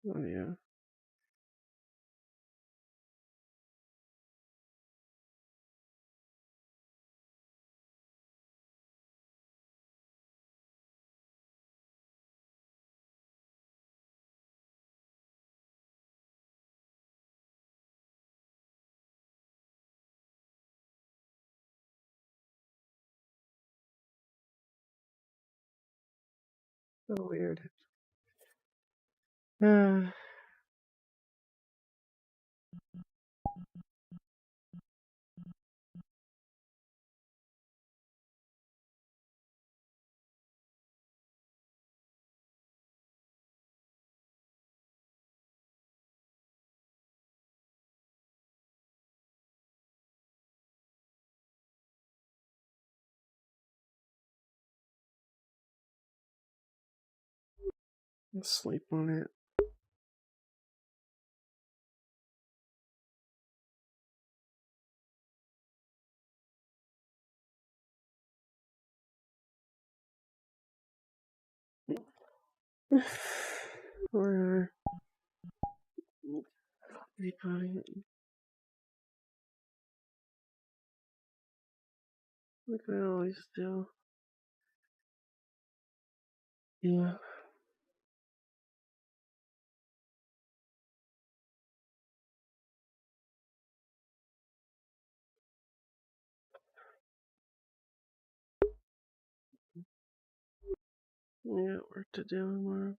Oh yeah. So weird. I'll sleep on it. Whatever. Like I always do. Yeah. Yeah, work to do tomorrow.